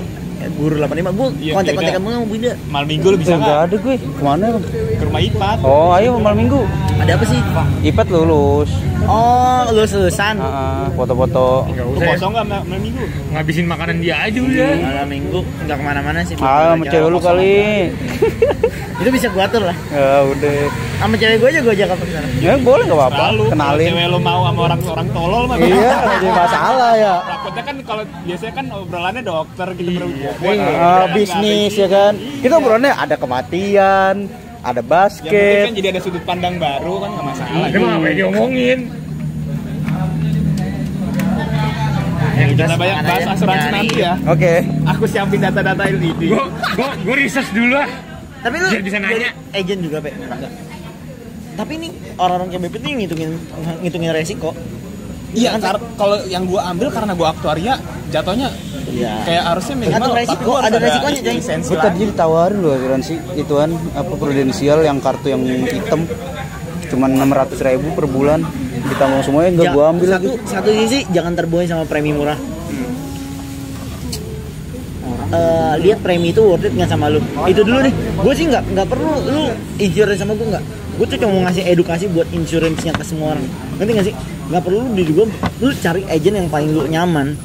guru 85 gue Iya, kontak-kontakan yaudah. mulu sama Bunda. Malam minggu lu bisa Enggak nggak ada gue. Kemana? ke rumah Ipat? Oh, ayo malam minggu. Ada apa sih? Ipat lulus. Oh lulusan Foto-foto. Enggak Lu usah ya. kosong nggak malam minggu? Ngabisin makanan dia aja udah. malam minggu nggak kemana-mana sih. Ah, sama cewek lu kali. Itu bisa gue atur lah. Ya udah. Sama cewek gue aja gue ajak ke sana. Ya boleh enggak apa-apa. Lalu kalau Kenalin. cewek lu mau sama orang tolol mah Iya, jadi masalah ya. takutnya kan kalau biasanya kan obrolannya dokter gitu Bisnis ya kan. Kita obrolannya ada kematian, ada Yang penting kan basket. jadi ada sudut pandang baru kan nggak masalah. Emang apa yang diomongin? Yang kita banyak semangat bahas aja, asuransi nyari. nanti ya. Oke. Aku siapin data-data ini. Gue research dulu lah. Tapi lu Biar bisa nanya. jadi agent juga Pe? Enggak. Tapi ini orang-orang kayak BP tuh ngitungin resiko. Iya, kalau yang gua ambil karena gua aktuaria, jatuhnya Iya. kayak harusnya minimal. Tergantung tapi resiko, gua harus ada resikonya, coy. lisensi Gue lagi. tadi ditawarin loh asuransi ituan apa prudensial yang kartu yang hitam. cuman 600.000 per bulan ditanggung semuanya nggak gue ambil lagi. Satu sisi jangan terbuai sama premi murah. Lihat premi itu worth it nggak sama lu. Itu dulu nih. Gue sih nggak perlu lu insurance sama gue nggak. Gue tuh cuma mau ngasih edukasi buat insurance-nya ke semua orang. Ngerti nggak sih? Nggak perlu lu diri gue. Lu cari agent yang paling lu nyaman.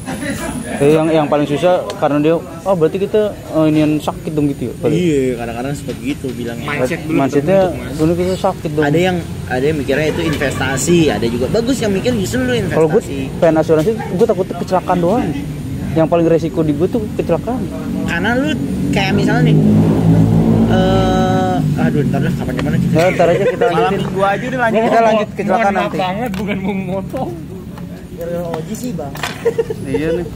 Yang paling susah karena dia berarti kita inian sakit dong gitu ya. Iya, kadang-kadang seperti itu bilangnya. Mindsetnya dulu kita sakit dong. Ada yang mikirnya itu investasi, ada juga bagus yang mikir justru lu investasi. Kalau gue pengen asuransi, gue takutnya kecelakaan doang. Yang paling resiko di gue tuh kecelakaan. Karena lu kayak misalnya nih, ntar lah kapan-kapan aja. Ntar aja kita Malam lanjutin. minggu aja udah lanjut. Kita lanjut kecelakaan nanti. banget bukan mau motong. Oji sih bang. Iya nih.